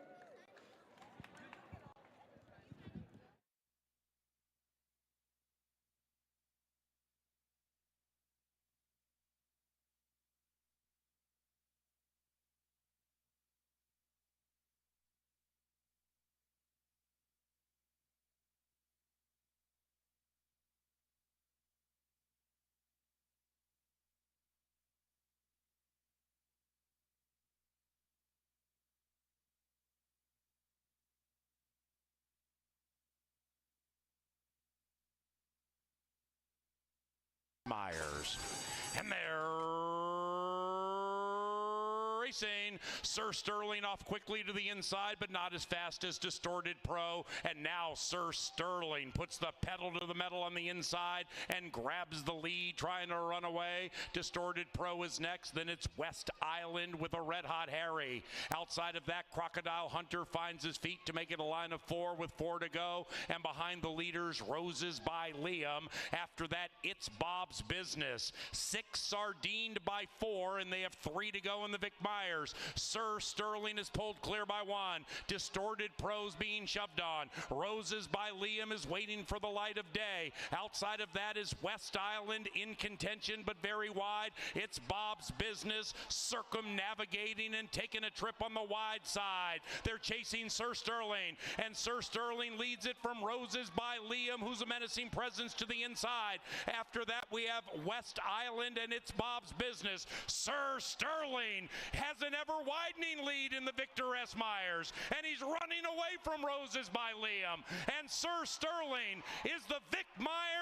Myers. And they're racing. Sir Sterling off quickly to the inside, but not as fast as Distorted Pro. And now Sir Sterling puts the pedal to the metal on the inside and grabs the lead, trying to run away. Distorted Pro is next. Then it's West Island with a Red Hot Harry. Outside of that, Crocodile Hunter finds his feet to make it a line of 4 with 4 to go. And behind the leaders, Roses by Liam. After that, it's Bob's Business. 6 Sardined by 4, and they have 3 to go in the Vic Myers. Sir Sterling is pulled clear by 1. Distorted Pro's being shoved on. Roses by Liam is waiting for the light of day. Outside of that is West Island in contention, but very wide. It's Bob's Business circumnavigating and taking a trip on the wide side. They're chasing Sir Sterling, and Sir Sterling leads it from Roses by Liam, who's a menacing presence to the inside. After that, we have West Island, and it's Bob's Business. Sir Sterling has an ever-widening lead in the Victor S. Myers, and he's running away from Roses by Liam. And Sir Sterling is the Vic Myers